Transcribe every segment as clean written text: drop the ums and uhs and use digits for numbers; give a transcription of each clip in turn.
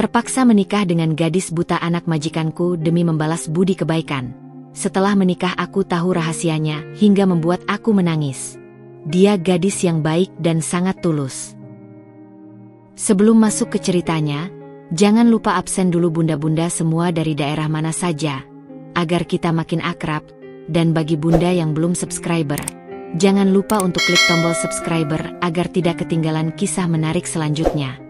Terpaksa menikah dengan gadis buta anak majikanku demi membalas budi kebaikan. Setelah menikah aku tahu rahasianya hingga membuat aku menangis. Dia gadis yang baik dan sangat tulus. Sebelum masuk ke ceritanya, jangan lupa absen dulu bunda-bunda semua dari daerah mana saja, agar kita makin akrab. Dan bagi bunda yang belum subscriber, jangan lupa untuk klik tombol subscriber agar tidak ketinggalan kisah menarik selanjutnya.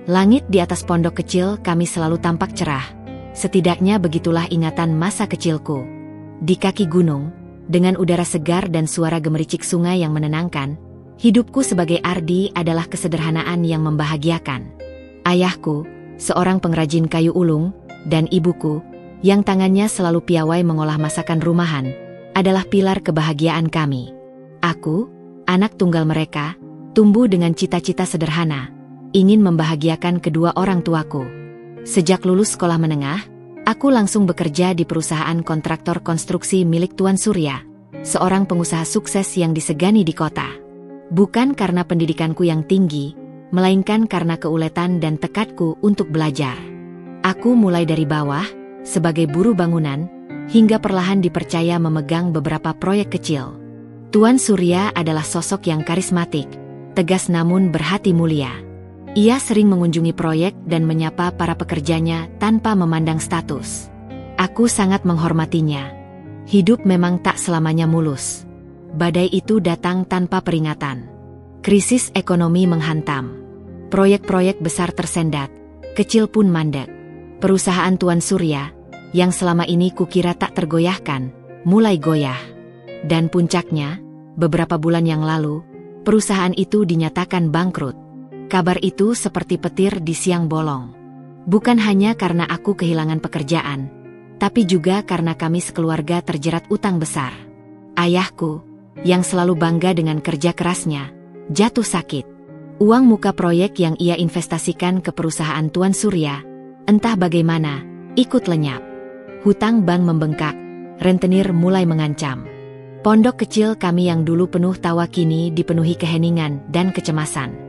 Langit di atas pondok kecil kami selalu tampak cerah. Setidaknya begitulah ingatan masa kecilku. Di kaki gunung, dengan udara segar dan suara gemericik sungai yang menenangkan, hidupku sebagai Ardi adalah kesederhanaan yang membahagiakan. Ayahku, seorang pengrajin kayu ulung, dan ibuku, yang tangannya selalu piawai mengolah masakan rumahan, adalah pilar kebahagiaan kami. Aku, anak tunggal mereka, tumbuh dengan cita-cita sederhana, ingin membahagiakan kedua orang tuaku. Sejak lulus sekolah menengah, aku langsung bekerja di perusahaan kontraktor konstruksi milik Tuan Surya, seorang pengusaha sukses yang disegani di kota. Bukan karena pendidikanku yang tinggi, melainkan karena keuletan dan tekadku untuk belajar. Aku mulai dari bawah, sebagai buruh bangunan, hingga perlahan dipercaya memegang beberapa proyek kecil. Tuan Surya adalah sosok yang karismatik, tegas namun berhati mulia. Ia sering mengunjungi proyek dan menyapa para pekerjanya tanpa memandang status. Aku sangat menghormatinya. Hidup memang tak selamanya mulus. Badai itu datang tanpa peringatan. Krisis ekonomi menghantam. Proyek-proyek besar tersendat, kecil pun mandek. Perusahaan Tuan Surya, yang selama ini kukira tak tergoyahkan, mulai goyah. Dan puncaknya, beberapa bulan yang lalu, perusahaan itu dinyatakan bangkrut. Kabar itu seperti petir di siang bolong. Bukan hanya karena aku kehilangan pekerjaan, tapi juga karena kami sekeluarga terjerat utang besar. Ayahku, yang selalu bangga dengan kerja kerasnya, jatuh sakit. Uang muka proyek yang ia investasikan ke perusahaan Tuan Surya, entah bagaimana, ikut lenyap. Hutang bank membengkak, rentenir mulai mengancam. Pondok kecil kami yang dulu penuh tawa kini dipenuhi keheningan dan kecemasan.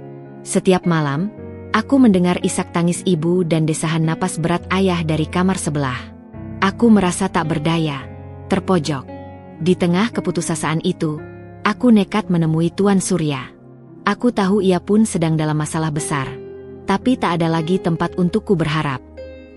Setiap malam, aku mendengar isak tangis ibu dan desahan napas berat ayah dari kamar sebelah. Aku merasa tak berdaya, terpojok. Di tengah keputusasaan itu, aku nekat menemui Tuan Surya. Aku tahu ia pun sedang dalam masalah besar, tapi tak ada lagi tempat untukku berharap.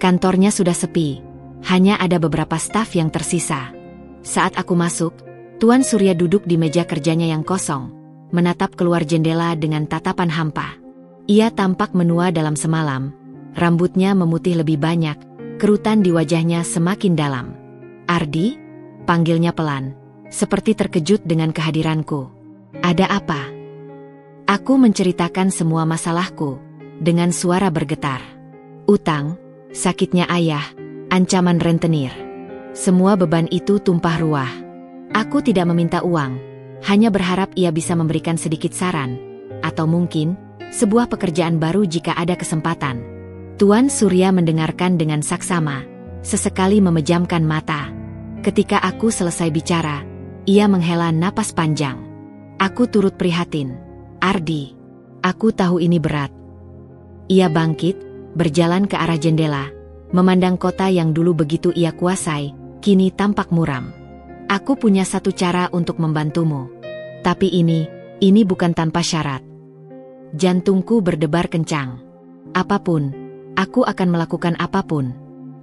Kantornya sudah sepi, hanya ada beberapa staf yang tersisa. Saat aku masuk, Tuan Surya duduk di meja kerjanya yang kosong, menatap keluar jendela dengan tatapan hampa. Ia tampak menua dalam semalam, rambutnya memutih lebih banyak, kerutan di wajahnya semakin dalam. "Ardi?" panggilnya pelan, seperti terkejut dengan kehadiranku. "Ada apa?" Aku menceritakan semua masalahku, dengan suara bergetar. Utang, sakitnya ayah, ancaman rentenir. Semua beban itu tumpah ruah. Aku tidak meminta uang, hanya berharap ia bisa memberikan sedikit saran, atau mungkin sebuah pekerjaan baru jika ada kesempatan. Tuan Surya mendengarkan dengan saksama, sesekali memejamkan mata. Ketika aku selesai bicara, ia menghela napas panjang. Aku turut prihatin. "Ardi, aku tahu ini berat." Ia bangkit, berjalan ke arah jendela, memandang kota yang dulu begitu ia kuasai, kini tampak muram. "Aku punya satu cara untuk membantumu. Tapi ini bukan tanpa syarat." Jantungku berdebar kencang. "Apapun, aku akan melakukan apapun.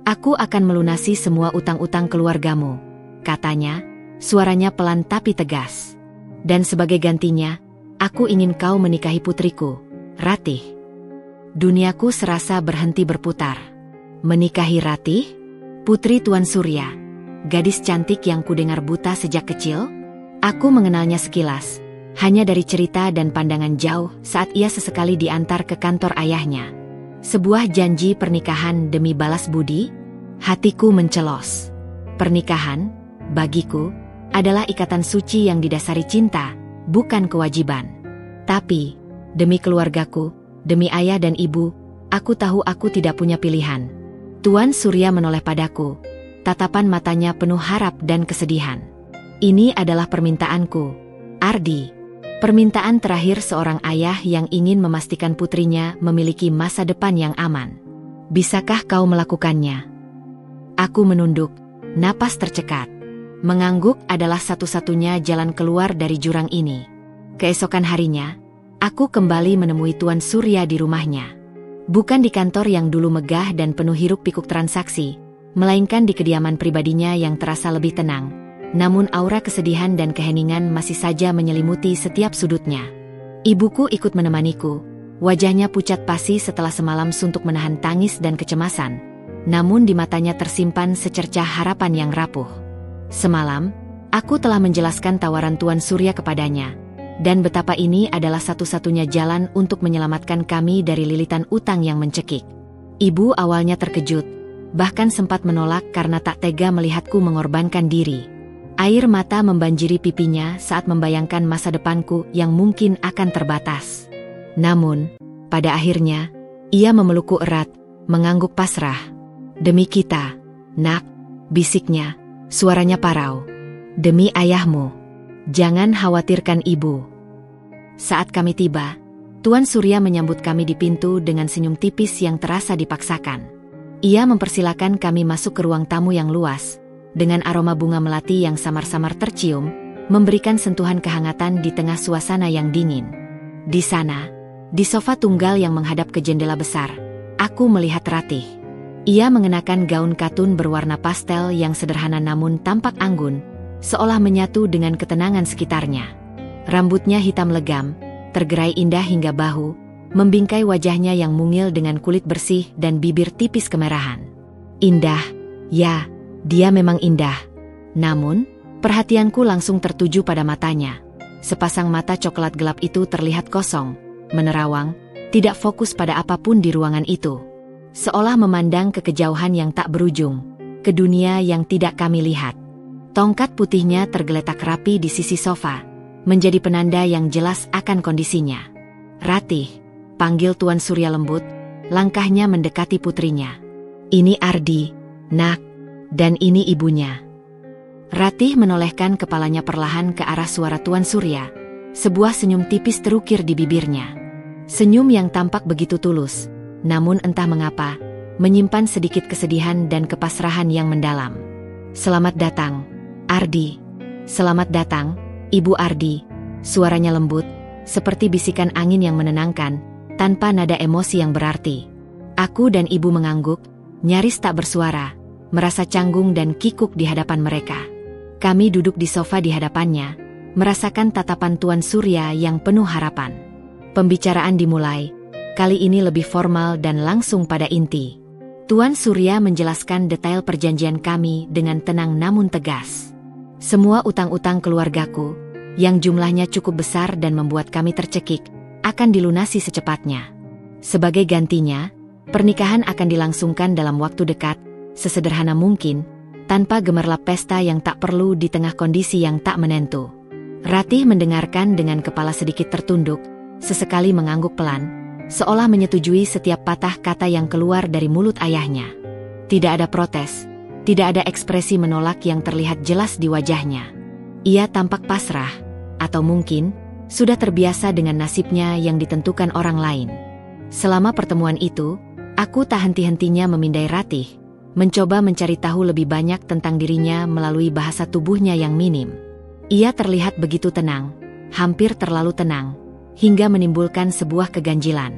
Aku akan melunasi semua utang-utang keluargamu," katanya, suaranya pelan tapi tegas. "Dan sebagai gantinya, aku ingin kau menikahi putriku, Ratih." Duniaku serasa berhenti berputar. Menikahi Ratih? Putri Tuan Surya, gadis cantik yang kudengar buta sejak kecil? Aku mengenalnya sekilas, hanya dari cerita dan pandangan jauh saat ia sesekali diantar ke kantor ayahnya. Sebuah janji pernikahan demi balas budi? Hatiku mencelos. Pernikahan, bagiku, adalah ikatan suci yang didasari cinta, bukan kewajiban. Tapi, demi keluargaku, demi ayah dan ibu, aku tahu aku tidak punya pilihan. Tuan Surya menoleh padaku, tatapan matanya penuh harap dan kesedihan. Ini adalah permintaanku, Ardi. Permintaan terakhir seorang ayah yang ingin memastikan putrinya memiliki masa depan yang aman. Bisakah kau melakukannya? Aku menunduk, napas tercekat. Mengangguk adalah satu-satunya jalan keluar dari jurang ini. Keesokan harinya, aku kembali menemui Tuan Surya di rumahnya. Bukan di kantor yang dulu megah dan penuh hiruk-pikuk transaksi, melainkan di kediaman pribadinya yang terasa lebih tenang. Namun aura kesedihan dan keheningan masih saja menyelimuti setiap sudutnya. Ibuku ikut menemaniku, wajahnya pucat pasi setelah semalam suntuk menahan tangis dan kecemasan. Namun di matanya tersimpan secercah harapan yang rapuh. Semalam, aku telah menjelaskan tawaran Tuan Surya kepadanya, dan betapa ini adalah satu-satunya jalan untuk menyelamatkan kami dari lilitan utang yang mencekik. Ibu awalnya terkejut, bahkan sempat menolak karena tak tega melihatku mengorbankan diri. Air mata membanjiri pipinya saat membayangkan masa depanku yang mungkin akan terbatas. Namun, pada akhirnya, ia memelukku erat, mengangguk pasrah. "Demi kita, nak," bisiknya, suaranya parau. "Demi ayahmu. Jangan khawatirkan ibu." Saat kami tiba, Tuan Surya menyambut kami di pintu dengan senyum tipis yang terasa dipaksakan. Ia mempersilakan kami masuk ke ruang tamu yang luas, dengan aroma bunga melati yang samar-samar tercium, memberikan sentuhan kehangatan di tengah suasana yang dingin. Di sana, di sofa tunggal yang menghadap ke jendela besar, aku melihat Ratih. Ia mengenakan gaun katun berwarna pastel yang sederhana namun tampak anggun, seolah menyatu dengan ketenangan sekitarnya. Rambutnya hitam legam, tergerai indah hingga bahu, membingkai wajahnya yang mungil dengan kulit bersih dan bibir tipis kemerahan. Indah, ya. Dia memang indah. Namun, perhatianku langsung tertuju pada matanya. Sepasang mata coklat gelap itu terlihat kosong, menerawang, tidak fokus pada apapun di ruangan itu. Seolah memandang ke kejauhan yang tak berujung, ke dunia yang tidak kami lihat. Tongkat putihnya tergeletak rapi di sisi sofa, menjadi penanda yang jelas akan kondisinya. "Ratih," panggil Tuan Surya lembut, langkahnya mendekati putrinya. "Ini Ardi, nak. Dan ini ibunya." Ratih menolehkan kepalanya perlahan ke arah suara Tuan Surya. Sebuah senyum tipis terukir di bibirnya. Senyum yang tampak begitu tulus, namun entah mengapa, menyimpan sedikit kesedihan dan kepasrahan yang mendalam. "Selamat datang, Ardi." "Selamat datang, Ibu Ardi." Suaranya lembut, seperti bisikan angin yang menenangkan, tanpa nada emosi yang berarti. Aku dan ibu mengangguk, nyaris tak bersuara, merasa canggung dan kikuk di hadapan mereka. Kami duduk di sofa di hadapannya, merasakan tatapan Tuan Surya yang penuh harapan. Pembicaraan dimulai, kali ini lebih formal dan langsung pada inti. Tuan Surya menjelaskan detail perjanjian kami dengan tenang namun tegas. Semua utang-utang keluargaku, yang jumlahnya cukup besar dan membuat kami tercekik, akan dilunasi secepatnya. Sebagai gantinya, pernikahan akan dilangsungkan dalam waktu dekat, sesederhana mungkin, tanpa gemerlap pesta yang tak perlu di tengah kondisi yang tak menentu. Ratih mendengarkan dengan kepala sedikit tertunduk, sesekali mengangguk pelan, seolah menyetujui setiap patah kata yang keluar dari mulut ayahnya. Tidak ada protes, tidak ada ekspresi menolak yang terlihat jelas di wajahnya. Ia tampak pasrah, atau mungkin sudah terbiasa dengan nasibnya yang ditentukan orang lain. Selama pertemuan itu, aku tak henti-hentinya memindai Ratih, mencoba mencari tahu lebih banyak tentang dirinya melalui bahasa tubuhnya yang minim. Ia terlihat begitu tenang, hampir terlalu tenang, hingga menimbulkan sebuah keganjilan.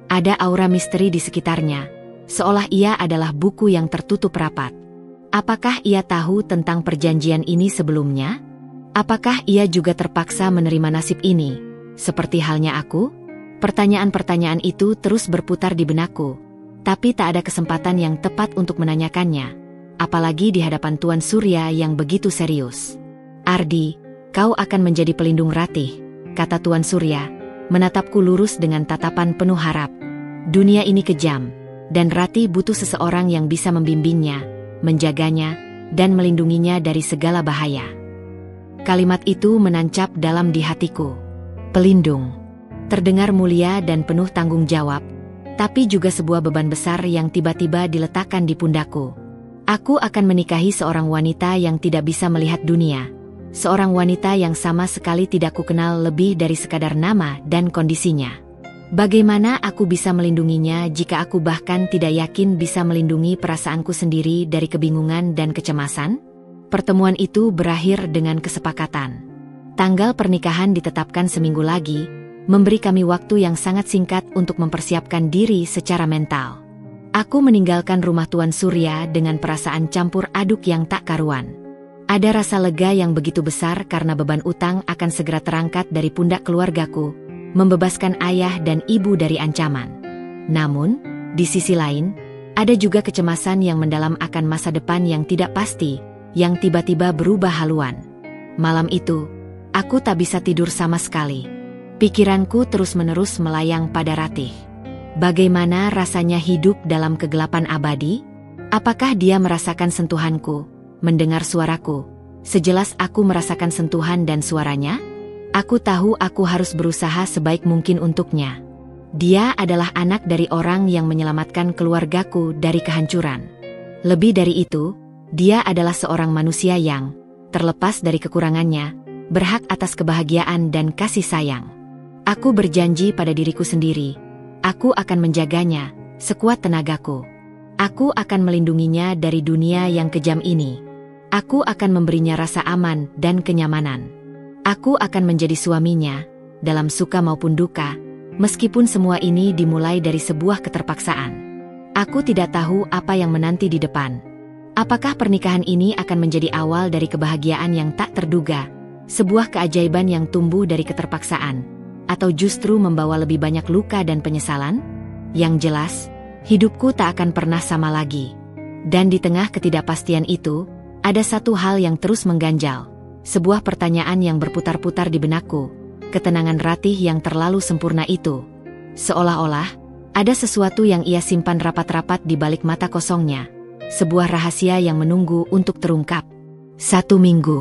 Ada aura misteri di sekitarnya, seolah ia adalah buku yang tertutup rapat. Apakah ia tahu tentang perjanjian ini sebelumnya? Apakah ia juga terpaksa menerima nasib ini, seperti halnya aku? Pertanyaan-pertanyaan itu terus berputar di benakku, tapi tak ada kesempatan yang tepat untuk menanyakannya, apalagi di hadapan Tuan Surya yang begitu serius. "Ardi, kau akan menjadi pelindung Ratih," kata Tuan Surya, menatapku lurus dengan tatapan penuh harap. "Dunia ini kejam, dan Ratih butuh seseorang yang bisa membimbingnya, menjaganya, dan melindunginya dari segala bahaya." Kalimat itu menancap dalam di hatiku. Pelindung. Terdengar mulia dan penuh tanggung jawab, tapi juga sebuah beban besar yang tiba-tiba diletakkan di pundakku. Aku akan menikahi seorang wanita yang tidak bisa melihat dunia, seorang wanita yang sama sekali tidak kukenal lebih dari sekadar nama dan kondisinya. Bagaimana aku bisa melindunginya jika aku bahkan tidak yakin bisa melindungi perasaanku sendiri dari kebingungan dan kecemasan? Pertemuan itu berakhir dengan kesepakatan. Tanggal pernikahan ditetapkan seminggu lagi, memberi kami waktu yang sangat singkat untuk mempersiapkan diri secara mental. Aku meninggalkan rumah Tuan Surya dengan perasaan campur aduk yang tak karuan. Ada rasa lega yang begitu besar karena beban utang akan segera terangkat dari pundak keluargaku, membebaskan ayah dan ibu dari ancaman. Namun, di sisi lain, ada juga kecemasan yang mendalam akan masa depan yang tidak pasti, yang tiba-tiba berubah haluan. Malam itu, aku tak bisa tidur sama sekali. Pikiranku terus-menerus melayang pada Ratih. Bagaimana rasanya hidup dalam kegelapan abadi? Apakah dia merasakan sentuhanku, mendengar suaraku, sejelas aku merasakan sentuhan dan suaranya? Aku tahu aku harus berusaha sebaik mungkin untuknya. Dia adalah anak dari orang yang menyelamatkan keluargaku dari kehancuran. Lebih dari itu, dia adalah seorang manusia yang, terlepas dari kekurangannya, berhak atas kebahagiaan dan kasih sayang. Aku berjanji pada diriku sendiri, aku akan menjaganya, sekuat tenagaku. Aku akan melindunginya dari dunia yang kejam ini. Aku akan memberinya rasa aman dan kenyamanan. Aku akan menjadi suaminya, dalam suka maupun duka, meskipun semua ini dimulai dari sebuah keterpaksaan. Aku tidak tahu apa yang menanti di depan. Apakah pernikahan ini akan menjadi awal dari kebahagiaan yang tak terduga, sebuah keajaiban yang tumbuh dari keterpaksaan, atau justru membawa lebih banyak luka dan penyesalan? Yang jelas, hidupku tak akan pernah sama lagi. Dan di tengah ketidakpastian itu, ada satu hal yang terus mengganjal, sebuah pertanyaan yang berputar-putar di benakku, ketenangan Ratih yang terlalu sempurna itu. Seolah-olah, ada sesuatu yang ia simpan rapat-rapat di balik mata kosongnya. Sebuah rahasia yang menunggu untuk terungkap. 1 minggu.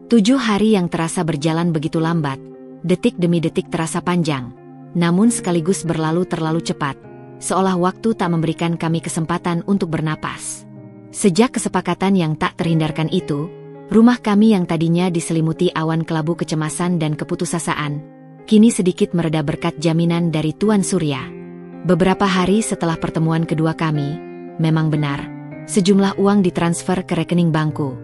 7 hari yang terasa berjalan begitu lambat, detik demi detik terasa panjang, namun sekaligus berlalu terlalu cepat, seolah waktu tak memberikan kami kesempatan untuk bernapas. Sejak kesepakatan yang tak terhindarkan itu, rumah kami yang tadinya diselimuti awan kelabu kecemasan dan keputusasaan, kini sedikit mereda berkat jaminan dari Tuan Surya. Beberapa hari setelah pertemuan kedua kami, memang benar, sejumlah uang ditransfer ke rekening bankku.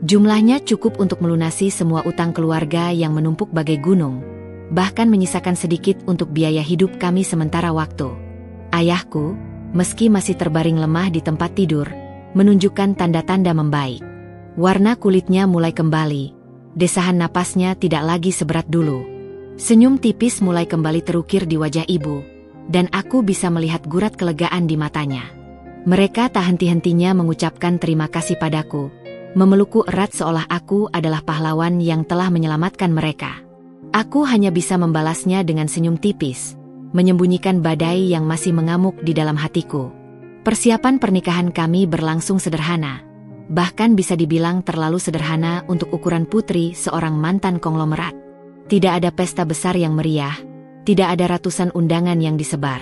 Jumlahnya cukup untuk melunasi semua utang keluarga yang menumpuk bagai gunung, bahkan menyisakan sedikit untuk biaya hidup kami sementara waktu. Ayahku, meski masih terbaring lemah di tempat tidur, menunjukkan tanda-tanda membaik. Warna kulitnya mulai kembali, desahan napasnya tidak lagi seberat dulu. Senyum tipis mulai kembali terukir di wajah ibu, dan aku bisa melihat gurat kelegaan di matanya. Mereka tak henti-hentinya mengucapkan terima kasih padaku, memelukku erat seolah aku adalah pahlawan yang telah menyelamatkan mereka. Aku hanya bisa membalasnya dengan senyum tipis, menyembunyikan badai yang masih mengamuk di dalam hatiku. Persiapan pernikahan kami berlangsung sederhana, bahkan bisa dibilang terlalu sederhana untuk ukuran putri seorang mantan konglomerat. Tidak ada pesta besar yang meriah, tidak ada ratusan undangan yang disebar.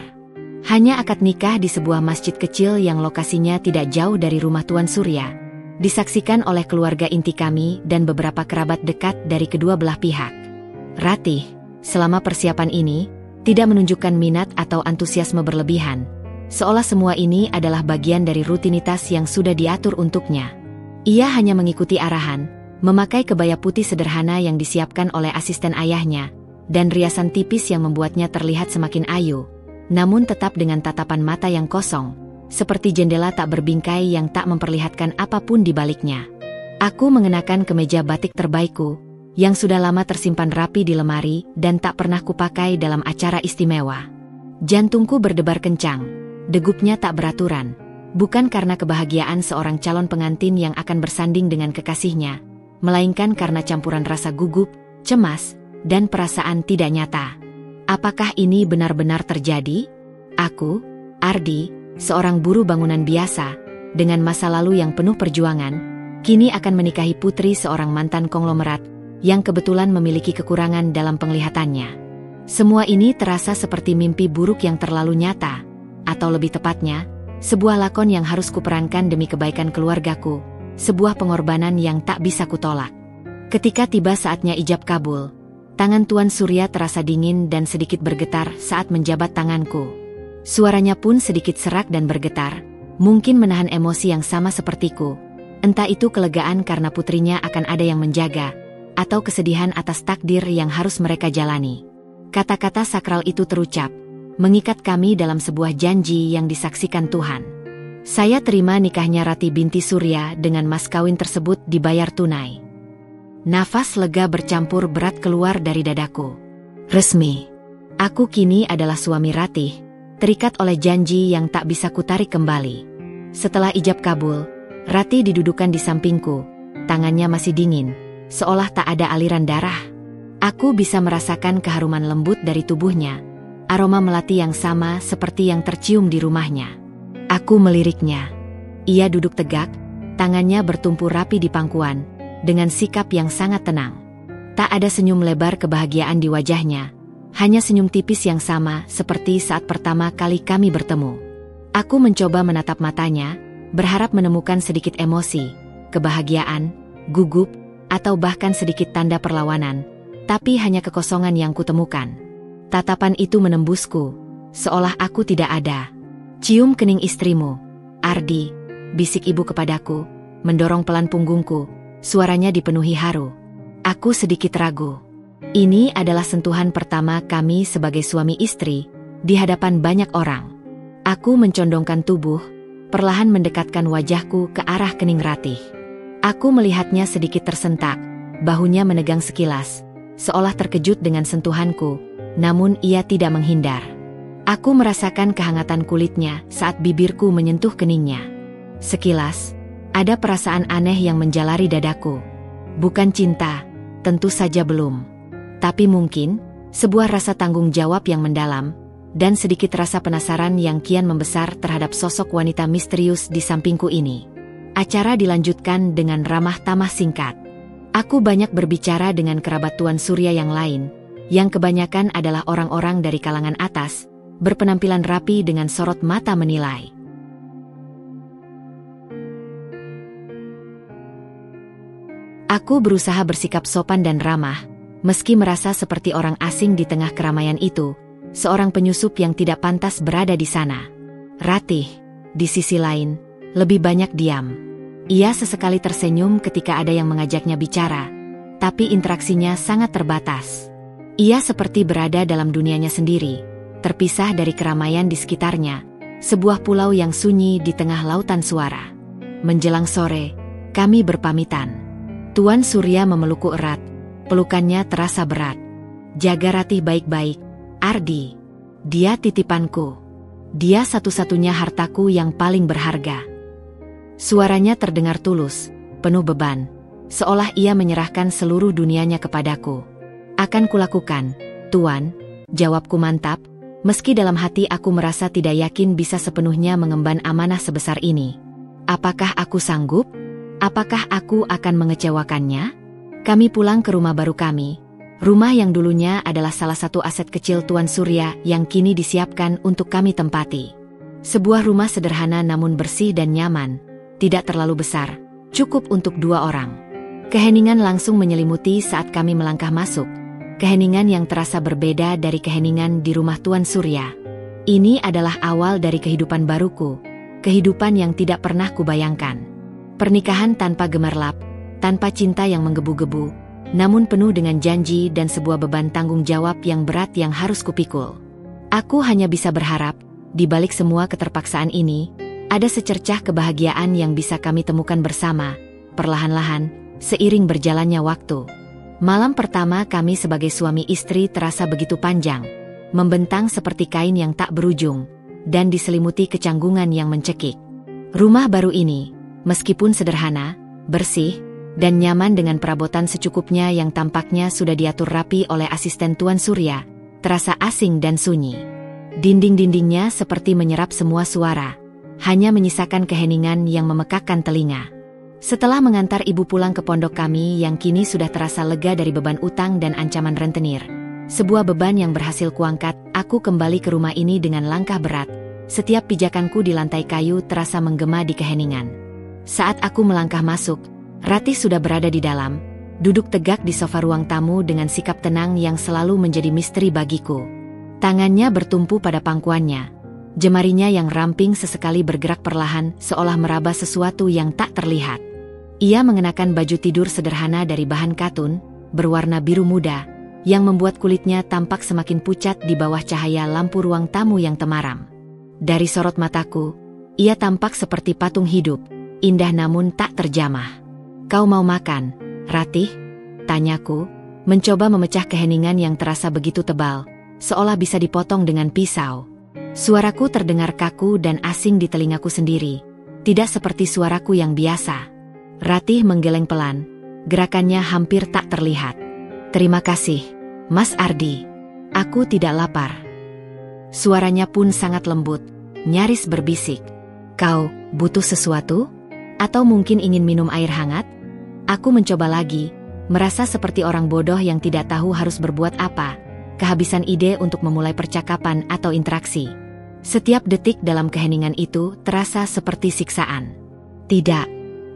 Hanya akad nikah di sebuah masjid kecil yang lokasinya tidak jauh dari rumah Tuan Surya, disaksikan oleh keluarga inti kami dan beberapa kerabat dekat dari kedua belah pihak. Ratih, selama persiapan ini, tidak menunjukkan minat atau antusiasme berlebihan, seolah semua ini adalah bagian dari rutinitas yang sudah diatur untuknya. Ia hanya mengikuti arahan, memakai kebaya putih sederhana yang disiapkan oleh asisten ayahnya, dan riasan tipis yang membuatnya terlihat semakin ayu, namun tetap dengan tatapan mata yang kosong, seperti jendela tak berbingkai yang tak memperlihatkan apapun di baliknya. Aku mengenakan kemeja batik terbaikku, yang sudah lama tersimpan rapi di lemari dan tak pernah kupakai dalam acara istimewa. Jantungku berdebar kencang, degupnya tak beraturan, bukan karena kebahagiaan seorang calon pengantin yang akan bersanding dengan kekasihnya, melainkan karena campuran rasa gugup, cemas, dan perasaan tidak nyata. Apakah ini benar-benar terjadi? Aku, Ardi, seorang buruh bangunan biasa, dengan masa lalu yang penuh perjuangan, kini akan menikahi putri seorang mantan konglomerat, yang kebetulan memiliki kekurangan dalam penglihatannya. Semua ini terasa seperti mimpi buruk yang terlalu nyata, atau lebih tepatnya, sebuah lakon yang harus kuperankan demi kebaikan keluargaku, sebuah pengorbanan yang tak bisa kutolak. Ketika tiba saatnya ijab kabul, tangan Tuan Surya terasa dingin dan sedikit bergetar saat menjabat tanganku. Suaranya pun sedikit serak dan bergetar, mungkin menahan emosi yang sama sepertiku. Entah itu kelegaan karena putrinya akan ada yang menjaga, atau kesedihan atas takdir yang harus mereka jalani. Kata-kata sakral itu terucap, mengikat kami dalam sebuah janji yang disaksikan Tuhan. Saya terima nikahnya Rati binti Surya dengan mas kawin tersebut dibayar tunai. Nafas lega bercampur berat keluar dari dadaku. Resmi. Aku kini adalah suami Ratih, terikat oleh janji yang tak bisa kutarik kembali. Setelah ijab kabul, Ratih didudukan di sampingku, tangannya masih dingin, seolah tak ada aliran darah. Aku bisa merasakan keharuman lembut dari tubuhnya, aroma melati yang sama seperti yang tercium di rumahnya. Aku meliriknya. Ia duduk tegak, tangannya bertumpu rapi di pangkuan, dengan sikap yang sangat tenang. Tak ada senyum lebar kebahagiaan di wajahnya, hanya senyum tipis yang sama seperti saat pertama kali kami bertemu. Aku mencoba menatap matanya, berharap menemukan sedikit emosi, kebahagiaan, gugup, atau bahkan sedikit tanda perlawanan, tapi hanya kekosongan yang kutemukan. Tatapan itu menembusku, seolah aku tidak ada. Cium kening istrimu, Ardi, bisik ibu kepadaku, mendorong pelan punggungku, suaranya dipenuhi haru. Aku sedikit ragu. Ini adalah sentuhan pertama kami sebagai suami istri, di hadapan banyak orang. Aku mencondongkan tubuh, perlahan mendekatkan wajahku ke arah kening Ratih. Aku melihatnya sedikit tersentak, bahunya menegang sekilas, seolah terkejut dengan sentuhanku, namun ia tidak menghindar. Aku merasakan kehangatan kulitnya saat bibirku menyentuh keningnya. Sekilas, ada perasaan aneh yang menjalari dadaku. Bukan cinta, tentu saja belum. Tapi mungkin, sebuah rasa tanggung jawab yang mendalam, dan sedikit rasa penasaran yang kian membesar terhadap sosok wanita misterius di sampingku ini. Acara dilanjutkan dengan ramah tamah singkat. Aku banyak berbicara dengan kerabat Tuan Surya yang lain, yang kebanyakan adalah orang-orang dari kalangan atas, berpenampilan rapi dengan sorot mata menilai. Aku berusaha bersikap sopan dan ramah, meski merasa seperti orang asing di tengah keramaian itu, seorang penyusup yang tidak pantas berada di sana. Ratih, di sisi lain, lebih banyak diam. Ia sesekali tersenyum ketika ada yang mengajaknya bicara, tapi interaksinya sangat terbatas. Ia seperti berada dalam dunianya sendiri, terpisah dari keramaian di sekitarnya, sebuah pulau yang sunyi di tengah lautan suara. Menjelang sore, kami berpamitan. Tuan Surya memelukku erat, pelukannya terasa berat. Jaga Ratih baik-baik, Ardi. Dia titipanku. Dia satu-satunya hartaku yang paling berharga. Suaranya terdengar tulus, penuh beban, seolah ia menyerahkan seluruh dunianya kepadaku. Akan kulakukan, Tuan, jawabku mantap, meski dalam hati aku merasa tidak yakin bisa sepenuhnya mengemban amanah sebesar ini. Apakah aku sanggup? Apakah aku akan mengecewakannya? Kami pulang ke rumah baru kami. Rumah yang dulunya adalah salah satu aset kecil Tuan Surya yang kini disiapkan untuk kami tempati. Sebuah rumah sederhana namun bersih dan nyaman, tidak terlalu besar, cukup untuk 2 orang. Keheningan langsung menyelimuti saat kami melangkah masuk. Keheningan yang terasa berbeda dari keheningan di rumah Tuan Surya. Ini adalah awal dari kehidupan baruku, kehidupan yang tidak pernah kubayangkan. Pernikahan tanpa gemerlap, tanpa cinta yang menggebu-gebu, namun penuh dengan janji dan sebuah beban tanggung jawab yang berat yang harus kupikul. Aku hanya bisa berharap, di balik semua keterpaksaan ini, ada secercah kebahagiaan yang bisa kami temukan bersama, perlahan-lahan, seiring berjalannya waktu. Malam pertama kami sebagai suami istri terasa begitu panjang, membentang seperti kain yang tak berujung, dan diselimuti kecanggungan yang mencekik. Rumah baru ini, meskipun sederhana, bersih, dan nyaman dengan perabotan secukupnya yang tampaknya sudah diatur rapi oleh asisten Tuan Surya, terasa asing dan sunyi. Dinding-dindingnya seperti menyerap semua suara, hanya menyisakan keheningan yang memekakkan telinga. Setelah mengantar ibu pulang ke pondok kami yang kini sudah terasa lega dari beban utang dan ancaman rentenir, sebuah beban yang berhasil kuangkat, aku kembali ke rumah ini dengan langkah berat. Setiap pijakanku di lantai kayu terasa menggema di keheningan. Saat aku melangkah masuk, Ratih sudah berada di dalam, duduk tegak di sofa ruang tamu dengan sikap tenang yang selalu menjadi misteri bagiku. Tangannya bertumpu pada pangkuannya. Jemarinya yang ramping sesekali bergerak perlahan seolah meraba sesuatu yang tak terlihat. Ia mengenakan baju tidur sederhana dari bahan katun, berwarna biru muda, yang membuat kulitnya tampak semakin pucat di bawah cahaya lampu ruang tamu yang temaram. Dari sorot mataku, ia tampak seperti patung hidup, indah namun tak terjamah. "Kau mau makan, Ratih?" tanyaku, mencoba memecah keheningan yang terasa begitu tebal, seolah bisa dipotong dengan pisau. Suaraku terdengar kaku dan asing di telingaku sendiri, tidak seperti suaraku yang biasa. Ratih menggeleng pelan, gerakannya hampir tak terlihat. "Terima kasih, Mas Ardi. Aku tidak lapar." Suaranya pun sangat lembut, nyaris berbisik. "Kau butuh sesuatu? Atau mungkin ingin minum air hangat?" Aku mencoba lagi, merasa seperti orang bodoh yang tidak tahu harus berbuat apa, kehabisan ide untuk memulai percakapan atau interaksi. Setiap detik dalam keheningan itu terasa seperti siksaan. "Tidak,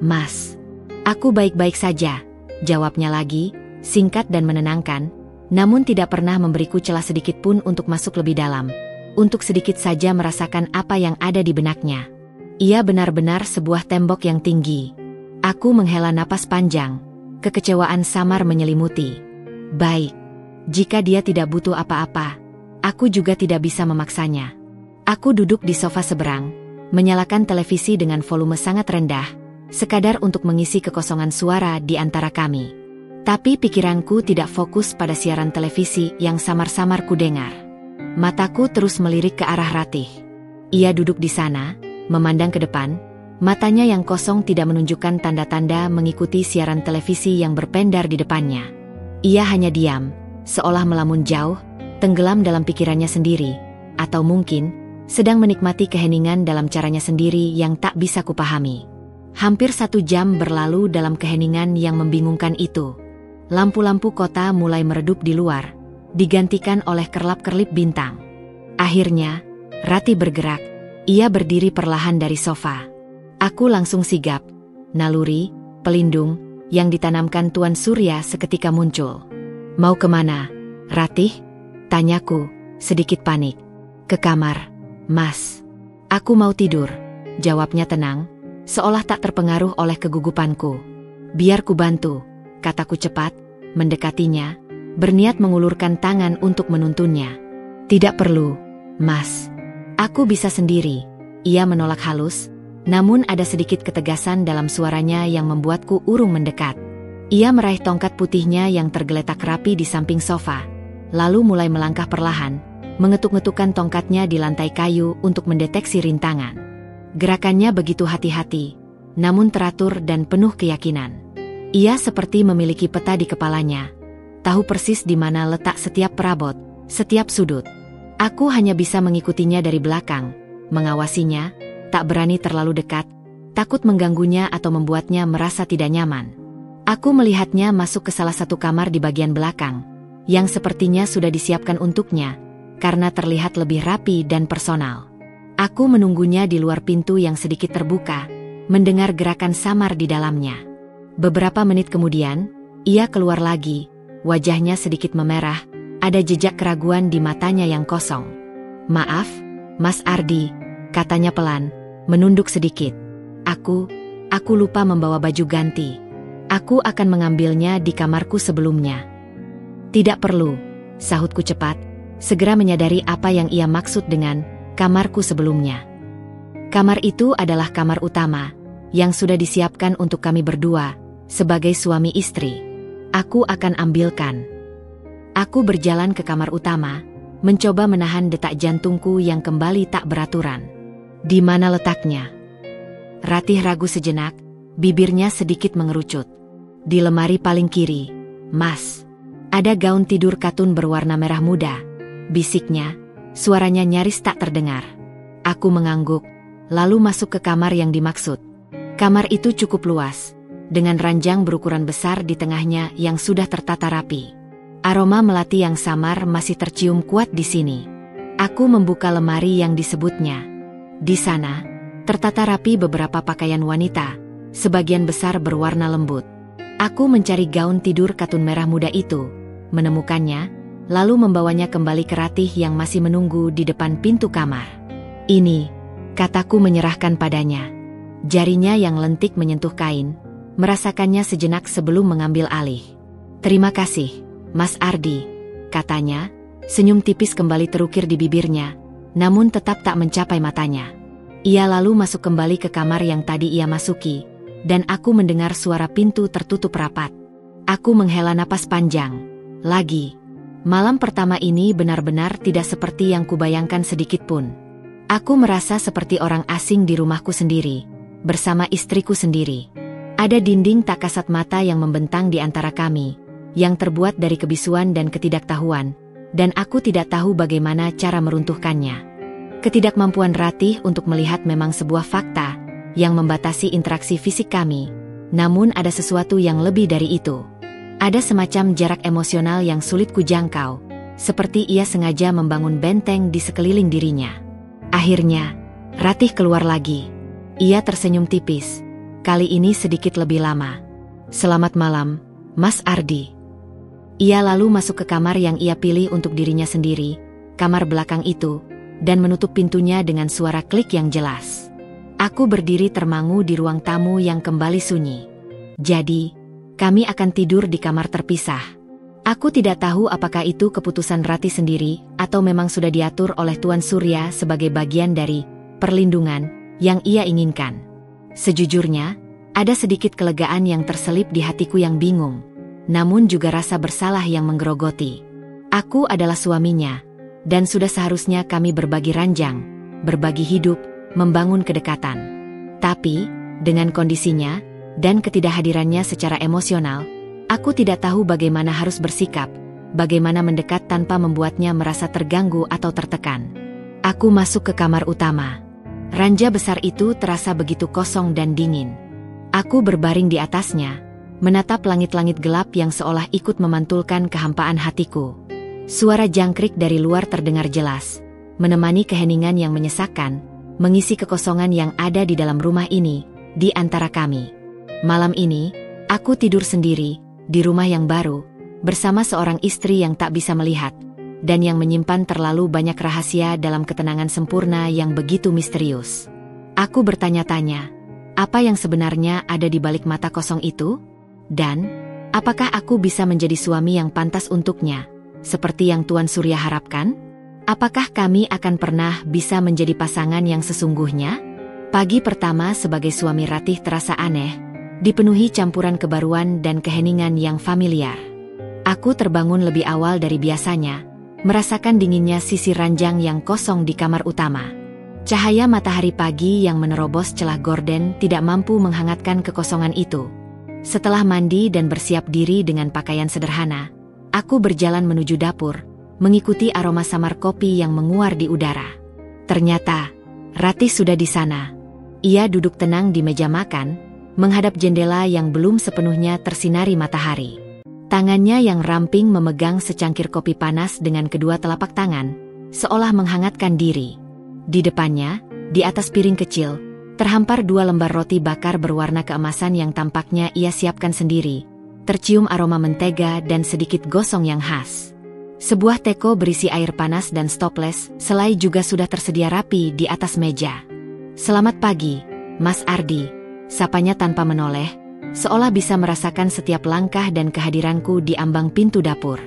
Mas. Aku baik-baik saja," jawabnya lagi, singkat dan menenangkan, namun tidak pernah memberiku celah sedikit pun untuk masuk lebih dalam, untuk sedikit saja merasakan apa yang ada di benaknya. Ia benar-benar sebuah tembok yang tinggi. Aku menghela napas panjang, kekecewaan samar menyelimuti. Baik, jika dia tidak butuh apa-apa, aku juga tidak bisa memaksanya. Aku duduk di sofa seberang, menyalakan televisi dengan volume sangat rendah, sekadar untuk mengisi kekosongan suara di antara kami. Tapi pikiranku tidak fokus pada siaran televisi yang samar-samar kudengar. Mataku terus melirik ke arah Ratih. Ia duduk di sana, memandang ke depan, matanya yang kosong tidak menunjukkan tanda-tanda mengikuti siaran televisi yang berpendar di depannya. Ia hanya diam, seolah melamun jauh, tenggelam dalam pikirannya sendiri, atau mungkin sedang menikmati keheningan dalam caranya sendiri yang tak bisa kupahami. Hampir 1 jam berlalu dalam keheningan yang membingungkan itu. Lampu-lampu kota mulai meredup di luar, digantikan oleh kerlap-kerlip bintang. Akhirnya, Ratih bergerak. Ia berdiri perlahan dari sofa. Aku langsung sigap. Naluri, pelindung, yang ditanamkan Tuan Surya seketika muncul. "Mau kemana, Ratih?" tanyaku, sedikit panik. "Ke kamar, Mas. Aku mau tidur," jawabnya tenang, seolah tak terpengaruh oleh kegugupanku. "Biar ku bantu," kataku cepat, mendekatinya, berniat mengulurkan tangan untuk menuntunnya. "Tidak perlu, Mas. Aku bisa sendiri." Ia menolak halus, namun ada sedikit ketegasan dalam suaranya yang membuatku urung mendekat. Ia meraih tongkat putihnya yang tergeletak rapi di samping sofa, lalu mulai melangkah perlahan, mengetuk-ngetukkan tongkatnya di lantai kayu untuk mendeteksi rintangan. Gerakannya begitu hati-hati, namun teratur dan penuh keyakinan. Ia seperti memiliki peta di kepalanya, tahu persis di mana letak setiap perabot, setiap sudut. Aku hanya bisa mengikutinya dari belakang, mengawasinya, tak berani terlalu dekat, takut mengganggunya atau membuatnya merasa tidak nyaman. Aku melihatnya masuk ke salah satu kamar di bagian belakang, yang sepertinya sudah disiapkan untuknya, karena terlihat lebih rapi dan personal. Aku menunggunya di luar pintu yang sedikit terbuka, mendengar gerakan samar di dalamnya. Beberapa menit kemudian, ia keluar lagi, wajahnya sedikit memerah, ada jejak keraguan di matanya yang kosong. "Maaf, Mas Ardi," katanya pelan, menunduk sedikit. Aku lupa membawa baju ganti. Aku akan mengambilnya di kamarku sebelumnya." "Tidak perlu," sahutku cepat, segera menyadari apa yang ia maksud dengan kamarku sebelumnya. Kamar itu adalah kamar utama, yang sudah disiapkan untuk kami berdua, sebagai suami istri. Aku akan ambilkan. Aku berjalan ke kamar utama, mencoba menahan detak jantungku yang kembali tak beraturan. "Di mana letaknya?" Ratih ragu sejenak, bibirnya sedikit mengerucut. "Di lemari paling kiri, Mas. Ada gaun tidur katun berwarna merah muda," bisiknya, suaranya nyaris tak terdengar. Aku mengangguk, lalu masuk ke kamar yang dimaksud. Kamar itu cukup luas, dengan ranjang berukuran besar di tengahnya yang sudah tertata rapi. Aroma melati yang samar masih tercium kuat di sini. Aku membuka lemari yang disebutnya. Di sana, tertata rapi beberapa pakaian wanita, sebagian besar berwarna lembut. Aku mencari gaun tidur katun merah muda itu, menemukannya, lalu membawanya kembali ke Ratih yang masih menunggu di depan pintu kamar. Ini, kataku menyerahkan padanya. Jarinya yang lentik menyentuh kain, merasakannya sejenak sebelum mengambil alih. Terima kasih, Mas Ardi, katanya, senyum tipis kembali terukir di bibirnya, namun tetap tak mencapai matanya. Ia lalu masuk kembali ke kamar yang tadi ia masuki, dan aku mendengar suara pintu tertutup rapat. Aku menghela napas panjang. Lagi. Malam pertama ini benar-benar tidak seperti yang kubayangkan sedikitpun. Aku merasa seperti orang asing di rumahku sendiri, bersama istriku sendiri. Ada dinding tak kasat mata yang membentang di antara kami, yang terbuat dari kebisuan dan ketidaktahuan, dan aku tidak tahu bagaimana cara meruntuhkannya. Ketidakmampuan Ratih untuk melihat memang sebuah fakta yang membatasi interaksi fisik kami, namun ada sesuatu yang lebih dari itu. Ada semacam jarak emosional yang sulit kujangkau, seperti ia sengaja membangun benteng di sekeliling dirinya. Akhirnya, Ratih keluar lagi. Ia tersenyum tipis, kali ini sedikit lebih lama. Selamat malam, Mas Ardi. Ia lalu masuk ke kamar yang ia pilih untuk dirinya sendiri, kamar belakang itu, dan menutup pintunya dengan suara klik yang jelas. Aku berdiri termangu di ruang tamu yang kembali sunyi. Jadi, kami akan tidur di kamar terpisah. Aku tidak tahu apakah itu keputusan Ratih sendiri atau memang sudah diatur oleh Tuan Surya sebagai bagian dari perlindungan yang ia inginkan. Sejujurnya, ada sedikit kelegaan yang terselip di hatiku yang bingung, namun juga rasa bersalah yang menggerogoti. Aku adalah suaminya, dan sudah seharusnya kami berbagi ranjang, berbagi hidup, membangun kedekatan. Tapi, dengan kondisinya, dan ketidakhadirannya secara emosional, aku tidak tahu bagaimana harus bersikap, bagaimana mendekat tanpa membuatnya merasa terganggu atau tertekan. Aku masuk ke kamar utama. Ranja besar itu terasa begitu kosong dan dingin. Aku berbaring di atasnya, menatap langit-langit gelap yang seolah ikut memantulkan kehampaan hatiku. Suara jangkrik dari luar terdengar jelas, menemani keheningan yang menyesakkan, mengisi kekosongan yang ada di dalam rumah ini, di antara kami. Malam ini, aku tidur sendiri, di rumah yang baru, bersama seorang istri yang tak bisa melihat, dan yang menyimpan terlalu banyak rahasia dalam ketenangan sempurna yang begitu misterius. Aku bertanya-tanya, apa yang sebenarnya ada di balik mata kosong itu? Dan, apakah aku bisa menjadi suami yang pantas untuknya, seperti yang Tuan Surya harapkan? Apakah kami akan pernah bisa menjadi pasangan yang sesungguhnya? Pagi pertama sebagai suami Ratih terasa aneh, dipenuhi campuran kebaruan dan keheningan yang familiar. Aku terbangun lebih awal dari biasanya, merasakan dinginnya sisi ranjang yang kosong di kamar utama. Cahaya matahari pagi yang menerobos celah gorden tidak mampu menghangatkan kekosongan itu. Setelah mandi dan bersiap diri dengan pakaian sederhana, aku berjalan menuju dapur, mengikuti aroma samar kopi yang menguar di udara. Ternyata, Ratih sudah di sana. Ia duduk tenang di meja makan, menghadap jendela yang belum sepenuhnya tersinari matahari. Tangannya yang ramping memegang secangkir kopi panas dengan kedua telapak tangan, seolah menghangatkan diri. Di depannya, di atas piring kecil, terhampar 2 lembar roti bakar berwarna keemasan yang tampaknya ia siapkan sendiri. Tercium aroma mentega dan sedikit gosong yang khas. Sebuah teko berisi air panas dan stoples selai juga sudah tersedia rapi di atas meja. Selamat pagi, Mas Ardi, sapanya tanpa menoleh, seolah bisa merasakan setiap langkah dan kehadiranku di ambang pintu dapur.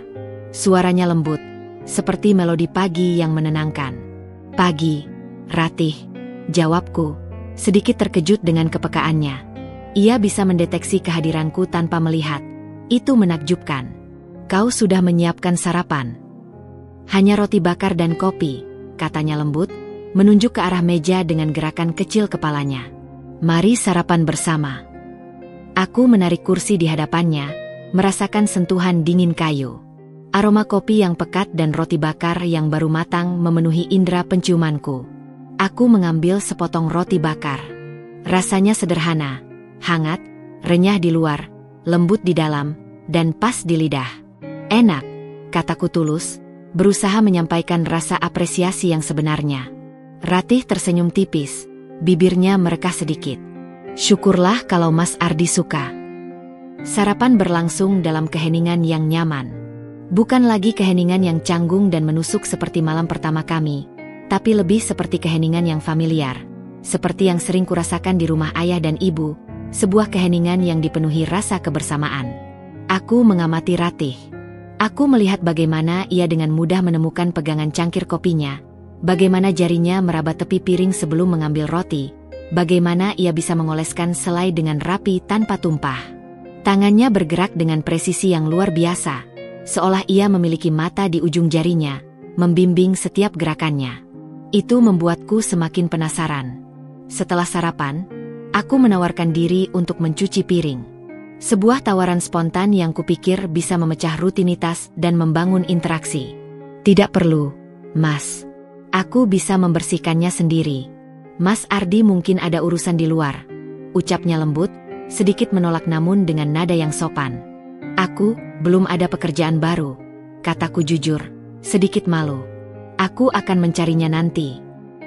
Suaranya lembut, seperti melodi pagi yang menenangkan. Pagi, Ratih, jawabku, sedikit terkejut dengan kepekaannya. Ia bisa mendeteksi kehadiranku tanpa melihat. Itu menakjubkan. Kau sudah menyiapkan sarapan? Hanya roti bakar dan kopi, katanya lembut, menunjuk ke arah meja dengan gerakan kecil kepalanya. Mari sarapan bersama. Aku menarik kursi di hadapannya, merasakan sentuhan dingin kayu. Aroma kopi yang pekat dan roti bakar yang baru matang memenuhi indera penciumanku. Aku mengambil sepotong roti bakar. Rasanya sederhana, hangat, renyah di luar, lembut di dalam, dan pas di lidah. Enak, kataku tulus, berusaha menyampaikan rasa apresiasi yang sebenarnya. Ratih tersenyum tipis, bibirnya merekah sedikit. Syukurlah kalau Mas Ardi suka. Sarapan berlangsung dalam keheningan yang nyaman. Bukan lagi keheningan yang canggung dan menusuk seperti malam pertama kami, tapi lebih seperti keheningan yang familiar, seperti yang sering kurasakan di rumah ayah dan ibu, sebuah keheningan yang dipenuhi rasa kebersamaan. Aku mengamati Ratih. Aku melihat bagaimana ia dengan mudah menemukan pegangan cangkir kopinya, bagaimana jarinya meraba tepi piring sebelum mengambil roti, bagaimana ia bisa mengoleskan selai dengan rapi tanpa tumpah. Tangannya bergerak dengan presisi yang luar biasa, seolah ia memiliki mata di ujung jarinya, membimbing setiap gerakannya. Itu membuatku semakin penasaran. Setelah sarapan, aku menawarkan diri untuk mencuci piring. Sebuah tawaran spontan yang kupikir bisa memecah rutinitas dan membangun interaksi. Tidak perlu, Mas. Aku bisa membersihkannya sendiri. Mas Ardi mungkin ada urusan di luar. Ucapnya lembut, sedikit menolak namun dengan nada yang sopan. Aku, belum ada pekerjaan baru, kataku jujur, sedikit malu. Aku akan mencarinya nanti.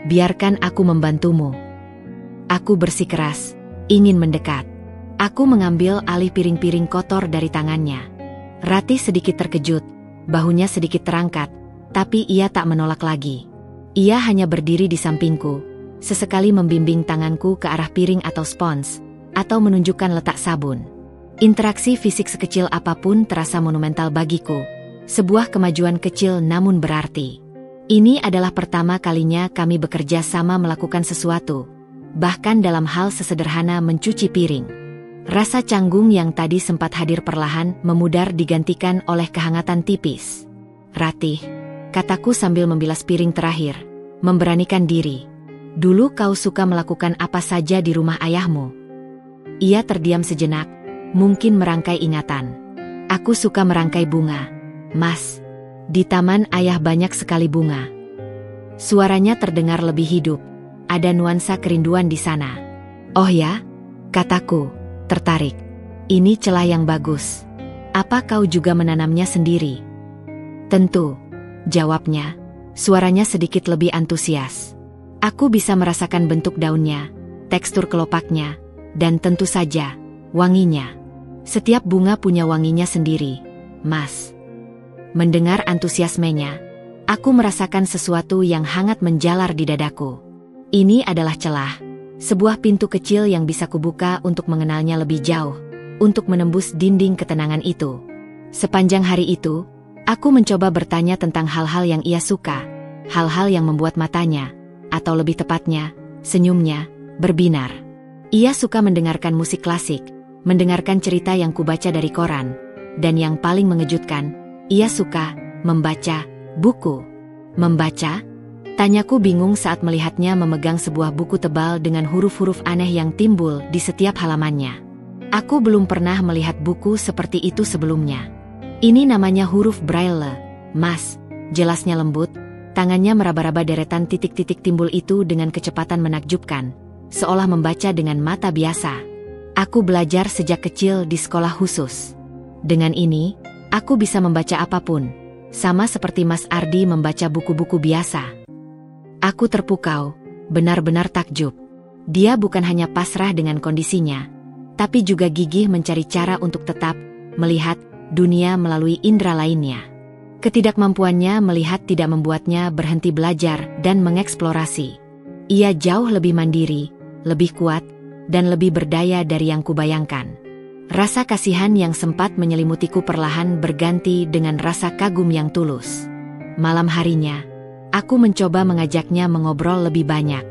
Biarkan aku membantumu. Aku bersikeras, ingin mendekat. Aku mengambil alih piring-piring kotor dari tangannya. Ratih sedikit terkejut, bahunya sedikit terangkat, tapi ia tak menolak lagi. Ia hanya berdiri di sampingku, sesekali membimbing tanganku ke arah piring atau spons, atau menunjukkan letak sabun. Interaksi fisik sekecil apapun terasa monumental bagiku, sebuah kemajuan kecil namun berarti. Ini adalah pertama kalinya kami bekerja sama melakukan sesuatu, bahkan dalam hal sesederhana mencuci piring. Rasa canggung yang tadi sempat hadir perlahan memudar digantikan oleh kehangatan tipis. Ratih, kataku sambil membilas piring terakhir, memberanikan diri. Dulu kau suka melakukan apa saja di rumah ayahmu? Ia terdiam sejenak, mungkin merangkai ingatan. Aku suka merangkai bunga, Mas. Di taman ayah banyak sekali bunga. Suaranya terdengar lebih hidup, ada nuansa kerinduan di sana. Oh ya? Kataku, tertarik. Ini celah yang bagus. Apa kau juga menanamnya sendiri? Tentu, jawabnya, suaranya sedikit lebih antusias. Aku bisa merasakan bentuk daunnya, tekstur kelopaknya, dan tentu saja, wanginya. Setiap bunga punya wanginya sendiri, Mas. Mendengar antusiasmenya, aku merasakan sesuatu yang hangat menjalar di dadaku. Ini adalah celah, sebuah pintu kecil yang bisa kubuka untuk mengenalnya lebih jauh, untuk menembus dinding ketenangan itu. Sepanjang hari itu, aku mencoba bertanya tentang hal-hal yang ia suka, hal-hal yang membuat matanya, atau lebih tepatnya, senyumnya, berbinar. Ia suka mendengarkan musik klasik, mendengarkan cerita yang kubaca dari koran, dan yang paling mengejutkan, ia suka membaca buku. Membaca? Tanyaku bingung saat melihatnya memegang sebuah buku tebal dengan huruf-huruf aneh yang timbul di setiap halamannya. Aku belum pernah melihat buku seperti itu sebelumnya. Ini namanya huruf Braille, Mas, jelasnya lembut, tangannya meraba-raba deretan titik-titik timbul itu dengan kecepatan menakjubkan, seolah membaca dengan mata biasa. Aku belajar sejak kecil di sekolah khusus. Dengan ini, aku bisa membaca apapun, sama seperti Mas Ardi membaca buku-buku biasa. Aku terpukau, benar-benar takjub. Dia bukan hanya pasrah dengan kondisinya, tapi juga gigih mencari cara untuk tetap melihat dunia melalui indera lainnya. Ketidakmampuannya melihat tidak membuatnya berhenti belajar dan mengeksplorasi. Ia jauh lebih mandiri, lebih kuat, dan lebih berdaya dari yang kubayangkan. Rasa kasihan yang sempat menyelimutiku perlahan berganti dengan rasa kagum yang tulus. Malam harinya, aku mencoba mengajaknya mengobrol lebih banyak.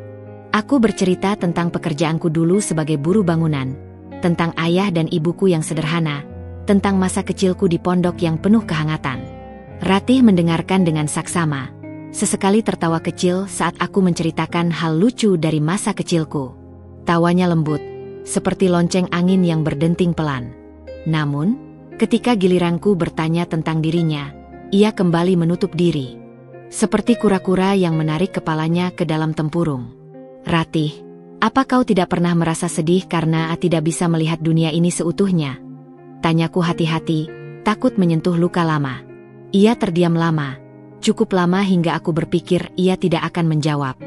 Aku bercerita tentang pekerjaanku dulu sebagai buruh bangunan, tentang ayah dan ibuku yang sederhana, tentang masa kecilku di pondok yang penuh kehangatan. Ratih mendengarkan dengan saksama, sesekali tertawa kecil saat aku menceritakan hal lucu dari masa kecilku. Tawanya lembut, seperti lonceng angin yang berdenting pelan. Namun, ketika giliranku bertanya tentang dirinya, ia kembali menutup diri. Seperti kura-kura yang menarik kepalanya ke dalam tempurung. Ratih, apa kau tidak pernah merasa sedih karena tidak bisa melihat dunia ini seutuhnya? Tanyaku hati-hati, takut menyentuh luka lama. Ia terdiam lama, cukup lama hingga aku berpikir ia tidak akan menjawab.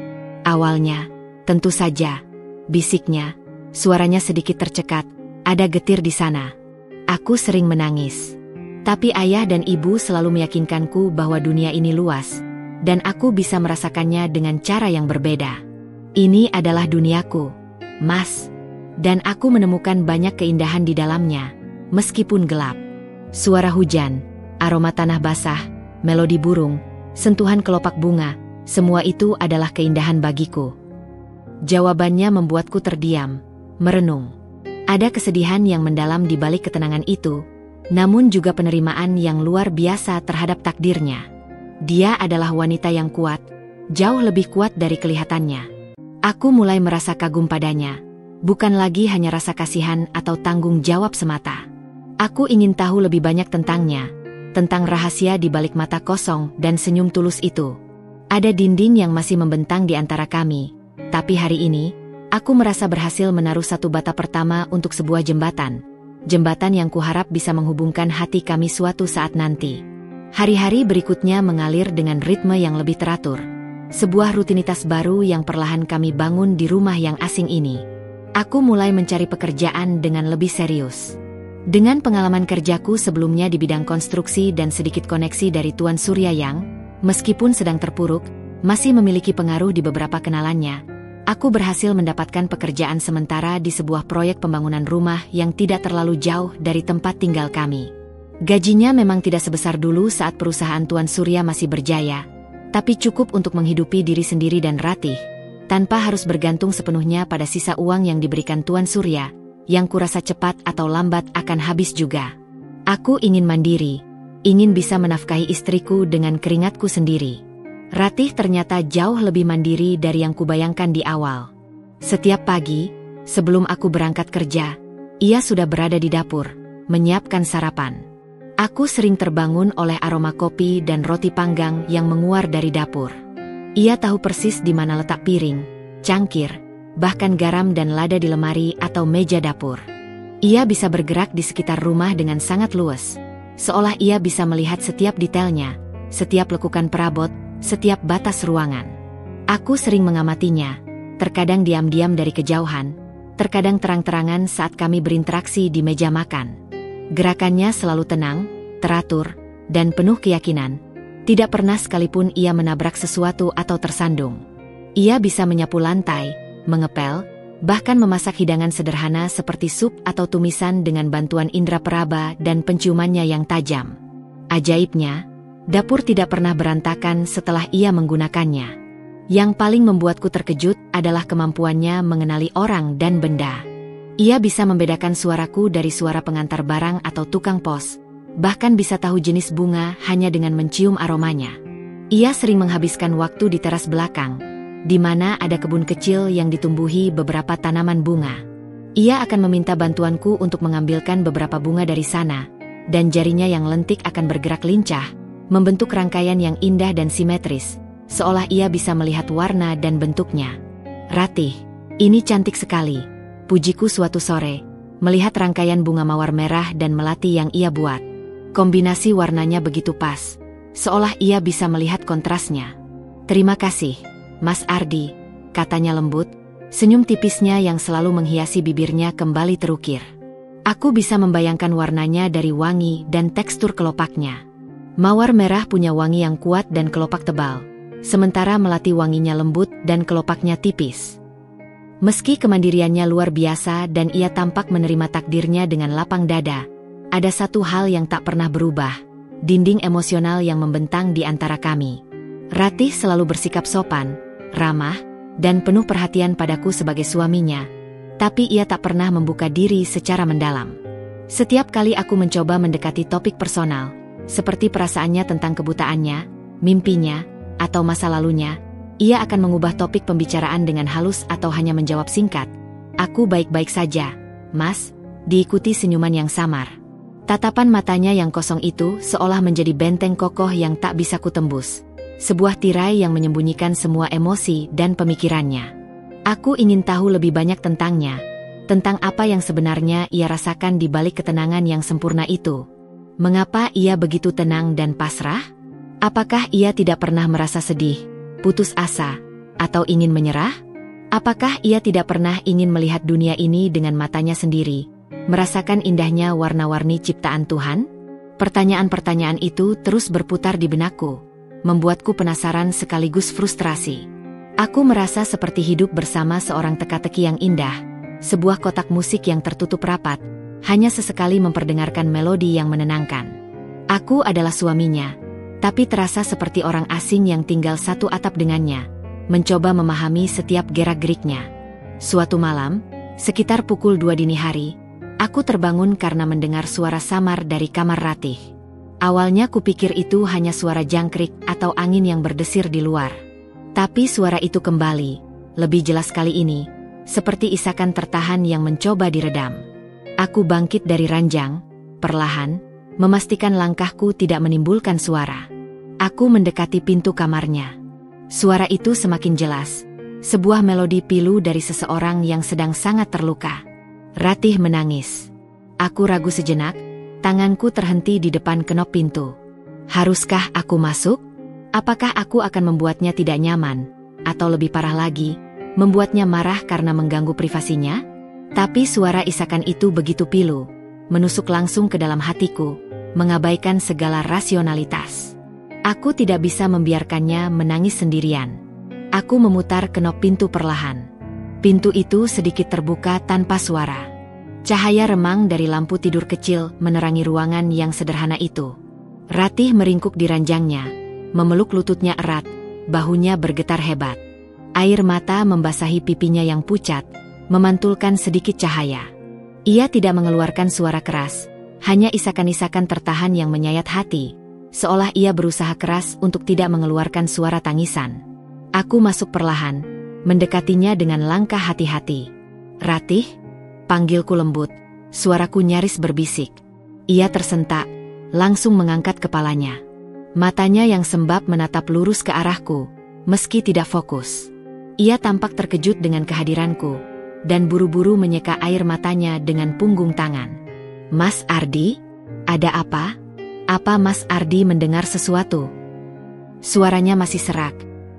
Awalnya, tentu saja, bisiknya, suaranya sedikit tercekat, ada getir di sana. Aku sering menangis. Tapi ayah dan ibu selalu meyakinkanku bahwa dunia ini luas, dan aku bisa merasakannya dengan cara yang berbeda. Ini adalah duniaku, Mas. Dan aku menemukan banyak keindahan di dalamnya, meskipun gelap. Suara hujan, aroma tanah basah, melodi burung, sentuhan kelopak bunga, semua itu adalah keindahan bagiku. Jawabannya membuatku terdiam, merenung. Ada kesedihan yang mendalam di balik ketenangan itu, namun juga penerimaan yang luar biasa terhadap takdirnya. Dia adalah wanita yang kuat, jauh lebih kuat dari kelihatannya. Aku mulai merasa kagum padanya, bukan lagi hanya rasa kasihan atau tanggung jawab semata. Aku ingin tahu lebih banyak tentangnya, tentang rahasia di balik mata kosong dan senyum tulus itu. Ada dinding yang masih membentang di antara kami, tapi hari ini, aku merasa berhasil menaruh satu bata pertama untuk sebuah jembatan. Jembatan yang kuharap bisa menghubungkan hati kami suatu saat nanti. Hari-hari berikutnya mengalir dengan ritme yang lebih teratur. Sebuah rutinitas baru yang perlahan kami bangun di rumah yang asing ini. Aku mulai mencari pekerjaan dengan lebih serius. Dengan pengalaman kerjaku sebelumnya di bidang konstruksi dan sedikit koneksi dari Tuan Surya yang, meskipun sedang terpuruk, masih memiliki pengaruh di beberapa kenalannya, aku berhasil mendapatkan pekerjaan sementara di sebuah proyek pembangunan rumah yang tidak terlalu jauh dari tempat tinggal kami. Gajinya memang tidak sebesar dulu saat perusahaan Tuan Surya masih berjaya, tapi cukup untuk menghidupi diri sendiri dan Ratih, tanpa harus bergantung sepenuhnya pada sisa uang yang diberikan Tuan Surya, yang kurasa cepat atau lambat akan habis juga. Aku ingin mandiri, ingin bisa menafkahi istriku dengan keringatku sendiri. Ratih ternyata jauh lebih mandiri dari yang kubayangkan di awal. Setiap pagi, sebelum aku berangkat kerja, ia sudah berada di dapur, menyiapkan sarapan. Aku sering terbangun oleh aroma kopi dan roti panggang yang menguar dari dapur. Ia tahu persis di mana letak piring, cangkir, bahkan garam dan lada di lemari atau meja dapur. Ia bisa bergerak di sekitar rumah dengan sangat luas, seolah ia bisa melihat setiap detailnya, setiap lekukan perabot, setiap batas ruangan. Aku sering mengamatinya, terkadang diam-diam dari kejauhan, terkadang terang-terangan saat kami berinteraksi di meja makan. Gerakannya selalu tenang, teratur, dan penuh keyakinan. Tidak pernah sekalipun ia menabrak sesuatu atau tersandung. Ia bisa menyapu lantai, mengepel, bahkan memasak hidangan sederhana seperti sup atau tumisan dengan bantuan indera peraba dan penciumannya yang tajam. Ajaibnya, dapur tidak pernah berantakan setelah ia menggunakannya. Yang paling membuatku terkejut adalah kemampuannya mengenali orang dan benda. Ia bisa membedakan suaraku dari suara pengantar barang atau tukang pos, bahkan bisa tahu jenis bunga hanya dengan mencium aromanya. Ia sering menghabiskan waktu di teras belakang, di mana ada kebun kecil yang ditumbuhi beberapa tanaman bunga. Ia akan meminta bantuanku untuk mengambilkan beberapa bunga dari sana, dan jarinya yang lentik akan bergerak lincah, membentuk rangkaian yang indah dan simetris, seolah ia bisa melihat warna dan bentuknya. "Ratih, ini cantik sekali," pujiku suatu sore, melihat rangkaian bunga mawar merah dan melati yang ia buat. Kombinasi warnanya begitu pas, seolah ia bisa melihat kontrasnya. "Terima kasih, Mas Ardi," katanya lembut, senyum tipisnya yang selalu menghiasi bibirnya kembali terukir. Aku bisa membayangkan warnanya dari wangi dan tekstur kelopaknya. Mawar merah punya wangi yang kuat dan kelopak tebal, sementara melati wanginya lembut dan kelopaknya tipis. Meski kemandiriannya luar biasa dan ia tampak menerima takdirnya dengan lapang dada, ada satu hal yang tak pernah berubah, dinding emosional yang membentang di antara kami. Ratih selalu bersikap sopan, ramah, dan penuh perhatian padaku sebagai suaminya, tapi ia tak pernah membuka diri secara mendalam. Setiap kali aku mencoba mendekati topik personal, seperti perasaannya tentang kebutaannya, mimpinya, atau masa lalunya, ia akan mengubah topik pembicaraan dengan halus atau hanya menjawab singkat, "Aku baik-baik saja, Mas," diikuti senyuman yang samar. Tatapan matanya yang kosong itu seolah menjadi benteng kokoh yang tak bisa kutembus. Sebuah tirai yang menyembunyikan semua emosi dan pemikirannya. Aku ingin tahu lebih banyak tentangnya, tentang apa yang sebenarnya ia rasakan di balik ketenangan yang sempurna itu. Mengapa ia begitu tenang dan pasrah? Apakah ia tidak pernah merasa sedih, putus asa, atau ingin menyerah? Apakah ia tidak pernah ingin melihat dunia ini dengan matanya sendiri, Merasakan indahnya warna-warni ciptaan Tuhan? Pertanyaan-pertanyaan itu terus berputar di benakku, membuatku penasaran sekaligus frustrasi. Aku merasa seperti hidup bersama seorang teka-teki yang indah, sebuah kotak musik yang tertutup rapat, hanya sesekali memperdengarkan melodi yang menenangkan. Aku adalah suaminya, tapi terasa seperti orang asing yang tinggal satu atap dengannya, mencoba memahami setiap gerak-geriknya. Suatu malam, sekitar pukul 2 dini hari, aku terbangun karena mendengar suara samar dari kamar Ratih. Awalnya kupikir itu hanya suara jangkrik atau angin yang berdesir di luar. Tapi suara itu kembali, lebih jelas kali ini, seperti isakan tertahan yang mencoba diredam. Aku bangkit dari ranjang, perlahan, memastikan langkahku tidak menimbulkan suara. Aku mendekati pintu kamarnya. Suara itu semakin jelas, sebuah melodi pilu dari seseorang yang sedang sangat terluka. Ratih menangis. Aku ragu sejenak, tanganku terhenti di depan kenop pintu. Haruskah aku masuk? Apakah aku akan membuatnya tidak nyaman? Atau lebih parah lagi, membuatnya marah karena mengganggu privasinya? Tapi suara isakan itu begitu pilu, menusuk langsung ke dalam hatiku, mengabaikan segala rasionalitas. Aku tidak bisa membiarkannya menangis sendirian. Aku memutar kenop pintu perlahan. Pintu itu sedikit terbuka tanpa suara. Cahaya remang dari lampu tidur kecil menerangi ruangan yang sederhana itu. Ratih meringkuk di ranjangnya, memeluk lututnya erat, bahunya bergetar hebat. Air mata membasahi pipinya yang pucat, memantulkan sedikit cahaya. Ia tidak mengeluarkan suara keras, hanya isakan-isakan tertahan yang menyayat hati, seolah ia berusaha keras untuk tidak mengeluarkan suara tangisan. Aku masuk perlahan, mendekatinya dengan langkah hati-hati. Ratih, panggilku lembut, suaraku nyaris berbisik. Ia tersentak, langsung mengangkat kepalanya. Matanya yang sembab menatap lurus ke arahku, meski tidak fokus. Ia tampak terkejut dengan kehadiranku, dan buru-buru menyeka air matanya dengan punggung tangan. Mas Ardi? Ada apa? Apa Mas Ardi mendengar sesuatu? Suaranya masih serak,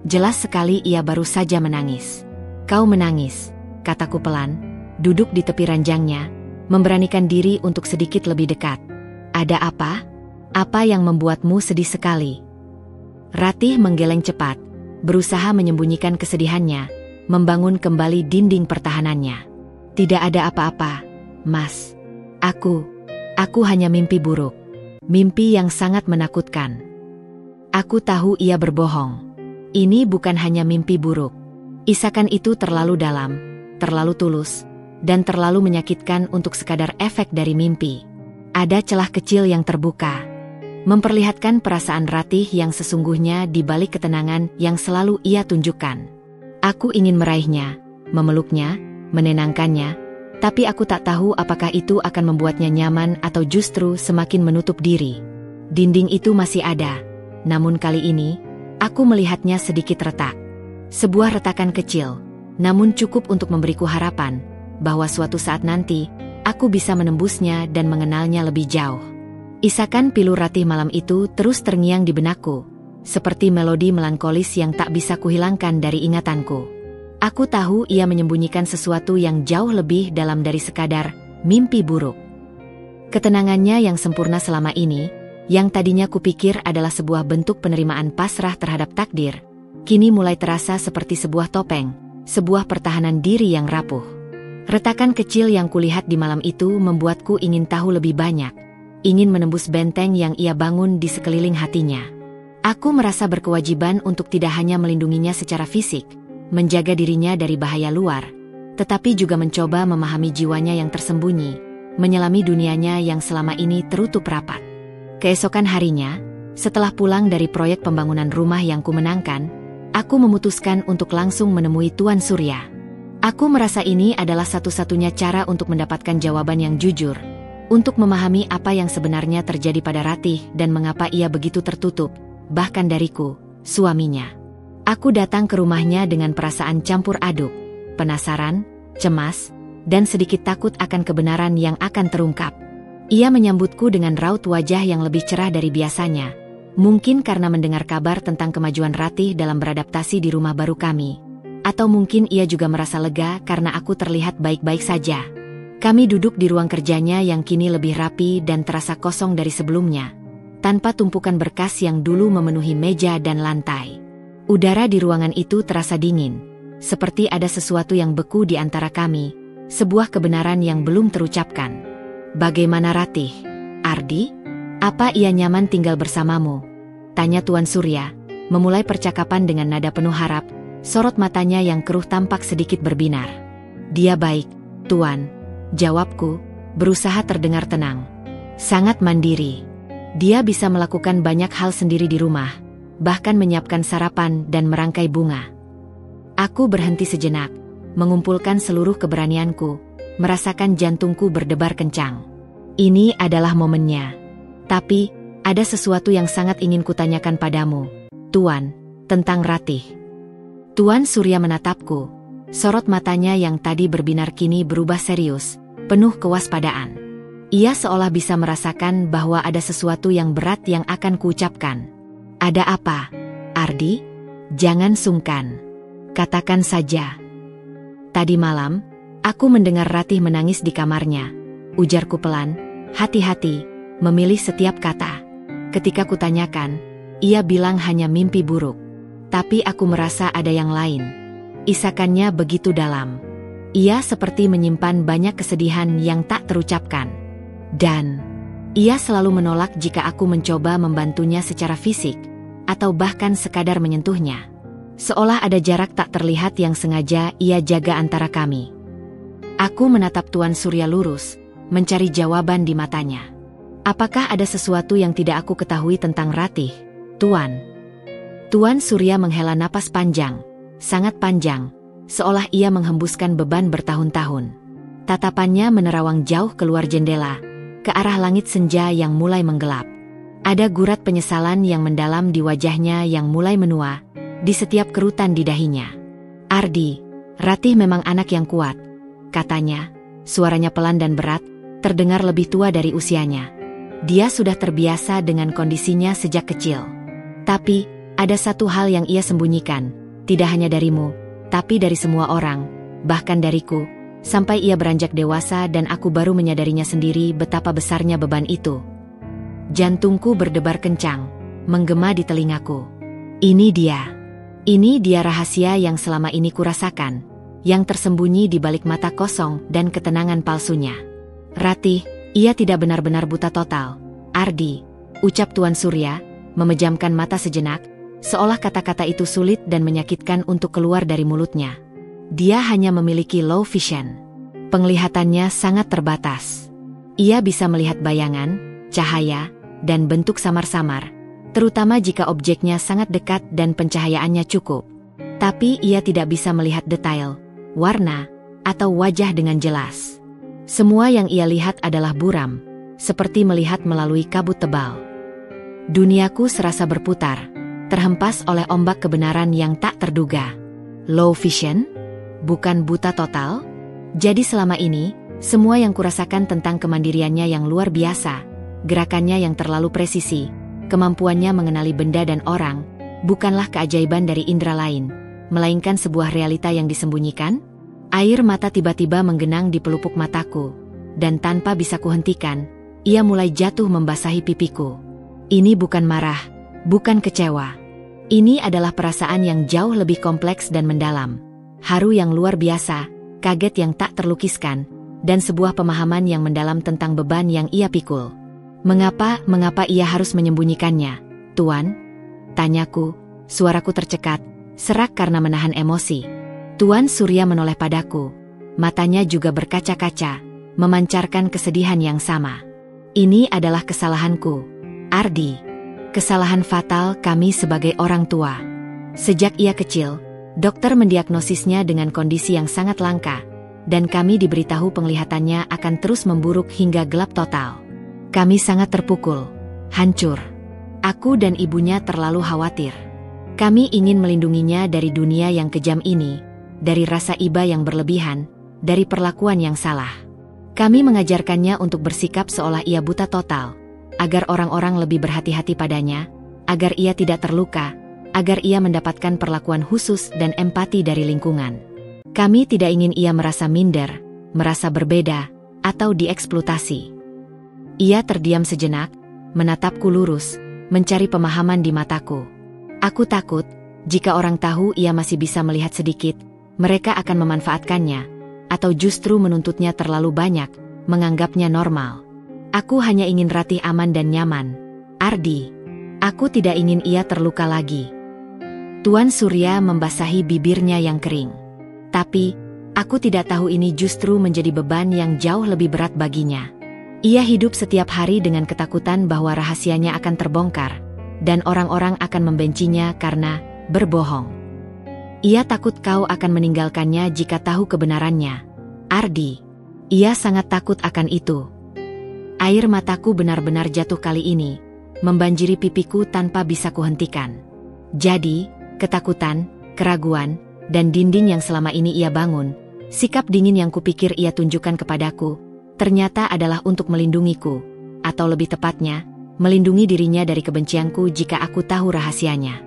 jelas sekali ia baru saja menangis. Kau menangis, kataku pelan, duduk di tepi ranjangnya, memberanikan diri untuk sedikit lebih dekat. Ada apa? Apa yang membuatmu sedih sekali? Ratih menggeleng cepat, berusaha menyembunyikan kesedihannya, membangun kembali dinding pertahanannya. Tidak ada apa-apa, Mas. Aku hanya mimpi buruk. Mimpi yang sangat menakutkan. Aku tahu ia berbohong. Ini bukan hanya mimpi buruk. Isakan itu terlalu dalam, terlalu tulus, dan terlalu menyakitkan untuk sekadar efek dari mimpi. Ada celah kecil yang terbuka, memperlihatkan perasaan Ratih yang sesungguhnya di balik ketenangan yang selalu ia tunjukkan. Aku ingin meraihnya, memeluknya, menenangkannya, tapi aku tak tahu apakah itu akan membuatnya nyaman atau justru semakin menutup diri. Dinding itu masih ada, namun kali ini, aku melihatnya sedikit retak. Sebuah retakan kecil, namun cukup untuk memberiku harapan, bahwa suatu saat nanti, aku bisa menembusnya dan mengenalnya lebih jauh. Isakan pilu Ratih malam itu terus terngiang di benakku, seperti melodi melankolis yang tak bisa kuhilangkan dari ingatanku. Aku tahu ia menyembunyikan sesuatu yang jauh lebih dalam dari sekadar mimpi buruk. Ketenangannya yang sempurna selama ini, yang tadinya kupikir adalah sebuah bentuk penerimaan pasrah terhadap takdir, kini mulai terasa seperti sebuah topeng, sebuah pertahanan diri yang rapuh. Retakan kecil yang kulihat di malam itu membuatku ingin tahu lebih banyak, ingin menembus benteng yang ia bangun di sekeliling hatinya. Aku merasa berkewajiban untuk tidak hanya melindunginya secara fisik, menjaga dirinya dari bahaya luar, tetapi juga mencoba memahami jiwanya yang tersembunyi, menyelami dunianya yang selama ini tertutup rapat. Keesokan harinya, setelah pulang dari proyek pembangunan rumah yang kumenangkan, aku memutuskan untuk langsung menemui Tuan Surya. Aku merasa ini adalah satu-satunya cara untuk mendapatkan jawaban yang jujur, untuk memahami apa yang sebenarnya terjadi pada Ratih dan mengapa ia begitu tertutup, bahkan dariku, suaminya. Aku datang ke rumahnya dengan perasaan campur aduk, penasaran, cemas, dan sedikit takut akan kebenaran yang akan terungkap. Ia menyambutku dengan raut wajah yang lebih cerah dari biasanya, mungkin karena mendengar kabar tentang kemajuan Ratih dalam beradaptasi di rumah baru kami, atau mungkin ia juga merasa lega karena aku terlihat baik-baik saja. Kami duduk di ruang kerjanya yang kini lebih rapi dan terasa kosong dari sebelumnya, tanpa tumpukan berkas yang dulu memenuhi meja dan lantai. Udara di ruangan itu terasa dingin, seperti ada sesuatu yang beku di antara kami, sebuah kebenaran yang belum terucapkan. Bagaimana Ratih? Ardi? Apa ia nyaman tinggal bersamamu? Tanya Tuan Surya, memulai percakapan dengan nada penuh harap, sorot matanya yang keruh tampak sedikit berbinar. Dia baik, Tuan. Jawabku, berusaha terdengar tenang. Sangat mandiri. Dia bisa melakukan banyak hal sendiri di rumah, bahkan menyiapkan sarapan dan merangkai bunga. Aku berhenti sejenak, mengumpulkan seluruh keberanianku, merasakan jantungku berdebar kencang. Ini adalah momennya. Tapi, ada sesuatu yang sangat ingin kutanyakan padamu, Tuan, tentang Ratih. Tuan Surya menatapku. Sorot matanya yang tadi berbinar kini berubah serius, penuh kewaspadaan. Ia seolah bisa merasakan bahwa ada sesuatu yang berat yang akan kuucapkan. Ada apa, Ardi? Jangan sungkan. Katakan saja. Tadi malam, aku mendengar Ratih menangis di kamarnya. Ujarku pelan, hati-hati, memilih setiap kata. Ketika kutanyakan, ia bilang hanya mimpi buruk. Tapi aku merasa ada yang lain. Isakannya begitu dalam. Ia seperti menyimpan banyak kesedihan yang tak terucapkan. Dan ia selalu menolak jika aku mencoba membantunya secara fisik, atau bahkan sekadar menyentuhnya. Seolah ada jarak tak terlihat yang sengaja ia jaga antara kami. Aku menatap Tuan Surya lurus, mencari jawaban di matanya. Apakah ada sesuatu yang tidak aku ketahui tentang Ratih, Tuan? Tuan Surya menghela napas panjang, sangat panjang, seolah ia menghembuskan beban bertahun-tahun. Tatapannya menerawang jauh keluar jendela, ke arah langit senja yang mulai menggelap. Ada gurat penyesalan yang mendalam di wajahnya yang mulai menua, di setiap kerutan di dahinya. Ardi, Ratih memang anak yang kuat, katanya, suaranya pelan dan berat, terdengar lebih tua dari usianya. Dia sudah terbiasa dengan kondisinya sejak kecil. Tapi, ada satu hal yang ia sembunyikan. Tidak hanya darimu, tapi dari semua orang, bahkan dariku, sampai ia beranjak dewasa dan aku baru menyadarinya sendiri betapa besarnya beban itu. Jantungku berdebar kencang, menggema di telingaku. Ini dia rahasia yang selama ini kurasakan, yang tersembunyi di balik mata kosong dan ketenangan palsunya. Ratih, ia tidak benar-benar buta total. Ardi, ucap Tuan Surya, memejamkan mata sejenak, seolah kata-kata itu sulit dan menyakitkan untuk keluar dari mulutnya. Dia hanya memiliki low vision. Penglihatannya sangat terbatas. Ia bisa melihat bayangan, cahaya, dan bentuk samar-samar, terutama jika objeknya sangat dekat dan pencahayaannya cukup. Tapi ia tidak bisa melihat detail, warna, atau wajah dengan jelas. Semua yang ia lihat adalah buram, seperti melihat melalui kabut tebal. Duniaku serasa berputar, terhempas oleh ombak kebenaran yang tak terduga. Low vision? Bukan buta total? Jadi selama ini, semua yang kurasakan tentang kemandiriannya yang luar biasa, gerakannya yang terlalu presisi, kemampuannya mengenali benda dan orang, bukanlah keajaiban dari indera lain, melainkan sebuah realita yang disembunyikan? Air mata tiba-tiba menggenang di pelupuk mataku, dan tanpa bisa kuhentikan, ia mulai jatuh membasahi pipiku. Ini bukan marah, bukan kecewa. Ini adalah perasaan yang jauh lebih kompleks dan mendalam. Haru yang luar biasa, kaget yang tak terlukiskan, dan sebuah pemahaman yang mendalam tentang beban yang ia pikul. Mengapa ia harus menyembunyikannya, Tuan? Tanyaku, suaraku tercekat, serak karena menahan emosi. Tuan Surya menoleh padaku. Matanya juga berkaca-kaca, memancarkan kesedihan yang sama. Ini adalah kesalahanku, Ardi. Kesalahan fatal kami sebagai orang tua. Sejak ia kecil, dokter mendiagnosisnya dengan kondisi yang sangat langka, dan kami diberitahu penglihatannya akan terus memburuk hingga gelap total. Kami sangat terpukul, hancur. Aku dan ibunya terlalu khawatir. Kami ingin melindunginya dari dunia yang kejam ini, dari rasa iba yang berlebihan, dari perlakuan yang salah. Kami mengajarkannya untuk bersikap seolah ia buta total, agar orang-orang lebih berhati-hati padanya, agar ia tidak terluka, agar ia mendapatkan perlakuan khusus dan empati dari lingkungan. Kami tidak ingin ia merasa minder, merasa berbeda, atau dieksploitasi. Ia terdiam sejenak, menatapku lurus, mencari pemahaman di mataku. Aku takut, jika orang tahu ia masih bisa melihat sedikit, mereka akan memanfaatkannya, atau justru menuntutnya terlalu banyak, menganggapnya normal. Aku hanya ingin Ratih aman dan nyaman. Ardi. Aku tidak ingin ia terluka lagi. Tuan Surya membasahi bibirnya yang kering. Tapi, aku tidak tahu ini justru menjadi beban yang jauh lebih berat baginya. Ia hidup setiap hari dengan ketakutan bahwa rahasianya akan terbongkar, dan orang-orang akan membencinya karena berbohong. Ia takut kau akan meninggalkannya jika tahu kebenarannya. Ardi. Ia sangat takut akan itu. Air mataku benar-benar jatuh kali ini, membanjiri pipiku tanpa bisa kuhentikan. Jadi, ketakutan, keraguan, dan dinding yang selama ini ia bangun, sikap dingin yang kupikir ia tunjukkan kepadaku, ternyata adalah untuk melindungiku, atau lebih tepatnya, melindungi dirinya dari kebencianku jika aku tahu rahasianya.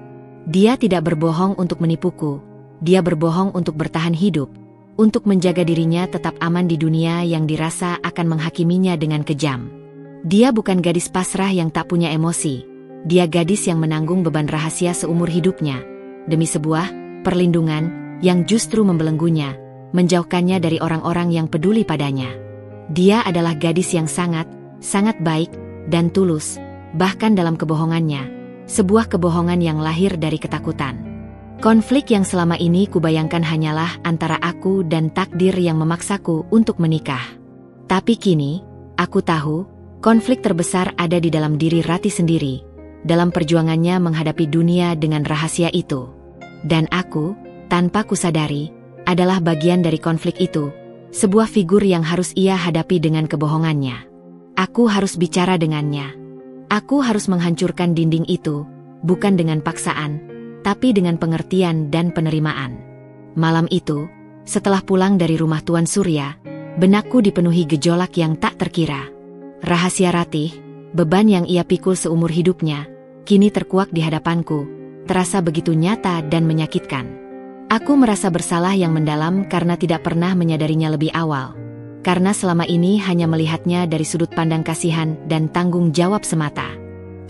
Dia tidak berbohong untuk menipuku, dia berbohong untuk bertahan hidup, untuk menjaga dirinya tetap aman di dunia yang dirasa akan menghakiminya dengan kejam. Dia bukan gadis pasrah yang tak punya emosi, dia gadis yang menanggung beban rahasia seumur hidupnya, demi sebuah perlindungan yang justru membelenggunya, menjauhkannya dari orang-orang yang peduli padanya. Dia adalah gadis yang sangat baik dan tulus, bahkan dalam kebohongannya, sebuah kebohongan yang lahir dari ketakutan. Konflik yang selama ini kubayangkan hanyalah antara aku dan takdir yang memaksaku untuk menikah. Tapi kini, aku tahu, konflik terbesar ada di dalam diri Ratih sendiri, dalam perjuangannya menghadapi dunia dengan rahasia itu. Dan aku, tanpa kusadari, adalah bagian dari konflik itu, sebuah figur yang harus ia hadapi dengan kebohongannya. Aku harus bicara dengannya. Aku harus menghancurkan dinding itu, bukan dengan paksaan, tapi dengan pengertian dan penerimaan. Malam itu, setelah pulang dari rumah Tuan Surya, benakku dipenuhi gejolak yang tak terkira. Rahasia Ratih, beban yang ia pikul seumur hidupnya, kini terkuak di hadapanku, terasa begitu nyata dan menyakitkan. Aku merasa bersalah yang mendalam karena tidak pernah menyadarinya lebih awal. Karena selama ini hanya melihatnya dari sudut pandang kasihan dan tanggung jawab semata.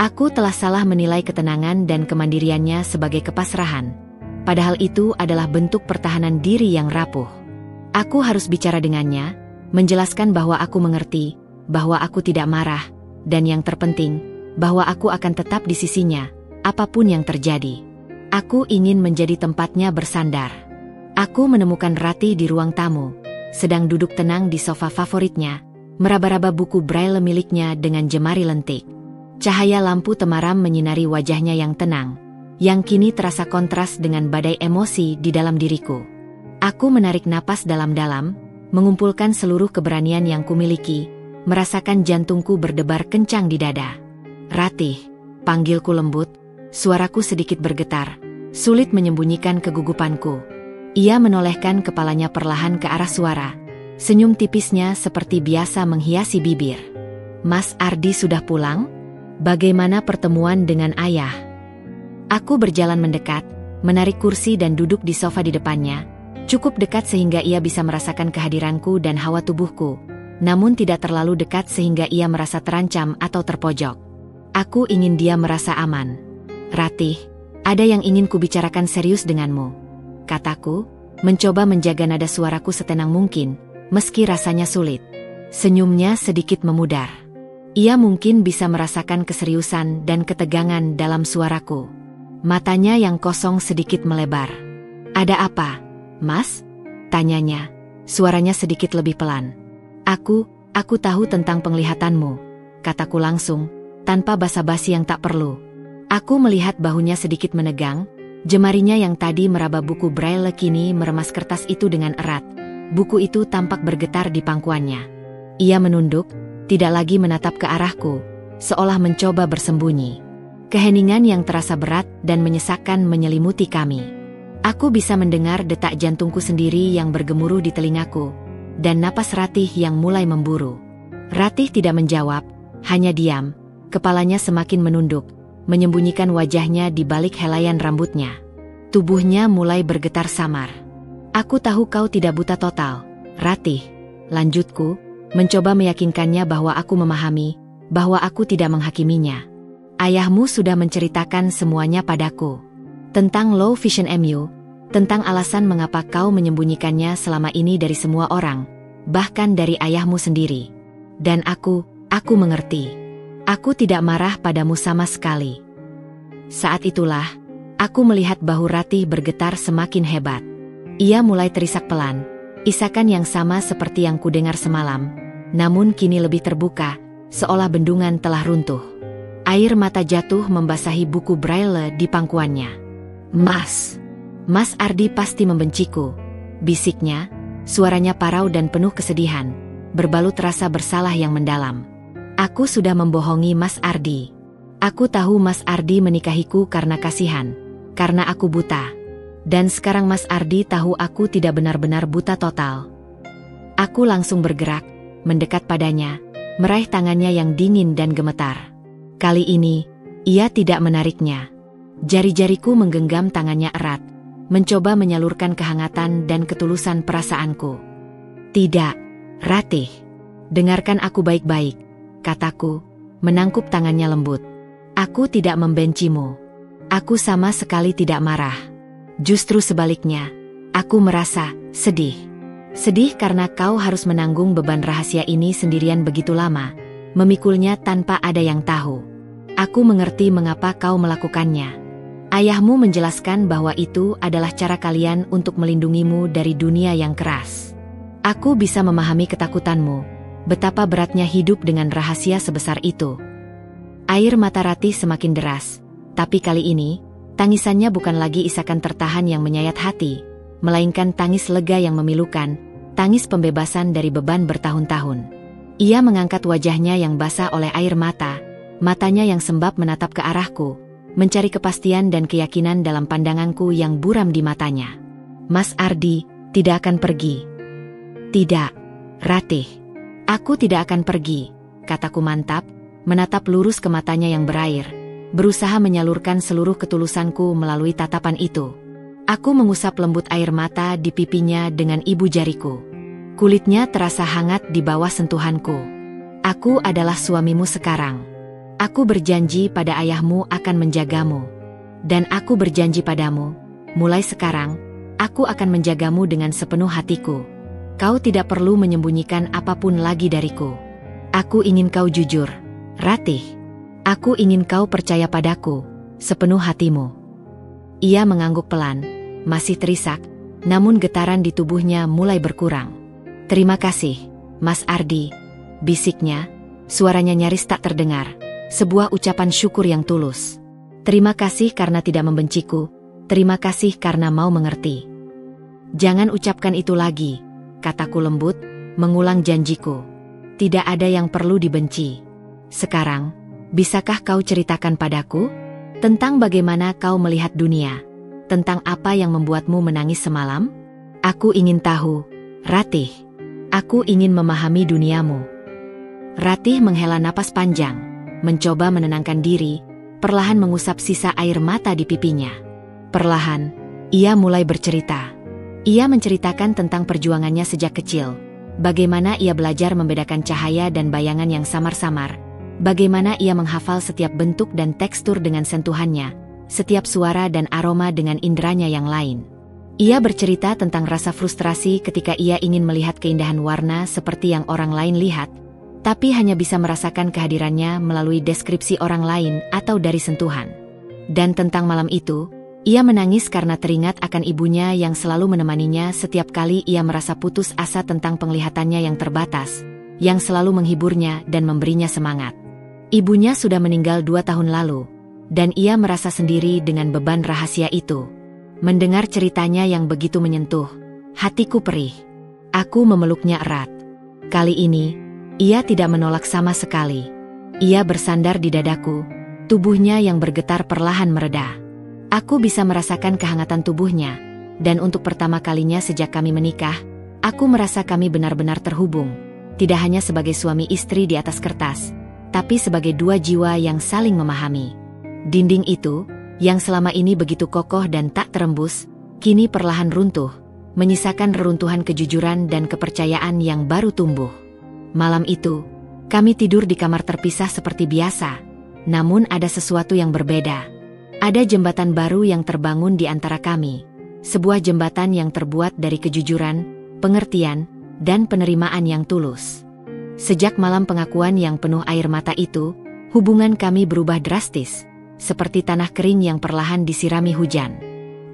Aku telah salah menilai ketenangan dan kemandiriannya sebagai kepasrahan, padahal itu adalah bentuk pertahanan diri yang rapuh. Aku harus bicara dengannya, menjelaskan bahwa aku mengerti, bahwa aku tidak marah, dan yang terpenting, bahwa aku akan tetap di sisinya, apapun yang terjadi. Aku ingin menjadi tempatnya bersandar. Aku menemukan Ratih di ruang tamu, sedang duduk tenang di sofa favoritnya, meraba-raba buku braille miliknya dengan jemari lentik. Cahaya lampu temaram menyinari wajahnya yang tenang, yang kini terasa kontras dengan badai emosi di dalam diriku. Aku menarik napas dalam-dalam, mengumpulkan seluruh keberanian yang kumiliki, merasakan jantungku berdebar kencang di dada. Ratih, panggilku lembut, suaraku sedikit bergetar, sulit menyembunyikan kegugupanku. Ia menolehkan kepalanya perlahan ke arah suara, senyum tipisnya seperti biasa menghiasi bibir. Mas Ardi sudah pulang? Bagaimana pertemuan dengan ayah? Aku berjalan mendekat, menarik kursi dan duduk di sofa di depannya, cukup dekat sehingga ia bisa merasakan kehadiranku dan hawa tubuhku, namun tidak terlalu dekat sehingga ia merasa terancam atau terpojok. Aku ingin dia merasa aman. Ratih, ada yang ingin kubicarakan serius denganmu, kataku, mencoba menjaga nada suaraku setenang mungkin, meski rasanya sulit. Senyumnya sedikit memudar. Ia mungkin bisa merasakan keseriusan dan ketegangan dalam suaraku. Matanya yang kosong sedikit melebar. Ada apa, Mas? Tanyanya, suaranya sedikit lebih pelan. Aku tahu tentang penglihatanmu, kataku langsung, tanpa basa-basi yang tak perlu. Aku melihat bahunya sedikit menegang, jemarinya yang tadi meraba buku braille kini meremas kertas itu dengan erat. Buku itu tampak bergetar di pangkuannya. Ia menunduk, tidak lagi menatap ke arahku, seolah mencoba bersembunyi. Keheningan yang terasa berat dan menyesakkan menyelimuti kami. Aku bisa mendengar detak jantungku sendiri yang bergemuruh di telingaku, dan napas Ratih yang mulai memburu. Ratih tidak menjawab, hanya diam, kepalanya semakin menunduk, menyembunyikan wajahnya di balik helaian rambutnya. Tubuhnya mulai bergetar samar. Aku tahu kau tidak buta total, Ratih, lanjutku, mencoba meyakinkannya bahwa aku memahami, bahwa aku tidak menghakiminya. Ayahmu sudah menceritakan semuanya padaku. Tentang Low Vision MU, tentang alasan mengapa kau menyembunyikannya selama ini dari semua orang, bahkan dari ayahmu sendiri. Dan aku mengerti. Aku tidak marah padamu sama sekali. Saat itulah, aku melihat bahu Ratih bergetar semakin hebat. Ia mulai terisak pelan, isakan yang sama seperti yang kudengar semalam, namun kini lebih terbuka, seolah bendungan telah runtuh. Air mata jatuh membasahi buku braille di pangkuannya. Mas Ardi pasti membenciku, bisiknya, suaranya parau dan penuh kesedihan, berbalut rasa bersalah yang mendalam. Aku sudah membohongi Mas Ardi. Aku tahu Mas Ardi menikahiku karena kasihan, karena aku buta. Dan sekarang Mas Ardi tahu aku tidak benar-benar buta total. Aku langsung bergerak, mendekat padanya, meraih tangannya yang dingin dan gemetar. Kali ini, ia tidak menariknya. Jari-jariku menggenggam tangannya erat, mencoba menyalurkan kehangatan dan ketulusan perasaanku. Tidak, Ratih. Dengarkan aku baik-baik, kataku, menangkup tangannya lembut. Aku tidak membencimu. Aku sama sekali tidak marah. Justru sebaliknya, aku merasa sedih. Sedih karena kau harus menanggung beban rahasia ini sendirian begitu lama, memikulnya tanpa ada yang tahu. Aku mengerti mengapa kau melakukannya. Ayahmu menjelaskan bahwa itu adalah cara kalian untuk melindungimu dari dunia yang keras. Aku bisa memahami ketakutanmu, betapa beratnya hidup dengan rahasia sebesar itu. Air mata Ratih semakin deras, tapi kali ini, tangisannya bukan lagi isakan tertahan yang menyayat hati, melainkan tangis lega yang memilukan, tangis pembebasan dari beban bertahun-tahun. Ia mengangkat wajahnya yang basah oleh air mata, matanya yang sembab menatap ke arahku, mencari kepastian dan keyakinan dalam pandanganku yang buram di matanya. Mas Ardi tidak akan pergi. Tidak, Ratih. Aku tidak akan pergi, kataku mantap, menatap lurus ke matanya yang berair, berusaha menyalurkan seluruh ketulusanku melalui tatapan itu. Aku mengusap lembut air mata di pipinya dengan ibu jariku. Kulitnya terasa hangat di bawah sentuhanku. Aku adalah suamimu sekarang. Aku berjanji pada ayahmu akan menjagamu. Dan aku berjanji padamu, mulai sekarang, aku akan menjagamu dengan sepenuh hatiku. Kau tidak perlu menyembunyikan apapun lagi dariku. Aku ingin kau jujur, Ratih. Aku ingin kau percaya padaku, sepenuh hatimu. Ia mengangguk pelan, masih terisak, namun getaran di tubuhnya mulai berkurang. Terima kasih, Mas Ardi, bisiknya, suaranya nyaris tak terdengar, sebuah ucapan syukur yang tulus. Terima kasih karena tidak membenciku, terima kasih karena mau mengerti. Jangan ucapkan itu lagi, kataku lembut, mengulang janjiku. Tidak ada yang perlu dibenci. Sekarang, bisakah kau ceritakan padaku? Tentang bagaimana kau melihat dunia? Tentang apa yang membuatmu menangis semalam? Aku ingin tahu, Ratih. Aku ingin memahami duniamu. Ratih menghela napas panjang, mencoba menenangkan diri, perlahan mengusap sisa air mata di pipinya. Perlahan, ia mulai bercerita. Ia menceritakan tentang perjuangannya sejak kecil, bagaimana ia belajar membedakan cahaya dan bayangan yang samar-samar, bagaimana ia menghafal setiap bentuk dan tekstur dengan sentuhannya, setiap suara dan aroma dengan inderanya yang lain. Ia bercerita tentang rasa frustrasi ketika ia ingin melihat keindahan warna seperti yang orang lain lihat, tapi hanya bisa merasakan kehadirannya melalui deskripsi orang lain atau dari sentuhan. Dan tentang malam itu, ia menangis karena teringat akan ibunya yang selalu menemaninya setiap kali ia merasa putus asa tentang penglihatannya yang terbatas, yang selalu menghiburnya dan memberinya semangat. Ibunya sudah meninggal 2 tahun lalu, dan ia merasa sendiri dengan beban rahasia itu. Mendengar ceritanya yang begitu menyentuh, hatiku perih. Aku memeluknya erat. Kali ini, ia tidak menolak sama sekali. Ia bersandar di dadaku, tubuhnya yang bergetar perlahan mereda. Aku bisa merasakan kehangatan tubuhnya, dan untuk pertama kalinya sejak kami menikah, aku merasa kami benar-benar terhubung, tidak hanya sebagai suami istri di atas kertas, tapi sebagai 2 jiwa yang saling memahami. Dinding itu, yang selama ini begitu kokoh dan tak terembus, kini perlahan runtuh, menyisakan reruntuhan kejujuran dan kepercayaan yang baru tumbuh. Malam itu, kami tidur di kamar terpisah seperti biasa. Namun ada sesuatu yang berbeda. Ada jembatan baru yang terbangun di antara kami. Sebuah jembatan yang terbuat dari kejujuran, pengertian, dan penerimaan yang tulus. Sejak malam pengakuan yang penuh air mata itu, hubungan kami berubah drastis, seperti tanah kering yang perlahan disirami hujan.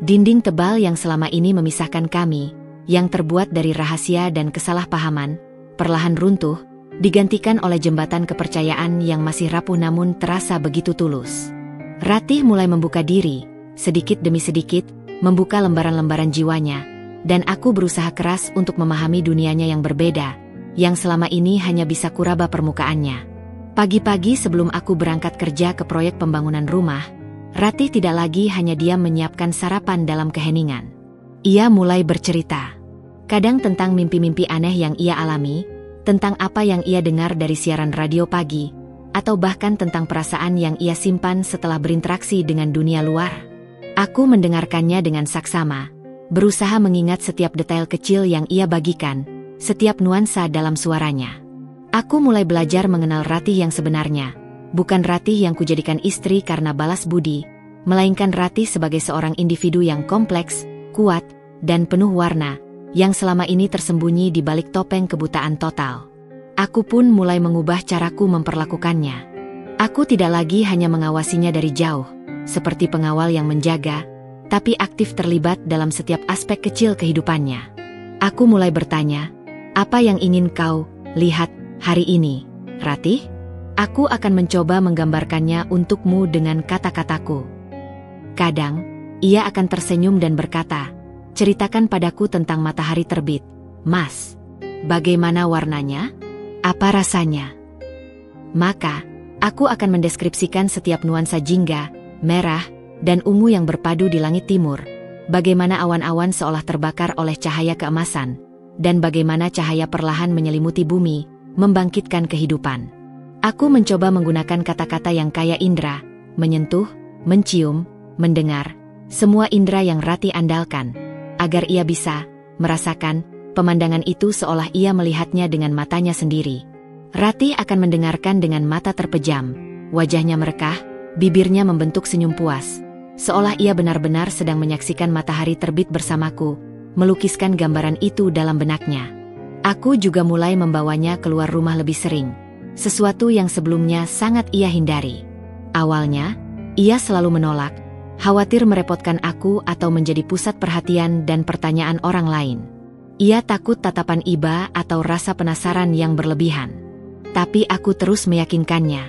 Dinding tebal yang selama ini memisahkan kami, yang terbuat dari rahasia dan kesalahpahaman, perlahan runtuh, digantikan oleh jembatan kepercayaan yang masih rapuh namun terasa begitu tulus. Ratih mulai membuka diri, sedikit demi sedikit, membuka lembaran-lembaran jiwanya, dan aku berusaha keras untuk memahami dunianya yang berbeda, yang selama ini hanya bisa kuraba permukaannya. Pagi-pagi sebelum aku berangkat kerja ke proyek pembangunan rumah, Ratih tidak lagi hanya diam menyiapkan sarapan dalam keheningan. Ia mulai bercerita. Kadang tentang mimpi-mimpi aneh yang ia alami, tentang apa yang ia dengar dari siaran radio pagi, atau bahkan tentang perasaan yang ia simpan setelah berinteraksi dengan dunia luar. Aku mendengarkannya dengan saksama, berusaha mengingat setiap detail kecil yang ia bagikan, setiap nuansa dalam suaranya. Aku mulai belajar mengenal Ratih yang sebenarnya, bukan Ratih yang kujadikan istri karena balas budi, melainkan Ratih sebagai seorang individu yang kompleks, kuat, dan penuh warna, yang selama ini tersembunyi di balik topeng kebutaan total. Aku pun mulai mengubah caraku memperlakukannya. Aku tidak lagi hanya mengawasinya dari jauh, seperti pengawal yang menjaga, tapi aktif terlibat dalam setiap aspek kecil kehidupannya. Aku mulai bertanya, apa yang ingin kau lihat hari ini, Ratih? Aku akan mencoba menggambarkannya untukmu dengan kata-kataku. Kadang, ia akan tersenyum dan berkata, ceritakan padaku tentang matahari terbit, Mas. Bagaimana warnanya? Apa rasanya? Maka, aku akan mendeskripsikan setiap nuansa jingga, merah, dan ungu yang berpadu di langit timur, bagaimana awan-awan seolah terbakar oleh cahaya keemasan, dan bagaimana cahaya perlahan menyelimuti bumi, membangkitkan kehidupan. Aku mencoba menggunakan kata-kata yang kaya indera, menyentuh, mencium, mendengar, semua indera yang Ratih andalkan, agar ia bisa merasakan pemandangan itu seolah ia melihatnya dengan matanya sendiri. Ratih akan mendengarkan dengan mata terpejam, wajahnya merekah, bibirnya membentuk senyum puas, seolah ia benar-benar sedang menyaksikan matahari terbit bersamaku, melukiskan gambaran itu dalam benaknya. Aku juga mulai membawanya keluar rumah lebih sering, sesuatu yang sebelumnya sangat ia hindari. Awalnya, ia selalu menolak, khawatir merepotkan aku atau menjadi pusat perhatian dan pertanyaan orang lain. Ia takut tatapan iba atau rasa penasaran yang berlebihan. Tapi aku terus meyakinkannya.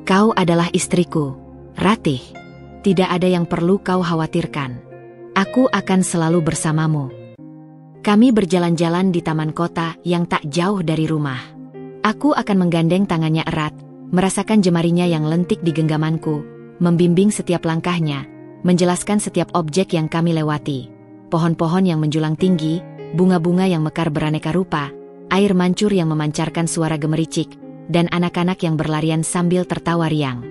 Kau adalah istriku, Ratih. Tidak ada yang perlu kau khawatirkan. Aku akan selalu bersamamu. Kami berjalan-jalan di taman kota yang tak jauh dari rumah. Aku akan menggandeng tangannya erat, merasakan jemarinya yang lentik di genggamanku, membimbing setiap langkahnya, menjelaskan setiap objek yang kami lewati. Pohon-pohon yang menjulang tinggi, bunga-bunga yang mekar beraneka rupa, air mancur yang memancarkan suara gemericik, dan anak-anak yang berlarian sambil tertawa riang.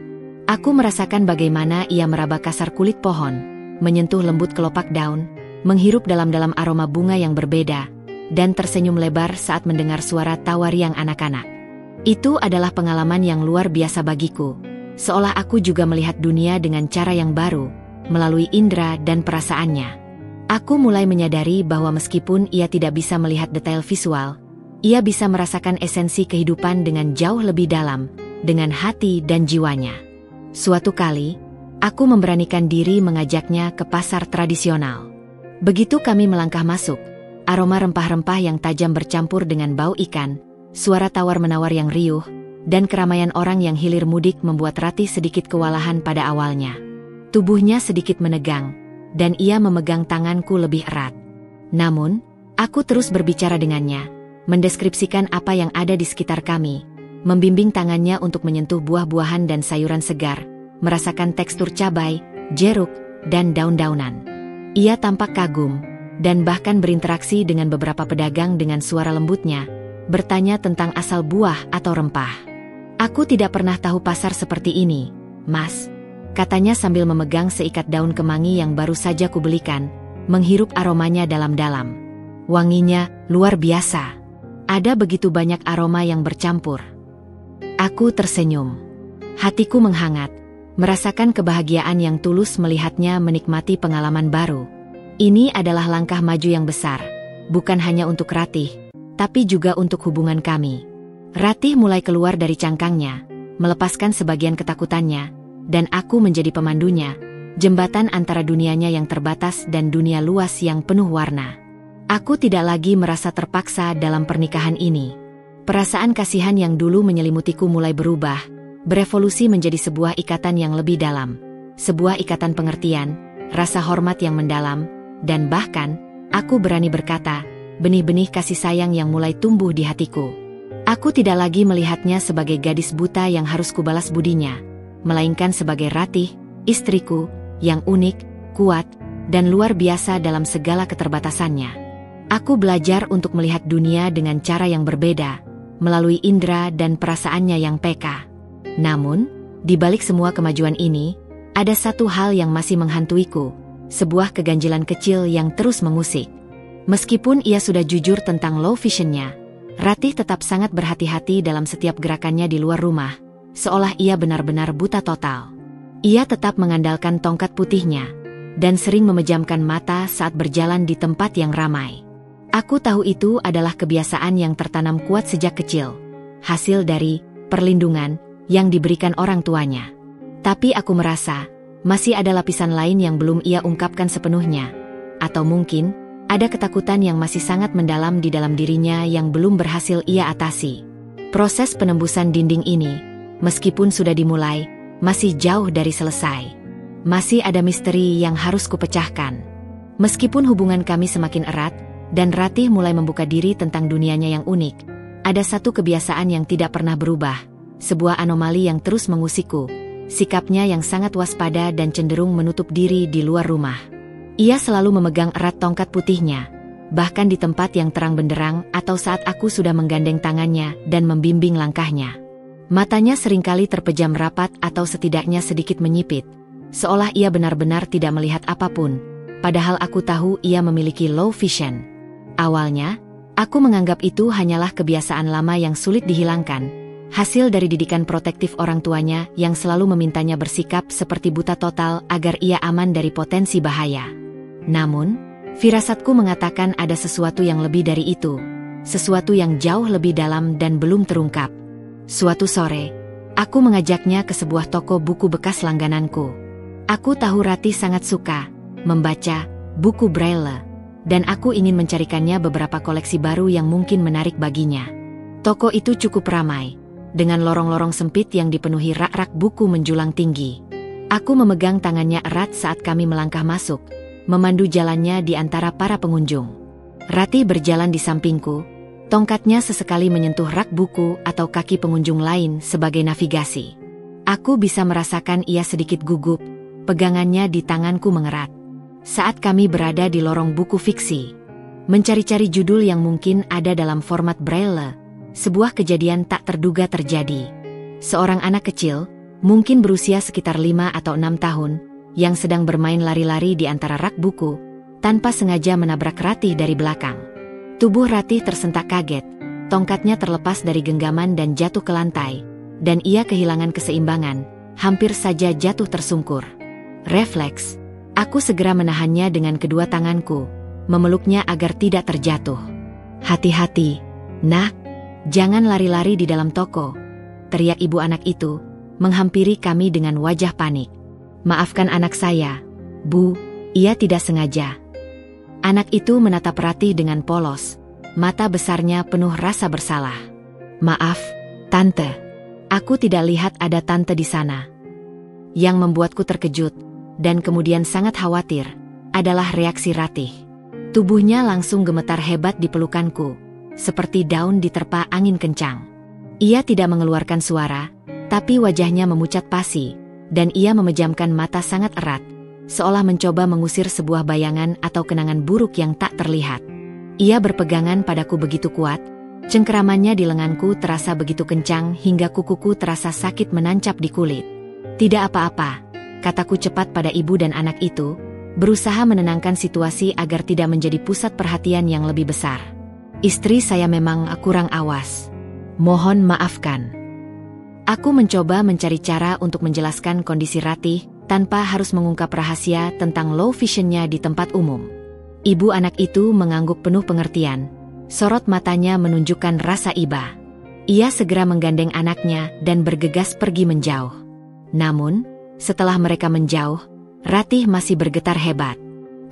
Aku merasakan bagaimana ia meraba kasar kulit pohon, menyentuh lembut kelopak daun, menghirup dalam-dalam aroma bunga yang berbeda, dan tersenyum lebar saat mendengar suara tawa riang anak-anak. Itu adalah pengalaman yang luar biasa bagiku, seolah aku juga melihat dunia dengan cara yang baru, melalui indera dan perasaannya. Aku mulai menyadari bahwa meskipun ia tidak bisa melihat detail visual, ia bisa merasakan esensi kehidupan dengan jauh lebih dalam, dengan hati dan jiwanya. Suatu kali, aku memberanikan diri mengajaknya ke pasar tradisional. Begitu kami melangkah masuk, aroma rempah-rempah yang tajam bercampur dengan bau ikan, suara tawar-menawar yang riuh, dan keramaian orang yang hilir mudik membuat Ratih sedikit kewalahan pada awalnya. Tubuhnya sedikit menegang, dan ia memegang tanganku lebih erat. Namun, aku terus berbicara dengannya, mendeskripsikan apa yang ada di sekitar kami, membimbing tangannya untuk menyentuh buah-buahan dan sayuran segar, merasakan tekstur cabai, jeruk, dan daun-daunan. Ia tampak kagum, dan bahkan berinteraksi dengan beberapa pedagang dengan suara lembutnya, bertanya tentang asal buah atau rempah. Aku tidak pernah tahu pasar seperti ini, Mas, katanya sambil memegang seikat daun kemangi yang baru saja kubelikan, menghirup aromanya dalam-dalam. Wanginya luar biasa. Ada begitu banyak aroma yang bercampur. Aku tersenyum. Hatiku menghangat, merasakan kebahagiaan yang tulus melihatnya menikmati pengalaman baru. Ini adalah langkah maju yang besar, bukan hanya untuk Ratih, tapi juga untuk hubungan kami. Ratih mulai keluar dari cangkangnya, melepaskan sebagian ketakutannya, dan aku menjadi pemandunya, jembatan antara dunianya yang terbatas dan dunia luas yang penuh warna. Aku tidak lagi merasa terpaksa dalam pernikahan ini. Perasaan kasihan yang dulu menyelimutiku mulai berubah, berevolusi menjadi sebuah ikatan yang lebih dalam. Sebuah ikatan pengertian, rasa hormat yang mendalam, dan bahkan, aku berani berkata, benih-benih kasih sayang yang mulai tumbuh di hatiku. Aku tidak lagi melihatnya sebagai gadis buta yang harus kubalas budinya, melainkan sebagai Ratih, istriku, yang unik, kuat, dan luar biasa dalam segala keterbatasannya. Aku belajar untuk melihat dunia dengan cara yang berbeda, melalui indera dan perasaannya yang peka. Namun, di balik semua kemajuan ini, ada satu hal yang masih menghantuiku, sebuah keganjilan kecil yang terus mengusik. Meskipun ia sudah jujur tentang low vision-nya, Ratih tetap sangat berhati-hati dalam setiap gerakannya di luar rumah, seolah ia benar-benar buta total. Ia tetap mengandalkan tongkat putihnya, dan sering memejamkan mata saat berjalan di tempat yang ramai. Aku tahu itu adalah kebiasaan yang tertanam kuat sejak kecil, hasil dari perlindungan yang diberikan orang tuanya. Tapi aku merasa, masih ada lapisan lain yang belum ia ungkapkan sepenuhnya. Atau mungkin, ada ketakutan yang masih sangat mendalam di dalam dirinya yang belum berhasil ia atasi. Proses penembusan dinding ini, meskipun sudah dimulai, masih jauh dari selesai. Masih ada misteri yang harus kupecahkan. Meskipun hubungan kami semakin erat, dan Ratih mulai membuka diri tentang dunianya yang unik, ada satu kebiasaan yang tidak pernah berubah, sebuah anomali yang terus mengusikku, sikapnya yang sangat waspada dan cenderung menutup diri di luar rumah. Ia selalu memegang erat tongkat putihnya, bahkan di tempat yang terang benderang atau saat aku sudah menggandeng tangannya dan membimbing langkahnya. Matanya seringkali terpejam rapat atau setidaknya sedikit menyipit, seolah ia benar-benar tidak melihat apapun, padahal aku tahu ia memiliki low vision. Awalnya, aku menganggap itu hanyalah kebiasaan lama yang sulit dihilangkan, hasil dari didikan protektif orang tuanya yang selalu memintanya bersikap seperti buta total agar ia aman dari potensi bahaya. Namun, firasatku mengatakan ada sesuatu yang lebih dari itu, sesuatu yang jauh lebih dalam dan belum terungkap. Suatu sore, aku mengajaknya ke sebuah toko buku bekas langgananku. Aku tahu Ratih sangat suka membaca buku Braille, dan aku ingin mencarikannya beberapa koleksi baru yang mungkin menarik baginya. Toko itu cukup ramai, dengan lorong-lorong sempit yang dipenuhi rak-rak buku menjulang tinggi. Aku memegang tangannya erat saat kami melangkah masuk, memandu jalannya di antara para pengunjung. Ratih berjalan di sampingku, tongkatnya sesekali menyentuh rak buku atau kaki pengunjung lain sebagai navigasi. Aku bisa merasakan ia sedikit gugup, pegangannya di tanganku mengerat. Saat kami berada di lorong buku fiksi, mencari-cari judul yang mungkin ada dalam format Braille, sebuah kejadian tak terduga terjadi. Seorang anak kecil, mungkin berusia sekitar 5 atau 6 tahun, yang sedang bermain lari-lari di antara rak buku, tanpa sengaja menabrak Ratih dari belakang. Tubuh Ratih tersentak kaget, tongkatnya terlepas dari genggaman dan jatuh ke lantai, dan ia kehilangan keseimbangan, hampir saja jatuh tersungkur. Refleks, aku segera menahannya dengan kedua tanganku, memeluknya agar tidak terjatuh. "Hati-hati, nak, jangan lari-lari di dalam toko," teriak ibu anak itu, menghampiri kami dengan wajah panik. "Maafkan anak saya, Bu, ia tidak sengaja." Anak itu menatap Ratih dengan polos, mata besarnya penuh rasa bersalah. "Maaf, Tante, aku tidak lihat ada Tante di sana." Yang membuatku terkejut, dan kemudian sangat khawatir, adalah reaksi Ratih. Tubuhnya langsung gemetar hebat di pelukanku, seperti daun diterpa angin kencang. Ia tidak mengeluarkan suara, tapi wajahnya memucat pasi, dan ia memejamkan mata sangat erat, seolah mencoba mengusir sebuah bayangan atau kenangan buruk yang tak terlihat. Ia berpegangan padaku begitu kuat, cengkeramannya di lenganku terasa begitu kencang hingga kukuku terasa sakit menancap di kulit. "Tidak apa-apa," kataku cepat pada ibu dan anak itu, berusaha menenangkan situasi agar tidak menjadi pusat perhatian yang lebih besar. Istri saya memang kurang awas. Mohon maafkan. Aku mencoba mencari cara untuk menjelaskan kondisi Ratih tanpa harus mengungkap rahasia tentang low visionnya di tempat umum. Ibu anak itu mengangguk penuh pengertian. Sorot matanya menunjukkan rasa iba. Ia segera menggandeng anaknya dan bergegas pergi menjauh. Namun, setelah mereka menjauh, Ratih masih bergetar hebat.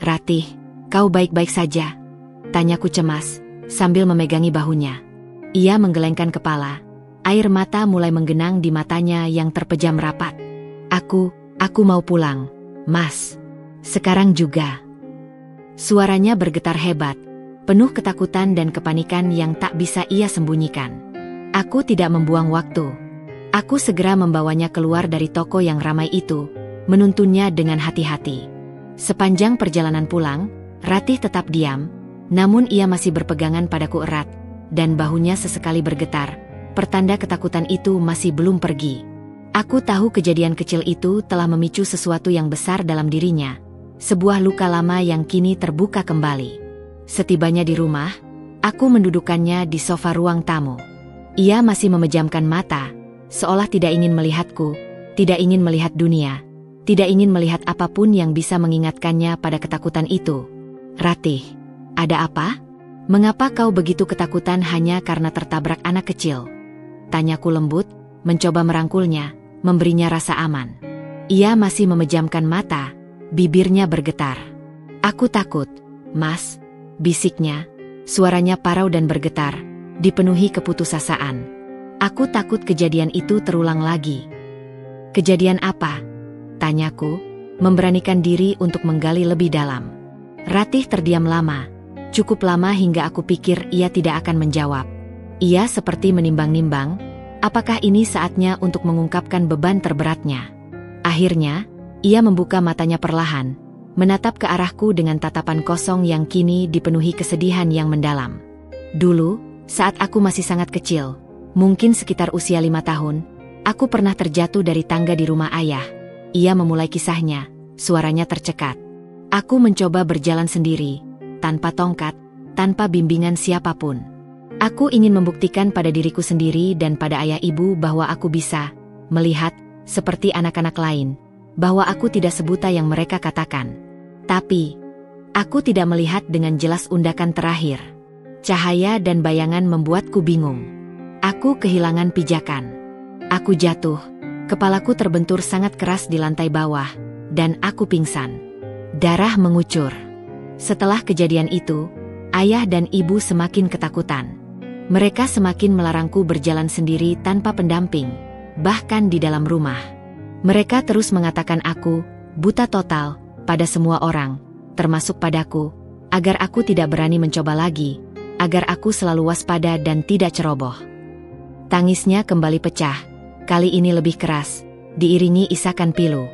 "Ratih, kau baik-baik saja?" tanyaku cemas, sambil memegangi bahunya. Ia menggelengkan kepala. Air mata mulai menggenang di matanya yang terpejam rapat. Aku mau pulang, Mas. Sekarang juga." Suaranya bergetar hebat, penuh ketakutan dan kepanikan yang tak bisa ia sembunyikan. Aku tidak membuang waktu. Aku segera membawanya keluar dari toko yang ramai itu, menuntunnya dengan hati-hati. Sepanjang perjalanan pulang, Ratih tetap diam, namun ia masih berpegangan padaku erat, dan bahunya sesekali bergetar, pertanda ketakutan itu masih belum pergi. Aku tahu kejadian kecil itu telah memicu sesuatu yang besar dalam dirinya, sebuah luka lama yang kini terbuka kembali. Setibanya di rumah, aku mendudukkannya di sofa ruang tamu. Ia masih memejamkan mata, seolah tidak ingin melihatku, tidak ingin melihat dunia, tidak ingin melihat apapun yang bisa mengingatkannya pada ketakutan itu. "Ratih, ada apa? Mengapa kau begitu ketakutan hanya karena tertabrak anak kecil?" tanyaku lembut, mencoba merangkulnya, memberinya rasa aman. Ia masih memejamkan mata, bibirnya bergetar. "Aku takut, Mas," bisiknya, suaranya parau dan bergetar, dipenuhi keputusasaan. "Aku takut kejadian itu terulang lagi." "Kejadian apa?" tanyaku, memberanikan diri untuk menggali lebih dalam. Ratih terdiam lama, cukup lama hingga aku pikir ia tidak akan menjawab. Ia seperti menimbang-nimbang, apakah ini saatnya untuk mengungkapkan beban terberatnya. Akhirnya, ia membuka matanya perlahan, menatap ke arahku dengan tatapan kosong yang kini dipenuhi kesedihan yang mendalam. "Dulu, saat aku masih sangat kecil, mungkin sekitar usia 5 tahun, aku pernah terjatuh dari tangga di rumah ayah." Ia memulai kisahnya, suaranya tercekat. "Aku mencoba berjalan sendiri, tanpa tongkat, tanpa bimbingan siapapun. Aku ingin membuktikan pada diriku sendiri dan pada ayah ibu bahwa aku bisa melihat, seperti anak-anak lain, bahwa aku tidak sebuta yang mereka katakan. Tapi, aku tidak melihat dengan jelas undakan terakhir. Cahaya dan bayangan membuatku bingung. Aku kehilangan pijakan. Aku jatuh, kepalaku terbentur sangat keras di lantai bawah, dan aku pingsan. Darah mengucur. Setelah kejadian itu, ayah dan ibu semakin ketakutan. Mereka semakin melarangku berjalan sendiri tanpa pendamping, bahkan di dalam rumah. Mereka terus mengatakan aku buta total pada semua orang, termasuk padaku, agar aku tidak berani mencoba lagi, agar aku selalu waspada dan tidak ceroboh." Tangisnya kembali pecah, kali ini lebih keras, diiringi isakan pilu.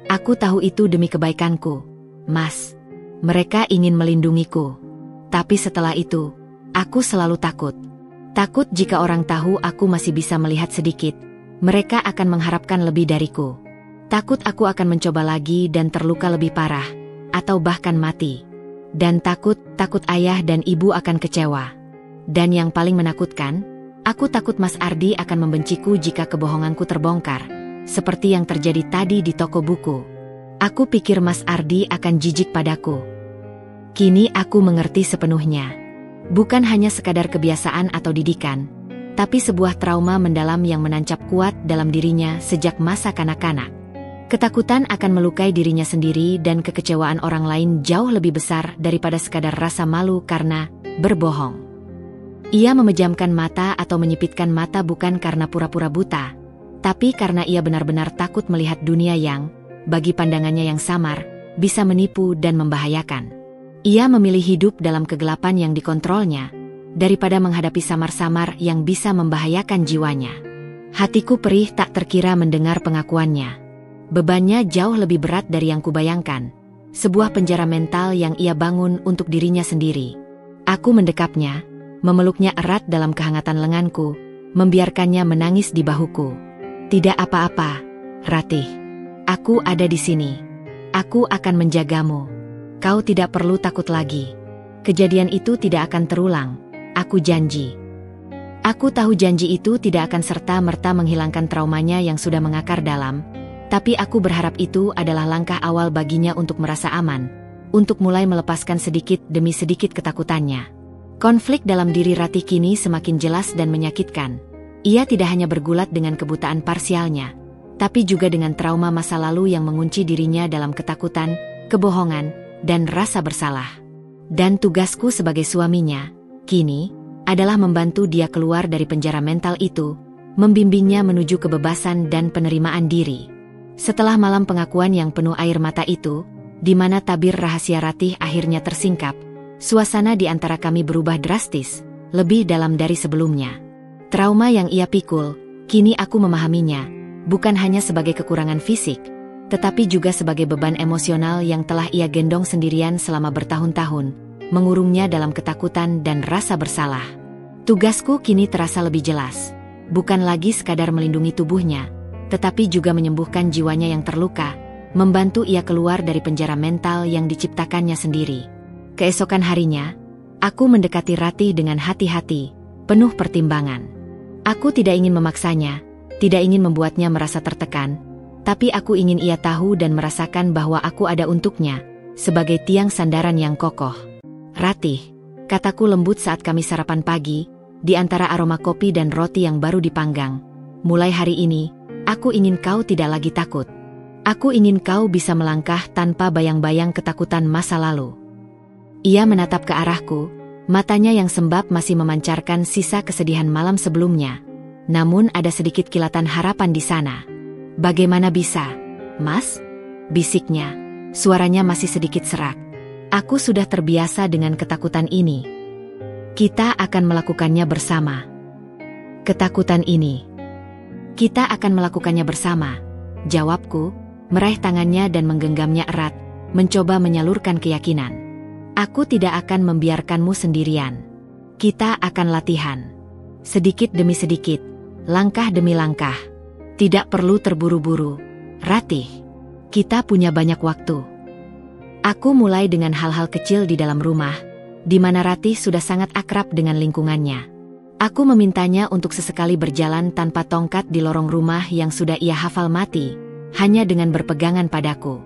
"Aku tahu itu demi kebaikanku, Mas. Mereka ingin melindungiku. Tapi setelah itu, aku selalu takut. Takut jika orang tahu aku masih bisa melihat sedikit, mereka akan mengharapkan lebih dariku. Takut aku akan mencoba lagi dan terluka lebih parah, atau bahkan mati. Dan takut ayah dan ibu akan kecewa. Dan yang paling menakutkan, aku takut Mas Ardi akan membenciku jika kebohonganku terbongkar, seperti yang terjadi tadi di toko buku. Aku pikir Mas Ardi akan jijik padaku. Kini aku mengerti sepenuhnya. Bukan hanya sekadar kebiasaan atau didikan, tapi sebuah trauma mendalam yang menancap kuat dalam dirinya sejak masa kanak-kanak. Ketakutan akan melukai dirinya sendiri dan kekecewaan orang lain jauh lebih besar daripada sekadar rasa malu karena berbohong. Ia memejamkan mata atau menyipitkan mata bukan karena pura-pura buta, tapi karena ia benar-benar takut melihat dunia yang, bagi pandangannya yang samar, bisa menipu dan membahayakan. Ia memilih hidup dalam kegelapan yang dikontrolnya, daripada menghadapi samar-samar yang bisa membahayakan jiwanya. Hatiku perih tak terkira mendengar pengakuannya. Bebannya jauh lebih berat dari yang kubayangkan, sebuah penjara mental yang ia bangun untuk dirinya sendiri. Aku mendekapnya, memeluknya erat dalam kehangatan lenganku, membiarkannya menangis di bahuku. "Tidak apa-apa, Ratih. Aku ada di sini. Aku akan menjagamu. Kau tidak perlu takut lagi. Kejadian itu tidak akan terulang. Aku janji. Aku tahu janji itu tidak akan serta-merta menghilangkan traumanya yang sudah mengakar dalam, tapi aku berharap itu adalah langkah awal baginya untuk merasa aman, untuk mulai melepaskan sedikit demi sedikit ketakutannya. Konflik dalam diri Ratih kini semakin jelas dan menyakitkan. Ia tidak hanya bergulat dengan kebutaan parsialnya, tapi juga dengan trauma masa lalu yang mengunci dirinya dalam ketakutan, kebohongan, dan rasa bersalah. Dan tugasku sebagai suaminya, kini, adalah membantu dia keluar dari penjara mental itu, membimbingnya menuju kebebasan dan penerimaan diri. Setelah malam pengakuan yang penuh air mata itu, di mana tabir rahasia Ratih akhirnya tersingkap, suasana di antara kami berubah drastis, lebih dalam dari sebelumnya. Trauma yang ia pikul, kini aku memahaminya, bukan hanya sebagai kekurangan fisik, tetapi juga sebagai beban emosional yang telah ia gendong sendirian selama bertahun-tahun, mengurungnya dalam ketakutan dan rasa bersalah. Tugasku kini terasa lebih jelas, bukan lagi sekadar melindungi tubuhnya, tetapi juga menyembuhkan jiwanya yang terluka, membantu ia keluar dari penjara mental yang diciptakannya sendiri. Keesokan harinya, aku mendekati Ratih dengan hati-hati, penuh pertimbangan. Aku tidak ingin memaksanya, tidak ingin membuatnya merasa tertekan, tapi aku ingin ia tahu dan merasakan bahwa aku ada untuknya, sebagai tiang sandaran yang kokoh. Ratih, kataku lembut saat kami sarapan pagi, di antara aroma kopi dan roti yang baru dipanggang. Mulai hari ini, aku ingin kau tidak lagi takut. Aku ingin kau bisa melangkah tanpa bayang-bayang ketakutan masa lalu. Ia menatap ke arahku, matanya yang sembab masih memancarkan sisa kesedihan malam sebelumnya. Namun ada sedikit kilatan harapan di sana. Bagaimana bisa, Mas? Bisiknya, suaranya masih sedikit serak. Aku sudah terbiasa dengan ketakutan ini. Kita akan melakukannya bersama. Ketakutan ini. Kita akan melakukannya bersama, jawabku, meraih tangannya dan menggenggamnya erat, mencoba menyalurkan keyakinan. Aku tidak akan membiarkanmu sendirian. Kita akan latihan. Sedikit demi sedikit, langkah demi langkah. Tidak perlu terburu-buru, Ratih. Kita punya banyak waktu. Aku mulai dengan hal-hal kecil di dalam rumah, di mana Ratih sudah sangat akrab dengan lingkungannya. Aku memintanya untuk sesekali berjalan tanpa tongkat di lorong rumah yang sudah ia hafal mati, hanya dengan berpegangan padaku.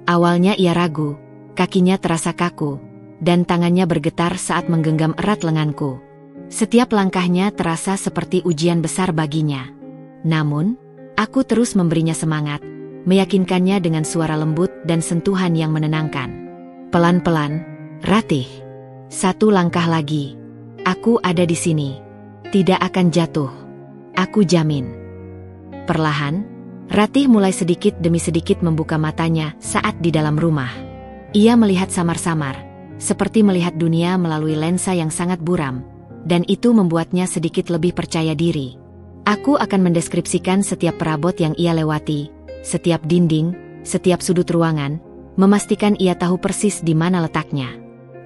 Awalnya ia ragu, kakinya terasa kaku, dan tangannya bergetar saat menggenggam erat lenganku. Setiap langkahnya terasa seperti ujian besar baginya. Namun, aku terus memberinya semangat, meyakinkannya dengan suara lembut dan sentuhan yang menenangkan. Pelan-pelan, Ratih. Satu langkah lagi. Aku ada di sini. Tidak akan jatuh. Aku jamin. Perlahan, Ratih mulai sedikit demi sedikit membuka matanya saat di dalam rumah. Ia melihat samar-samar, seperti melihat dunia melalui lensa yang sangat buram, dan itu membuatnya sedikit lebih percaya diri. Aku akan mendeskripsikan setiap perabot yang ia lewati, setiap dinding, setiap sudut ruangan, memastikan ia tahu persis di mana letaknya.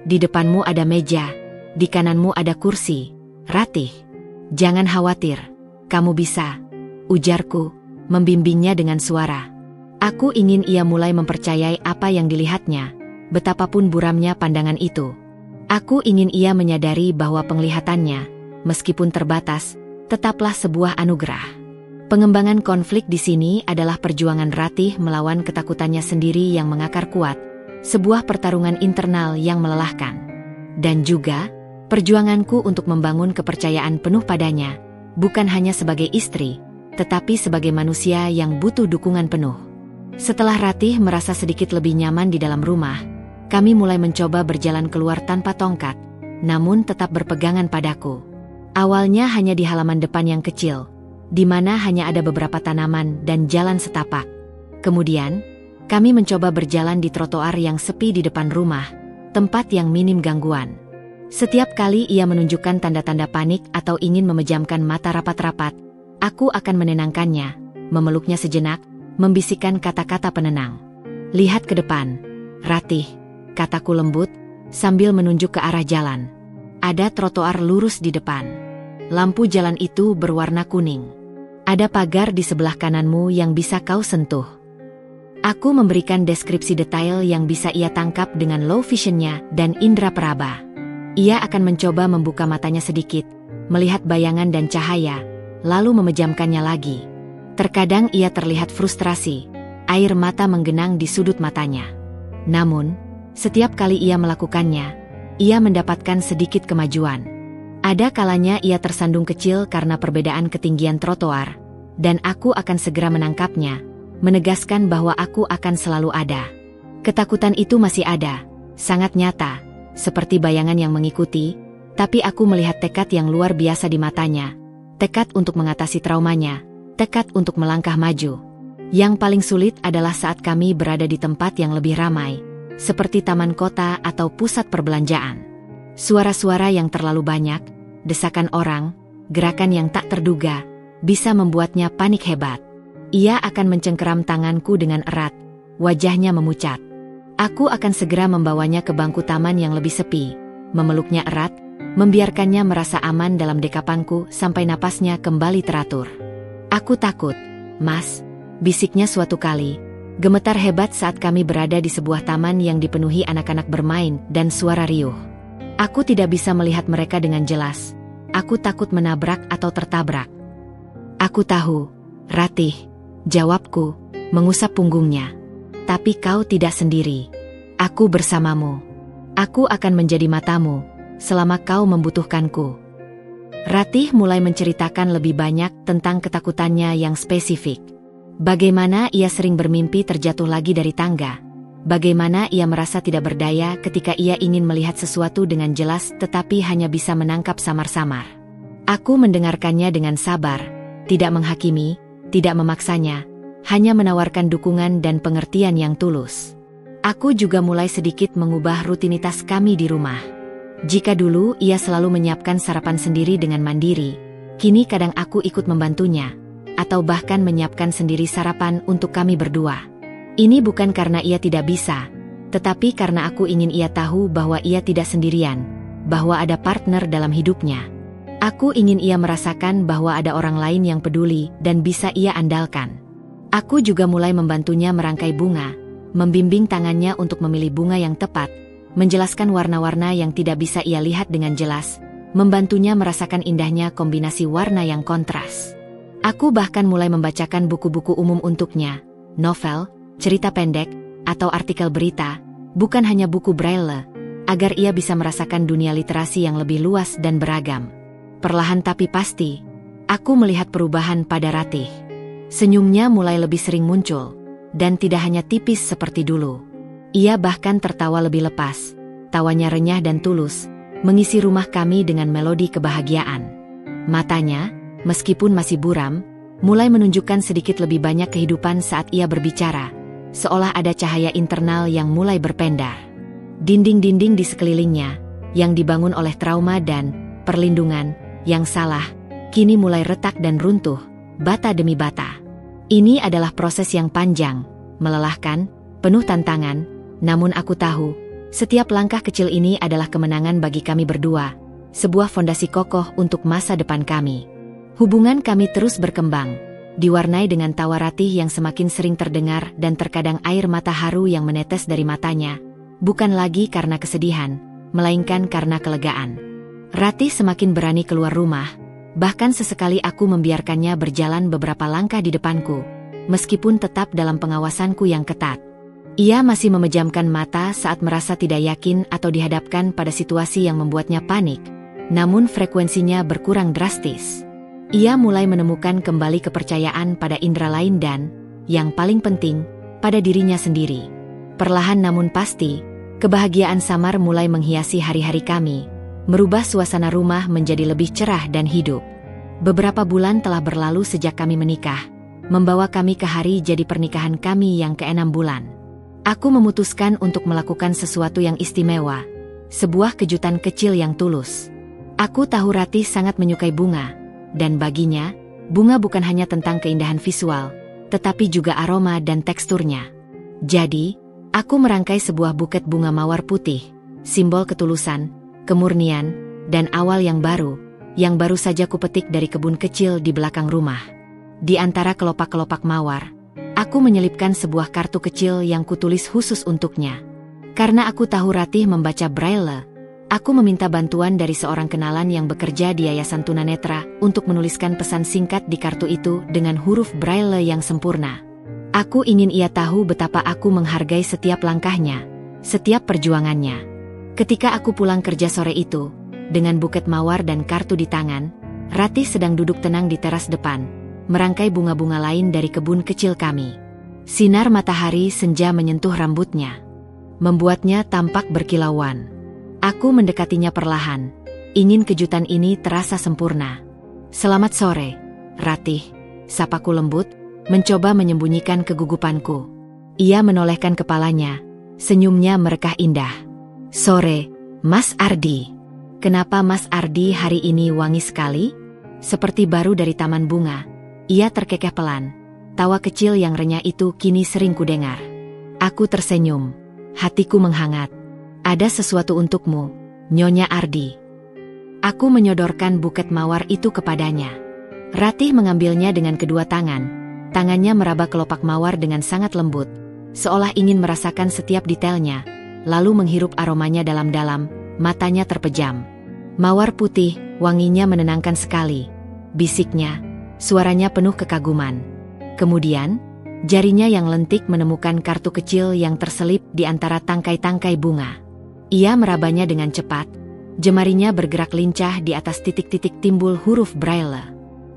Di depanmu ada meja, di kananmu ada kursi, Ratih. Jangan khawatir, kamu bisa, ujarku, membimbingnya dengan suara. Aku ingin ia mulai mempercayai apa yang dilihatnya, betapapun buramnya pandangan itu. Aku ingin ia menyadari bahwa penglihatannya, meskipun terbatas, tetaplah sebuah anugerah. Pengembangan konflik di sini adalah perjuangan Ratih melawan ketakutannya sendiri yang mengakar kuat, sebuah pertarungan internal yang melelahkan. Dan juga, perjuanganku untuk membangun kepercayaan penuh padanya, bukan hanya sebagai istri, tetapi sebagai manusia yang butuh dukungan penuh. Setelah Ratih merasa sedikit lebih nyaman di dalam rumah, kami mulai mencoba berjalan keluar tanpa tongkat, namun tetap berpegangan padaku. Awalnya hanya di halaman depan yang kecil, di mana hanya ada beberapa tanaman dan jalan setapak. Kemudian, kami mencoba berjalan di trotoar yang sepi di depan rumah, tempat yang minim gangguan. Setiap kali ia menunjukkan tanda-tanda panik atau ingin memejamkan mata rapat-rapat, aku akan menenangkannya, memeluknya sejenak, membisikkan kata-kata penenang. Lihat ke depan, Ratih, kataku lembut, sambil menunjuk ke arah jalan. Ada trotoar lurus di depan. Lampu jalan itu berwarna kuning. Ada pagar di sebelah kananmu yang bisa kau sentuh. Aku memberikan deskripsi detail yang bisa ia tangkap dengan low visionnya dan indera peraba. Ia akan mencoba membuka matanya sedikit, melihat bayangan dan cahaya, lalu memejamkannya lagi. Terkadang ia terlihat frustrasi, air mata menggenang di sudut matanya. Namun, setiap kali ia melakukannya, ia mendapatkan sedikit kemajuan. Ada kalanya ia tersandung kecil karena perbedaan ketinggian trotoar, dan aku akan segera menangkapnya, menegaskan bahwa aku akan selalu ada. Ketakutan itu masih ada, sangat nyata, seperti bayangan yang mengikuti, tapi aku melihat tekad yang luar biasa di matanya, tekad untuk mengatasi traumanya, tekad untuk melangkah maju. Yang paling sulit adalah saat kami berada di tempat yang lebih ramai, seperti taman kota atau pusat perbelanjaan. Suara-suara yang terlalu banyak, desakan orang, gerakan yang tak terduga, bisa membuatnya panik hebat. Ia akan mencengkeram tanganku dengan erat, wajahnya memucat. Aku akan segera membawanya ke bangku taman yang lebih sepi, memeluknya erat, membiarkannya merasa aman dalam dekapanku sampai napasnya kembali teratur. Aku takut, Mas, bisiknya suatu kali, gemetar hebat saat kami berada di sebuah taman yang dipenuhi anak-anak bermain dan suara riuh. Aku tidak bisa melihat mereka dengan jelas. Aku takut menabrak atau tertabrak. Aku tahu, Ratih, jawabku, mengusap punggungnya. Tapi kau tidak sendiri. Aku bersamamu. Aku akan menjadi matamu, selama kau membutuhkanku. Ratih mulai menceritakan lebih banyak tentang ketakutannya yang spesifik. Bagaimana ia sering bermimpi terjatuh lagi dari tangga. Bagaimana ia merasa tidak berdaya ketika ia ingin melihat sesuatu dengan jelas tetapi hanya bisa menangkap samar-samar. Aku mendengarkannya dengan sabar, tidak menghakimi, tidak memaksanya, hanya menawarkan dukungan dan pengertian yang tulus. Aku juga mulai sedikit mengubah rutinitas kami di rumah. Jika dulu ia selalu menyiapkan sarapan sendiri dengan mandiri, kini kadang aku ikut membantunya, atau bahkan menyiapkan sendiri sarapan untuk kami berdua. Ini bukan karena ia tidak bisa, tetapi karena aku ingin ia tahu bahwa ia tidak sendirian, bahwa ada partner dalam hidupnya. Aku ingin ia merasakan bahwa ada orang lain yang peduli dan bisa ia andalkan. Aku juga mulai membantunya merangkai bunga, membimbing tangannya untuk memilih bunga yang tepat, menjelaskan warna-warna yang tidak bisa ia lihat dengan jelas, membantunya merasakan indahnya kombinasi warna yang kontras. Aku bahkan mulai membacakan buku-buku umum untuknya, novel, cerita pendek, atau artikel berita, bukan hanya buku braille, agar ia bisa merasakan dunia literasi yang lebih luas dan beragam. Perlahan tapi pasti, aku melihat perubahan pada Ratih. Senyumnya mulai lebih sering muncul, dan tidak hanya tipis seperti dulu. Ia bahkan tertawa lebih lepas, tawanya renyah dan tulus, mengisi rumah kami dengan melodi kebahagiaan. Matanya, meskipun masih buram, mulai menunjukkan sedikit lebih banyak kehidupan saat ia berbicara, seolah ada cahaya internal yang mulai berpendar. Dinding-dinding di sekelilingnya, yang dibangun oleh trauma dan perlindungan yang salah, kini mulai retak dan runtuh, bata demi bata. Ini adalah proses yang panjang, melelahkan, penuh tantangan, namun aku tahu, setiap langkah kecil ini adalah kemenangan bagi kami berdua, sebuah fondasi kokoh untuk masa depan kami. Hubungan kami terus berkembang, diwarnai dengan tawa Ratih yang semakin sering terdengar dan terkadang air mata haru yang menetes dari matanya, bukan lagi karena kesedihan, melainkan karena kelegaan. Ratih semakin berani keluar rumah, bahkan sesekali aku membiarkannya berjalan beberapa langkah di depanku, meskipun tetap dalam pengawasanku yang ketat. Ia masih memejamkan mata saat merasa tidak yakin atau dihadapkan pada situasi yang membuatnya panik, namun frekuensinya berkurang drastis. Ia mulai menemukan kembali kepercayaan pada indera lain dan, yang paling penting, pada dirinya sendiri. Perlahan namun pasti, kebahagiaan samar mulai menghiasi hari-hari kami, merubah suasana rumah menjadi lebih cerah dan hidup. Beberapa bulan telah berlalu sejak kami menikah, membawa kami ke hari jadi pernikahan kami yang ke-6 bulan. Aku memutuskan untuk melakukan sesuatu yang istimewa, sebuah kejutan kecil yang tulus. Aku tahu Ratih sangat menyukai bunga, dan baginya, bunga bukan hanya tentang keindahan visual, tetapi juga aroma dan teksturnya. Jadi, aku merangkai sebuah buket bunga mawar putih, simbol ketulusan, kemurnian, dan awal yang baru saja kupetik dari kebun kecil di belakang rumah. Di antara kelopak-kelopak mawar, aku menyelipkan sebuah kartu kecil yang kutulis khusus untuknya. Karena aku tahu Ratih membaca braille, Aku meminta bantuan dari seorang kenalan yang bekerja di Yayasan Tunanetra untuk menuliskan pesan singkat di kartu itu dengan huruf Braille yang sempurna. Aku ingin ia tahu betapa aku menghargai setiap langkahnya, setiap perjuangannya. Ketika aku pulang kerja sore itu, dengan buket mawar dan kartu di tangan, Ratih sedang duduk tenang di teras depan, merangkai bunga-bunga lain dari kebun kecil kami. Sinar matahari senja menyentuh rambutnya, membuatnya tampak berkilauan. Aku mendekatinya perlahan, ingin kejutan ini terasa sempurna. "Selamat sore, Ratih," sapaku lembut, mencoba menyembunyikan kegugupanku. Ia menolehkan kepalanya, senyumnya merekah indah. "Sore, Mas Ardi. Kenapa Mas Ardi hari ini wangi sekali? Seperti baru dari taman bunga." Ia terkekeh pelan. Tawa kecil yang renyah itu kini sering kudengar. Aku tersenyum, hatiku menghangat. "Ada sesuatu untukmu, Nyonya Ardi." Aku menyodorkan buket mawar itu kepadanya. Ratih mengambilnya dengan kedua tangan. Tangannya meraba kelopak mawar dengan sangat lembut, seolah ingin merasakan setiap detailnya, lalu menghirup aromanya dalam-dalam, matanya terpejam. "Mawar putih, wanginya menenangkan sekali," bisiknya, suaranya penuh kekaguman. Kemudian, jarinya yang lentik menemukan kartu kecil yang terselip di antara tangkai-tangkai bunga. Ia merabanya dengan cepat, jemarinya bergerak lincah di atas titik-titik timbul huruf Braille.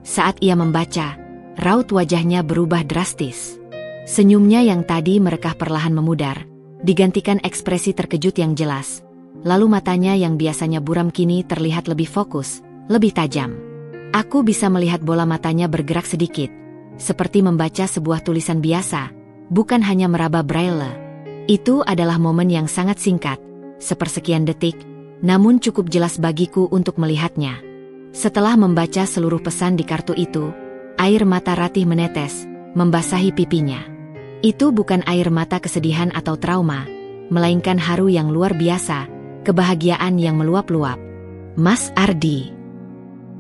Saat ia membaca, raut wajahnya berubah drastis. Senyumnya yang tadi merekah perlahan memudar, digantikan ekspresi terkejut yang jelas. Lalu matanya yang biasanya buram kini terlihat lebih fokus, lebih tajam. Aku bisa melihat bola matanya bergerak sedikit, seperti membaca sebuah tulisan biasa, bukan hanya meraba Braille. Itu adalah momen yang sangat singkat, sepersekian detik, namun cukup jelas bagiku untuk melihatnya. Setelah membaca seluruh pesan di kartu itu, air mata Ratih menetes, membasahi pipinya. Itu bukan air mata kesedihan atau trauma, melainkan haru yang luar biasa, kebahagiaan yang meluap-luap. "Mas Ardi."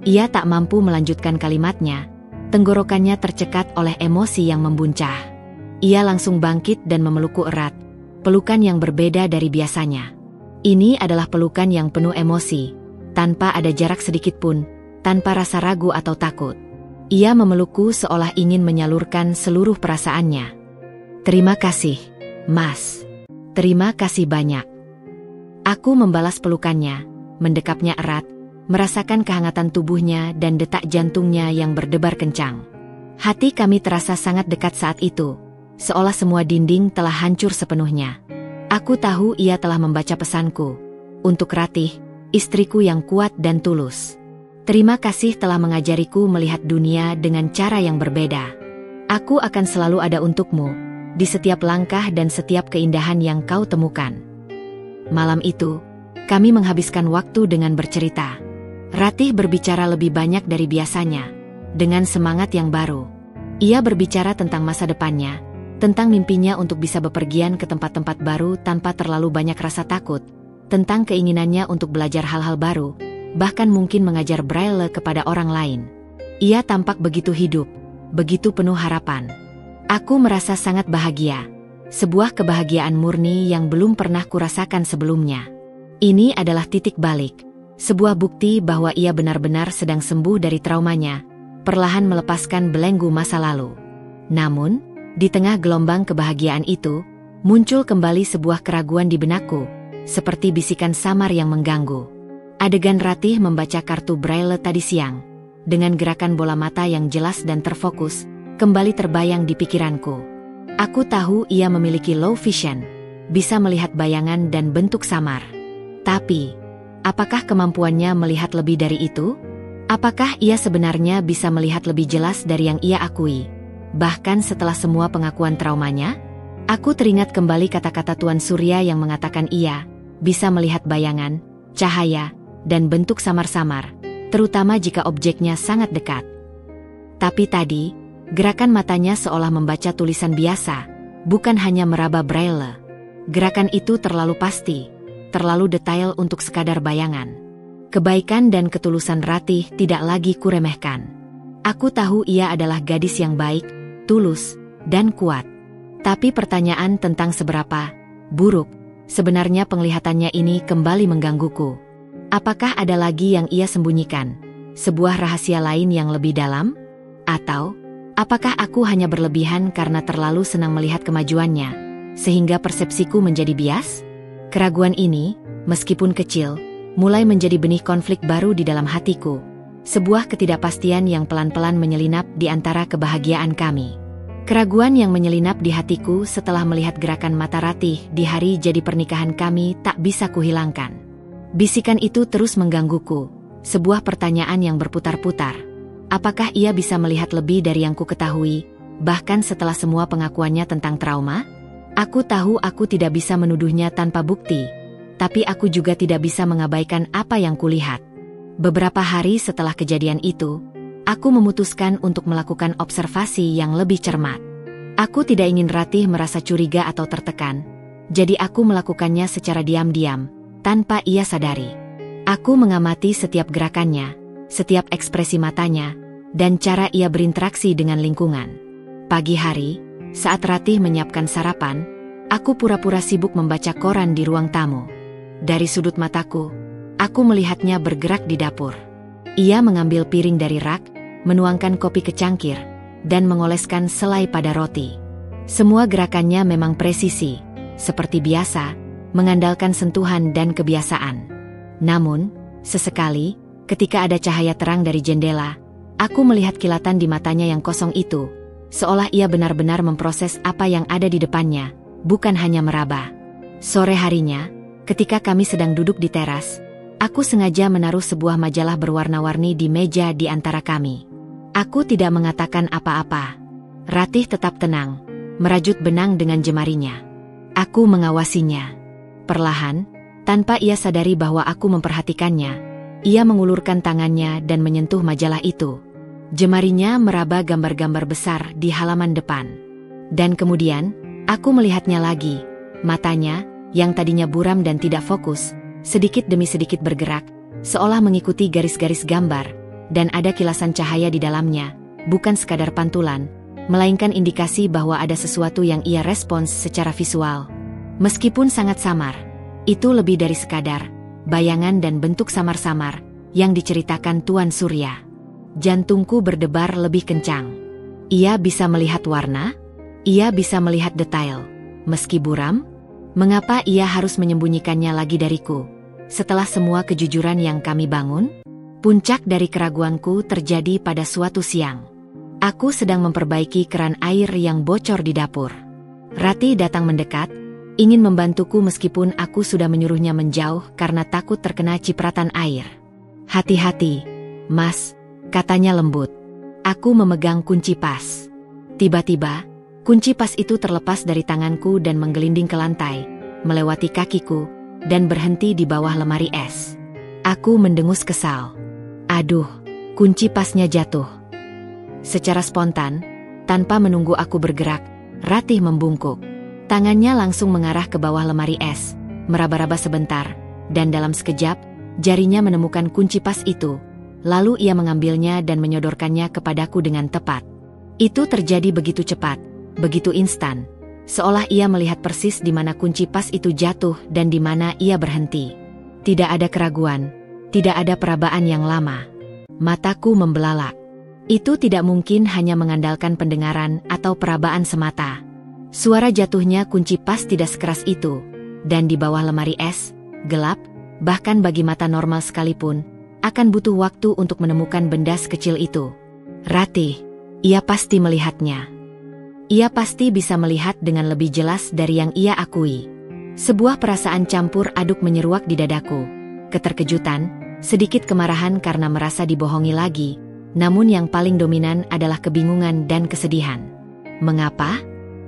Ia tak mampu melanjutkan kalimatnya, tenggorokannya tercekat oleh emosi yang membuncah. Ia langsung bangkit dan memelukku erat, pelukan yang berbeda dari biasanya. Ini adalah pelukan yang penuh emosi, tanpa ada jarak sedikit pun, tanpa rasa ragu atau takut. Ia memelukku seolah ingin menyalurkan seluruh perasaannya. "Terima kasih, Mas. Terima kasih banyak." Aku membalas pelukannya, mendekapnya erat, merasakan kehangatan tubuhnya dan detak jantungnya yang berdebar kencang. Hati kami terasa sangat dekat saat itu, seolah semua dinding telah hancur sepenuhnya. Aku tahu ia telah membaca pesanku. Untuk Ratih, istriku yang kuat dan tulus. "Terima kasih telah mengajariku melihat dunia dengan cara yang berbeda. Aku akan selalu ada untukmu, di setiap langkah dan setiap keindahan yang kau temukan." Malam itu, kami menghabiskan waktu dengan bercerita. Ratih berbicara lebih banyak dari biasanya, dengan semangat yang baru. Ia berbicara tentang masa depannya, tentang mimpinya untuk bisa bepergian ke tempat-tempat baru tanpa terlalu banyak rasa takut, tentang keinginannya untuk belajar hal-hal baru, bahkan mungkin mengajar Braille kepada orang lain. Ia tampak begitu hidup, begitu penuh harapan. Aku merasa sangat bahagia, sebuah kebahagiaan murni yang belum pernah kurasakan sebelumnya. Ini adalah titik balik, sebuah bukti bahwa ia benar-benar sedang sembuh dari traumanya, perlahan melepaskan belenggu masa lalu. Namun, di tengah gelombang kebahagiaan itu, muncul kembali sebuah keraguan di benakku, seperti bisikan samar yang mengganggu. Adegan Ratih membaca kartu Braille tadi siang, dengan gerakan bola mata yang jelas dan terfokus, kembali terbayang di pikiranku. Aku tahu ia memiliki low vision, bisa melihat bayangan dan bentuk samar. Tapi, apakah kemampuannya melihat lebih dari itu? Apakah ia sebenarnya bisa melihat lebih jelas dari yang ia akui? Bahkan setelah semua pengakuan traumanya, aku teringat kembali kata-kata Tuan Surya yang mengatakan ia bisa melihat bayangan, cahaya, dan bentuk samar-samar, terutama jika objeknya sangat dekat. Tapi tadi, gerakan matanya seolah membaca tulisan biasa, bukan hanya meraba Braille. Gerakan itu terlalu pasti, terlalu detail untuk sekadar bayangan. Kebaikan dan ketulusan Ratih tidak lagi kuremehkan. Aku tahu ia adalah gadis yang baik, tulus, dan kuat. Tapi pertanyaan tentang seberapa buruk sebenarnya penglihatannya ini kembali menggangguku. Apakah ada lagi yang ia sembunyikan? Sebuah rahasia lain yang lebih dalam? Atau, apakah aku hanya berlebihan karena terlalu senang melihat kemajuannya, sehingga persepsiku menjadi bias? Keraguan ini, meskipun kecil, mulai menjadi benih konflik baru di dalam hatiku. Sebuah ketidakpastian yang pelan-pelan menyelinap di antara kebahagiaan kami. Keraguan yang menyelinap di hatiku setelah melihat gerakan mata Ratih di hari jadi pernikahan kami tak bisa kuhilangkan. Bisikan itu terus menggangguku, sebuah pertanyaan yang berputar-putar. Apakah ia bisa melihat lebih dari yang ku ketahui, bahkan setelah semua pengakuannya tentang trauma? Aku tahu aku tidak bisa menuduhnya tanpa bukti, tapi aku juga tidak bisa mengabaikan apa yang kulihat. Beberapa hari setelah kejadian itu, aku memutuskan untuk melakukan observasi yang lebih cermat. Aku tidak ingin Ratih merasa curiga atau tertekan, jadi aku melakukannya secara diam-diam, tanpa ia sadari. Aku mengamati setiap gerakannya, setiap ekspresi matanya, dan cara ia berinteraksi dengan lingkungan. Pagi hari, saat Ratih menyiapkan sarapan, aku pura-pura sibuk membaca koran di ruang tamu. Dari sudut mataku, aku melihatnya bergerak di dapur. Ia mengambil piring dari rak, menuangkan kopi ke cangkir, dan mengoleskan selai pada roti. Semua gerakannya memang presisi, seperti biasa, mengandalkan sentuhan dan kebiasaan. Namun, sesekali, ketika ada cahaya terang dari jendela, aku melihat kilatan di matanya yang kosong itu, seolah ia benar-benar memproses apa yang ada di depannya, bukan hanya meraba. Sore harinya, ketika kami sedang duduk di teras, aku sengaja menaruh sebuah majalah berwarna-warni di meja di antara kami. Aku tidak mengatakan apa-apa. Ratih tetap tenang, merajut benang dengan jemarinya. Aku mengawasinya. Perlahan, tanpa ia sadari bahwa aku memperhatikannya, ia mengulurkan tangannya dan menyentuh majalah itu. Jemarinya meraba gambar-gambar besar di halaman depan. Dan kemudian, aku melihatnya lagi. Matanya, yang tadinya buram dan tidak fokus, sedikit demi sedikit bergerak, seolah mengikuti garis-garis gambar, dan ada kilasan cahaya di dalamnya, bukan sekadar pantulan, melainkan indikasi bahwa ada sesuatu yang ia respons secara visual. Meskipun sangat samar, itu lebih dari sekadar bayangan dan bentuk samar-samar yang diceritakan Tuan Surya. Jantungku berdebar lebih kencang. Ia bisa melihat warna, ia bisa melihat detail. Meski buram, mengapa ia harus menyembunyikannya lagi dariku? Setelah semua kejujuran yang kami bangun, puncak dari keraguanku terjadi pada suatu siang. Aku sedang memperbaiki keran air yang bocor di dapur. Ratih datang mendekat, ingin membantuku meskipun aku sudah menyuruhnya menjauh karena takut terkena cipratan air. "Hati-hati, Mas," katanya lembut. Aku memegang kunci pas. Tiba-tiba, kunci pas itu terlepas dari tanganku dan menggelinding ke lantai, melewati kakiku, dan berhenti di bawah lemari es. Aku mendengus kesal. Aduh, kunci pasnya jatuh. Secara spontan, tanpa menunggu aku bergerak, Ratih membungkuk. Tangannya langsung mengarah ke bawah lemari es, meraba-raba sebentar, dan dalam sekejap, jarinya menemukan kunci pas itu. Lalu ia mengambilnya dan menyodorkannya kepadaku dengan tepat. Itu terjadi begitu cepat, begitu instan, seolah ia melihat persis di mana kunci pas itu jatuh dan di mana ia berhenti. Tidak ada keraguan, tidak ada perabaan yang lama. Mataku membelalak. Itu tidak mungkin hanya mengandalkan pendengaran atau perabaan semata. Suara jatuhnya kunci pas tidak sekeras itu, dan di bawah lemari es, gelap, bahkan bagi mata normal sekalipun, akan butuh waktu untuk menemukan benda sekecil itu. Ratih, ia pasti melihatnya. Ia pasti bisa melihat dengan lebih jelas dari yang ia akui. Sebuah perasaan campur aduk menyeruak di dadaku. Keterkejutan, sedikit kemarahan karena merasa dibohongi lagi, namun yang paling dominan adalah kebingungan dan kesedihan. Mengapa?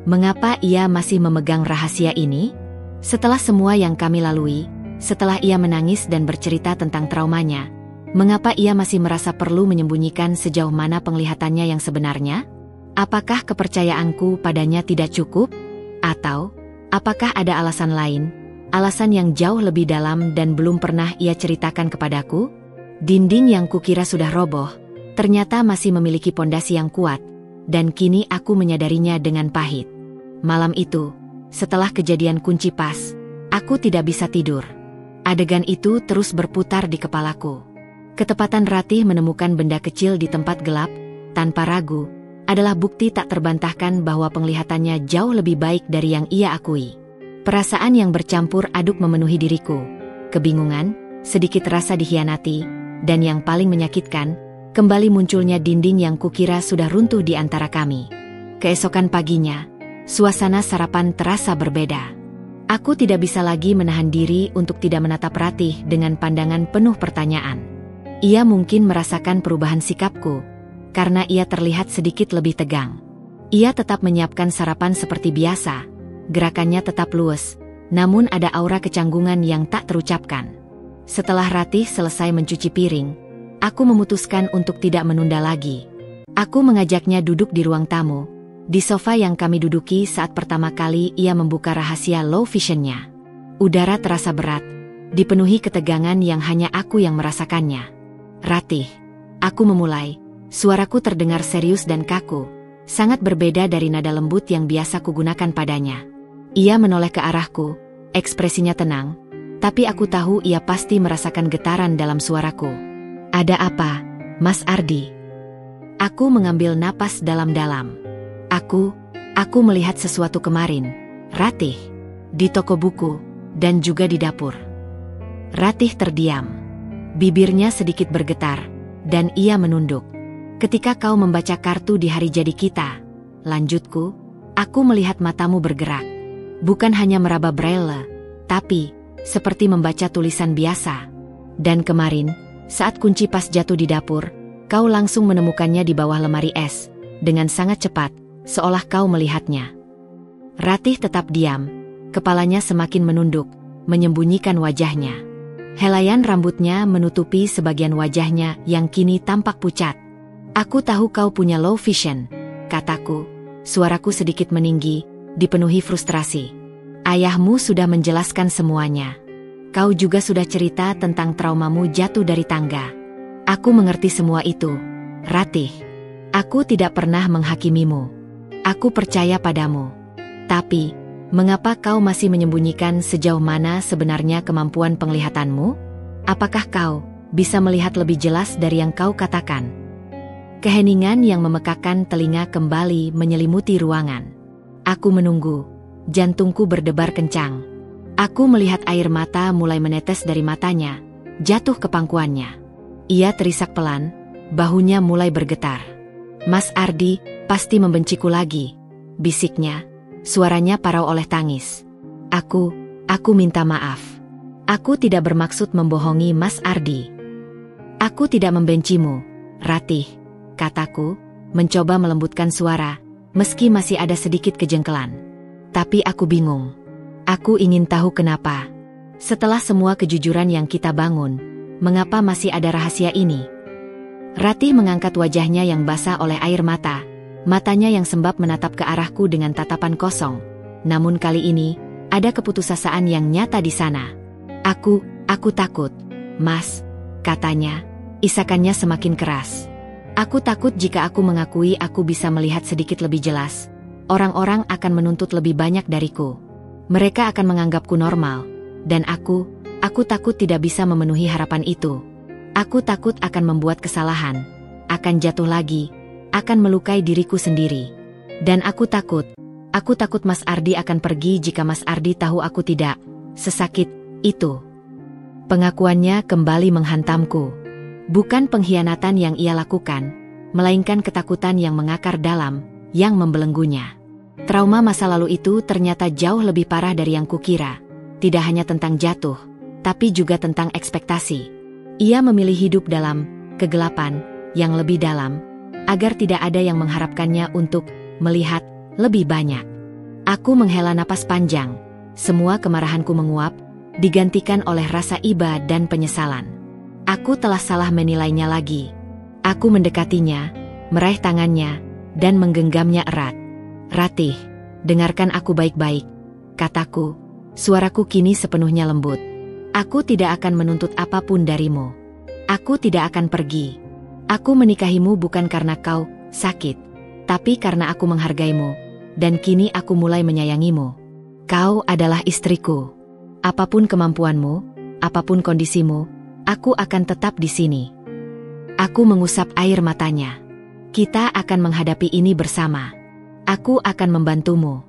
Mengapa ia masih memegang rahasia ini? Setelah semua yang kami lalui, setelah ia menangis dan bercerita tentang traumanya, mengapa ia masih merasa perlu menyembunyikan sejauh mana penglihatannya yang sebenarnya? Apakah kepercayaanku padanya tidak cukup? Atau, apakah ada alasan lain? Alasan yang jauh lebih dalam dan belum pernah ia ceritakan kepadaku? Dinding yang kukira sudah roboh, ternyata masih memiliki pondasi yang kuat, dan kini aku menyadarinya dengan pahit. Malam itu, setelah kejadian kunci pas, aku tidak bisa tidur. Adegan itu terus berputar di kepalaku. Ketepatan Ratih menemukan benda kecil di tempat gelap, tanpa ragu, adalah bukti tak terbantahkan bahwa penglihatannya jauh lebih baik dari yang ia akui. Perasaan yang bercampur aduk memenuhi diriku. Kebingungan, sedikit rasa dikhianati, dan yang paling menyakitkan, kembali munculnya dinding yang kukira sudah runtuh di antara kami. Keesokan paginya, suasana sarapan terasa berbeda. Aku tidak bisa lagi menahan diri untuk tidak menatap Ratih dengan pandangan penuh pertanyaan. Ia mungkin merasakan perubahan sikapku, karena ia terlihat sedikit lebih tegang. Ia tetap menyiapkan sarapan seperti biasa, gerakannya tetap luwes, namun ada aura kecanggungan yang tak terucapkan. Setelah Ratih selesai mencuci piring, aku memutuskan untuk tidak menunda lagi. Aku mengajaknya duduk di ruang tamu, di sofa yang kami duduki saat pertama kali ia membuka rahasia low vision-nya. Udara terasa berat, dipenuhi ketegangan yang hanya aku yang merasakannya. Ratih, aku memulai, suaraku terdengar serius dan kaku, sangat berbeda dari nada lembut yang biasa kugunakan padanya. Ia menoleh ke arahku, ekspresinya tenang, tapi aku tahu ia pasti merasakan getaran dalam suaraku. Ada apa, Mas Ardi? Aku mengambil napas dalam-dalam. Aku melihat sesuatu kemarin, Ratih, di toko buku, dan juga di dapur. Ratih terdiam. Bibirnya sedikit bergetar, dan ia menunduk. Ketika kau membaca kartu di hari jadi kita, lanjutku, aku melihat matamu bergerak. Bukan hanya meraba braille, tapi seperti membaca tulisan biasa. Dan kemarin, saat kunci pas jatuh di dapur, kau langsung menemukannya di bawah lemari es, dengan sangat cepat, seolah kau melihatnya. Ratih tetap diam, kepalanya semakin menunduk, menyembunyikan wajahnya. Helaian rambutnya menutupi sebagian wajahnya yang kini tampak pucat. Aku tahu kau punya low vision, kataku, suaraku sedikit meninggi, dipenuhi frustrasi. Ayahmu sudah menjelaskan semuanya. Kau juga sudah cerita tentang traumamu jatuh dari tangga. Aku mengerti semua itu, Ratih. Aku tidak pernah menghakimimu. Aku percaya padamu. Tapi, mengapa kau masih menyembunyikan sejauh mana sebenarnya kemampuan penglihatanmu? Apakah kau bisa melihat lebih jelas dari yang kau katakan? Keheningan yang memekakkan telinga kembali menyelimuti ruangan. Aku menunggu, jantungku berdebar kencang. Aku melihat air mata mulai menetes dari matanya, jatuh ke pangkuannya. Ia terisak pelan, bahunya mulai bergetar. Mas Ardi pasti membenciku lagi, bisiknya, suaranya parau oleh tangis. Aku minta maaf. Aku tidak bermaksud membohongi Mas Ardi. Aku tidak membencimu, Ratih, kataku, mencoba melembutkan suara, meski masih ada sedikit kejengkelan. Tapi aku bingung. Aku ingin tahu kenapa. Setelah semua kejujuran yang kita bangun, mengapa masih ada rahasia ini? Ratih mengangkat wajahnya yang basah oleh air mata, matanya yang sembab menatap ke arahku dengan tatapan kosong. Namun kali ini, ada keputusasaan yang nyata di sana. Aku takut, Mas, katanya, isakannya semakin keras. Aku takut jika aku mengakui aku bisa melihat sedikit lebih jelas, orang-orang akan menuntut lebih banyak dariku. Mereka akan menganggapku normal, dan aku takut tidak bisa memenuhi harapan itu. Aku takut akan membuat kesalahan, akan jatuh lagi, akan melukai diriku sendiri. Dan aku takut Mas Ardi akan pergi jika Mas Ardi tahu aku tidak sesakit itu. Pengakuannya kembali menghantamku. Bukan pengkhianatan yang ia lakukan, melainkan ketakutan yang mengakar dalam, yang membelenggunya. Trauma masa lalu itu ternyata jauh lebih parah dari yang kukira. Tidak hanya tentang jatuh, tapi juga tentang ekspektasi. Ia memilih hidup dalam kegelapan yang lebih dalam, agar tidak ada yang mengharapkannya untuk melihat lebih banyak. Aku menghela napas panjang, semua kemarahanku menguap, digantikan oleh rasa iba dan penyesalan. Aku telah salah menilainya lagi. Aku mendekatinya, meraih tangannya, dan menggenggamnya erat. Ratih, dengarkan aku baik-baik, kataku, suaraku kini sepenuhnya lembut. Aku tidak akan menuntut apapun darimu. Aku tidak akan pergi. Aku menikahimu bukan karena kau sakit, tapi karena aku menghargaimu, dan kini aku mulai menyayangimu. Kau adalah istriku. Apapun kemampuanmu, apapun kondisimu, aku akan tetap di sini. Aku mengusap air matanya. Kita akan menghadapi ini bersama. Aku akan membantumu.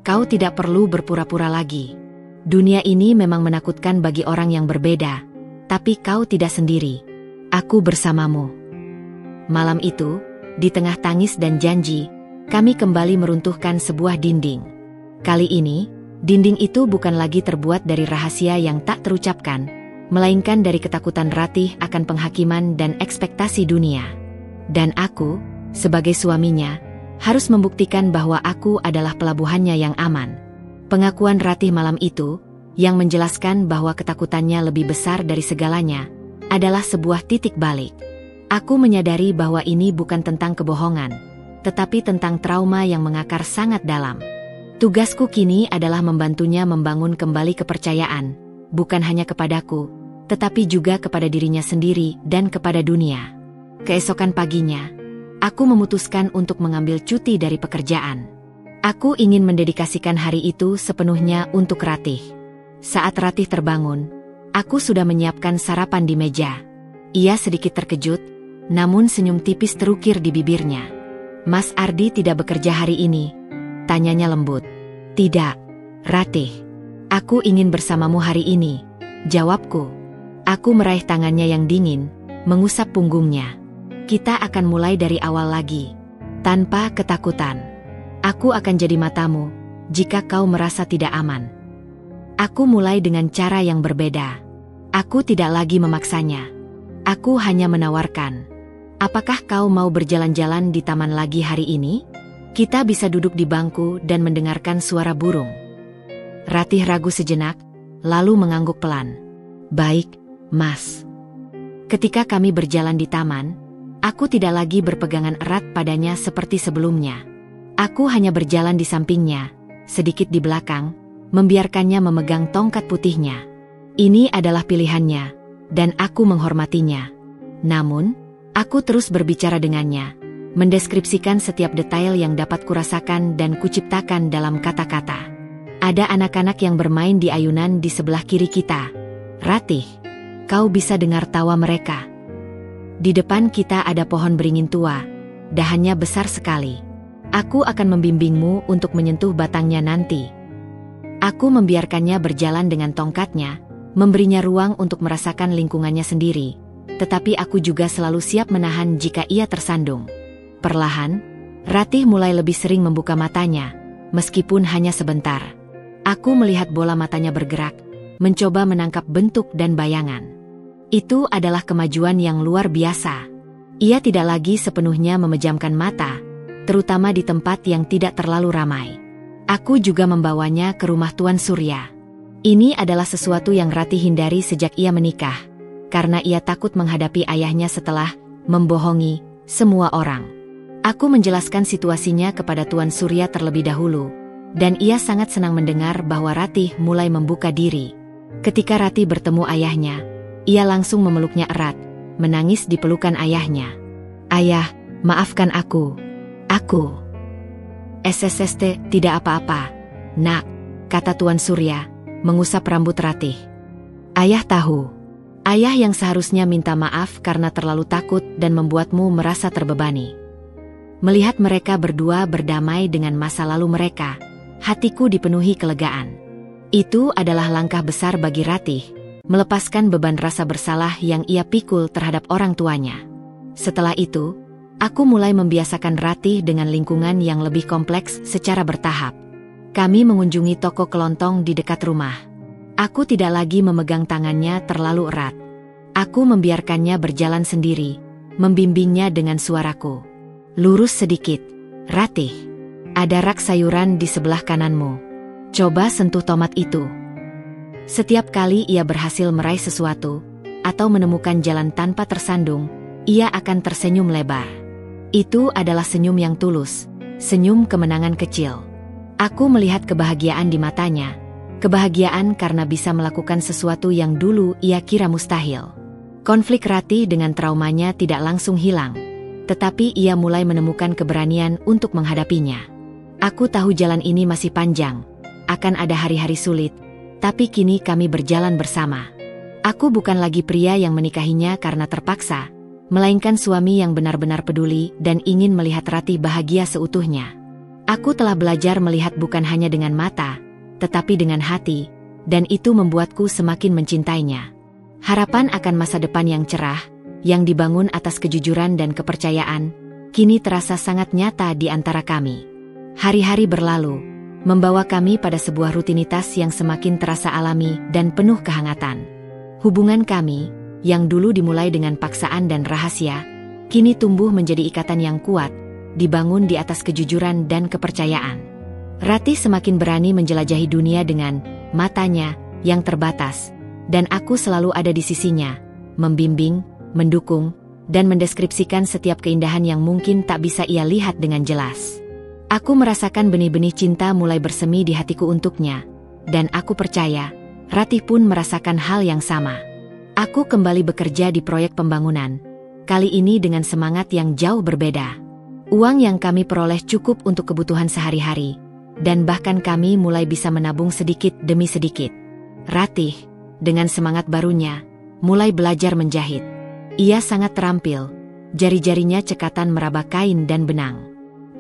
Kau tidak perlu berpura-pura lagi. Dunia ini memang menakutkan bagi orang yang berbeda, tapi kau tidak sendiri. Aku bersamamu. Malam itu, di tengah tangis dan janji, kami kembali meruntuhkan sebuah dinding. Kali ini, dinding itu bukan lagi terbuat dari rahasia yang tak terucapkan, melainkan dari ketakutan Ratih akan penghakiman dan ekspektasi dunia. Dan aku, sebagai suaminya, harus membuktikan bahwa aku adalah pelabuhannya yang aman. Pengakuan Ratih malam itu, yang menjelaskan bahwa ketakutannya lebih besar dari segalanya, adalah sebuah titik balik. Aku menyadari bahwa ini bukan tentang kebohongan, tetapi tentang trauma yang mengakar sangat dalam. Tugasku kini adalah membantunya membangun kembali kepercayaan, bukan hanya kepadaku, tetapi juga kepada dirinya sendiri dan kepada dunia. Keesokan paginya, aku memutuskan untuk mengambil cuti dari pekerjaan. Aku ingin mendedikasikan hari itu sepenuhnya untuk Ratih. Saat Ratih terbangun, aku sudah menyiapkan sarapan di meja. Ia sedikit terkejut, namun senyum tipis terukir di bibirnya. "Mas Ardi tidak bekerja hari ini?" tanyanya lembut. "Tidak, Ratih. Aku ingin bersamamu hari ini," jawabku. Aku meraih tangannya yang dingin, mengusap punggungnya. "Kita akan mulai dari awal lagi, tanpa ketakutan. Aku akan jadi matamu, jika kau merasa tidak aman." Aku mulai dengan cara yang berbeda. Aku tidak lagi memaksanya. Aku hanya menawarkan, "Apakah kau mau berjalan-jalan di taman lagi hari ini? Kita bisa duduk di bangku dan mendengarkan suara burung." Ratih ragu sejenak, lalu mengangguk pelan. "Baik, Mas." Ketika kami berjalan di taman, aku tidak lagi berpegangan erat padanya seperti sebelumnya. Aku hanya berjalan di sampingnya, sedikit di belakang, membiarkannya memegang tongkat putihnya. Ini adalah pilihannya, dan aku menghormatinya. Namun, aku terus berbicara dengannya, mendeskripsikan setiap detail yang dapat kurasakan dan kuciptakan dalam kata-kata. Ada anak-anak yang bermain di ayunan di sebelah kiri kita. "Ratih, kau bisa dengar tawa mereka. Di depan kita ada pohon beringin tua, dahannya besar sekali. Aku akan membimbingmu untuk menyentuh batangnya nanti." Aku membiarkannya berjalan dengan tongkatnya, memberinya ruang untuk merasakan lingkungannya sendiri, tetapi aku juga selalu siap menahan jika ia tersandung. Perlahan, Ratih mulai lebih sering membuka matanya, meskipun hanya sebentar. Aku melihat bola matanya bergerak, mencoba menangkap bentuk dan bayangan. Itu adalah kemajuan yang luar biasa. Ia tidak lagi sepenuhnya memejamkan mata, terutama di tempat yang tidak terlalu ramai. Aku juga membawanya ke rumah Tuan Surya. Ini adalah sesuatu yang Ratih hindari sejak ia menikah, karena ia takut menghadapi ayahnya setelah membohongi semua orang. Aku menjelaskan situasinya kepada Tuan Surya terlebih dahulu, dan ia sangat senang mendengar bahwa Ratih mulai membuka diri. Ketika Ratih bertemu ayahnya, ia langsung memeluknya erat, menangis di pelukan ayahnya. "Ayah, maafkan aku. Aku..." "SSST, tidak apa-apa, Nak," kata Tuan Surya, mengusap rambut Ratih. "Ayah tahu. Ayah yang seharusnya minta maaf karena terlalu takut dan membuatmu merasa terbebani." Melihat mereka berdua berdamai dengan masa lalu mereka, hatiku dipenuhi kelegaan. Itu adalah langkah besar bagi Ratih, melepaskan beban rasa bersalah yang ia pikul terhadap orang tuanya. Setelah itu, aku mulai membiasakan Ratih dengan lingkungan yang lebih kompleks secara bertahap. Kami mengunjungi toko kelontong di dekat rumah. Aku tidak lagi memegang tangannya terlalu erat. Aku membiarkannya berjalan sendiri, membimbingnya dengan suaraku. "Lurus sedikit, Ratih. Ada rak sayuran di sebelah kananmu. Coba sentuh tomat itu." Setiap kali ia berhasil meraih sesuatu, atau menemukan jalan tanpa tersandung, ia akan tersenyum lebar. Itu adalah senyum yang tulus, senyum kemenangan kecil. Aku melihat kebahagiaan di matanya, kebahagiaan karena bisa melakukan sesuatu yang dulu ia kira mustahil. Konflik Ratih dengan traumanya tidak langsung hilang, tetapi ia mulai menemukan keberanian untuk menghadapinya. Aku tahu jalan ini masih panjang, akan ada hari-hari sulit, tapi kini kami berjalan bersama. Aku bukan lagi pria yang menikahinya karena terpaksa, melainkan suami yang benar-benar peduli dan ingin melihat Ratih bahagia seutuhnya. Aku telah belajar melihat bukan hanya dengan mata, tetapi dengan hati, dan itu membuatku semakin mencintainya. Harapan akan masa depan yang cerah, yang dibangun atas kejujuran dan kepercayaan, kini terasa sangat nyata di antara kami. Hari-hari berlalu, membawa kami pada sebuah rutinitas yang semakin terasa alami dan penuh kehangatan. Hubungan kami, yang dulu dimulai dengan paksaan dan rahasia, kini tumbuh menjadi ikatan yang kuat, dibangun di atas kejujuran dan kepercayaan. Ratih semakin berani menjelajahi dunia dengan matanya yang terbatas, dan aku selalu ada di sisinya, membimbing, mendukung, dan mendeskripsikan setiap keindahan yang mungkin tak bisa ia lihat dengan jelas. Aku merasakan benih-benih cinta mulai bersemi di hatiku untuknya, dan aku percaya, Ratih pun merasakan hal yang sama. Aku kembali bekerja di proyek pembangunan, kali ini dengan semangat yang jauh berbeda. Uang yang kami peroleh cukup untuk kebutuhan sehari-hari, dan bahkan kami mulai bisa menabung sedikit demi sedikit. Ratih, dengan semangat barunya, mulai belajar menjahit. Ia sangat terampil, jari-jarinya cekatan meraba kain dan benang.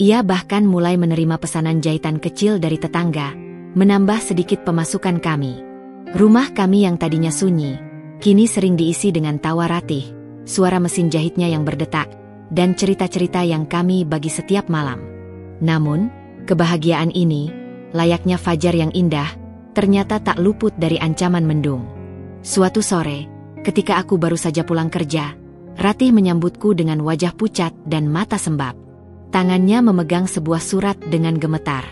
Ia bahkan mulai menerima pesanan jahitan kecil dari tetangga, menambah sedikit pemasukan kami. Rumah kami yang tadinya sunyi, kini sering diisi dengan tawa Ratih, suara mesin jahitnya yang berdetak, dan cerita-cerita yang kami bagi setiap malam. Namun, kebahagiaan ini, layaknya fajar yang indah, ternyata tak luput dari ancaman mendung. Suatu sore, ketika aku baru saja pulang kerja, Ratih menyambutku dengan wajah pucat dan mata sembab. Tangannya memegang sebuah surat dengan gemetar.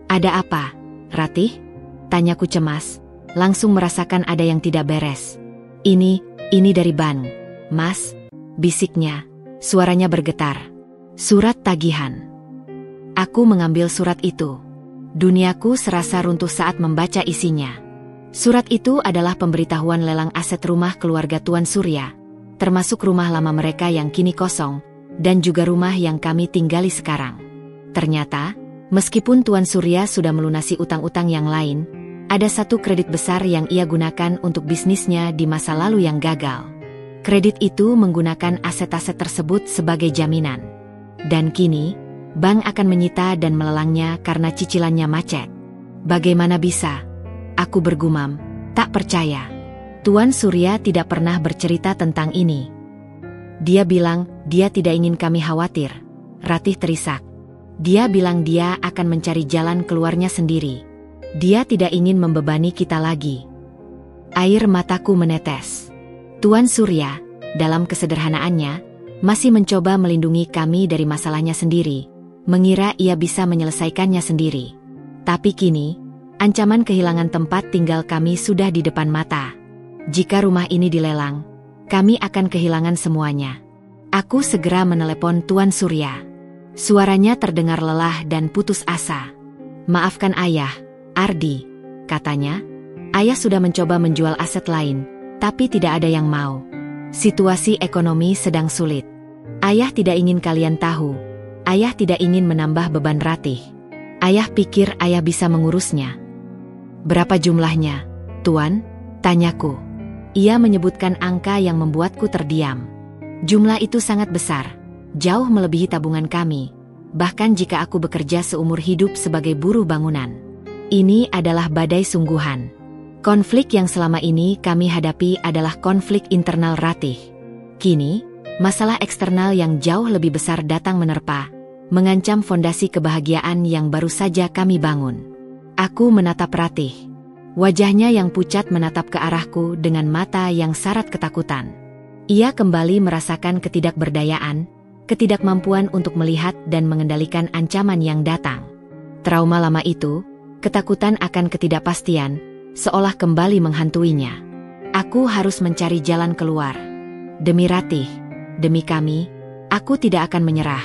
"Ada apa, Ratih?" tanyaku cemas, langsung merasakan ada yang tidak beres. Ini dari bank, Mas," bisiknya, suaranya bergetar. "Surat tagihan." Aku mengambil surat itu. Duniaku serasa runtuh saat membaca isinya. Surat itu adalah pemberitahuan lelang aset rumah keluarga Tuan Surya, termasuk rumah lama mereka yang kini kosong, dan juga rumah yang kami tinggali sekarang. Ternyata, meskipun Tuan Surya sudah melunasi utang-utang yang lain, ada satu kredit besar yang ia gunakan untuk bisnisnya di masa lalu yang gagal. Kredit itu menggunakan aset-aset tersebut sebagai jaminan. Dan kini, bank akan menyita dan melelangnya karena cicilannya macet. Bagaimana bisa? Aku bergumam, tak percaya. Tuan Surya tidak pernah bercerita tentang ini. Dia bilang, dia tidak ingin kami khawatir. Ratih terisak. Dia bilang dia akan mencari jalan keluarnya sendiri. Dia tidak ingin membebani kita lagi. Air mataku menetes. Tuan Surya, dalam kesederhanaannya, masih mencoba melindungi kami dari masalahnya sendiri, mengira ia bisa menyelesaikannya sendiri. Tapi kini, ancaman kehilangan tempat tinggal kami sudah di depan mata. Jika rumah ini dilelang, kami akan kehilangan semuanya. Aku segera menelepon Tuan Surya. Suaranya terdengar lelah dan putus asa. "Maafkan ayah, Ardi," katanya. "Ayah sudah mencoba menjual aset lain, tapi tidak ada yang mau. Situasi ekonomi sedang sulit. Ayah tidak ingin kalian tahu. Ayah tidak ingin menambah beban Ratih. Ayah pikir ayah bisa mengurusnya." "Berapa jumlahnya, Tuan?" tanyaku. Ia menyebutkan angka yang membuatku terdiam. Jumlah itu sangat besar, jauh melebihi tabungan kami, bahkan jika aku bekerja seumur hidup sebagai buruh bangunan. Ini adalah badai sungguhan. Konflik yang selama ini kami hadapi adalah konflik internal Ratih. Kini, masalah eksternal yang jauh lebih besar datang menerpa, mengancam fondasi kebahagiaan yang baru saja kami bangun. Aku menatap Ratih. Wajahnya yang pucat menatap ke arahku dengan mata yang syarat ketakutan. Ia kembali merasakan ketidakberdayaan, ketidakmampuan untuk melihat dan mengendalikan ancaman yang datang. Trauma lama itu, ketakutan akan ketidakpastian, seolah kembali menghantuinya. Aku harus mencari jalan keluar. Demi Ratih, demi kami, aku tidak akan menyerah.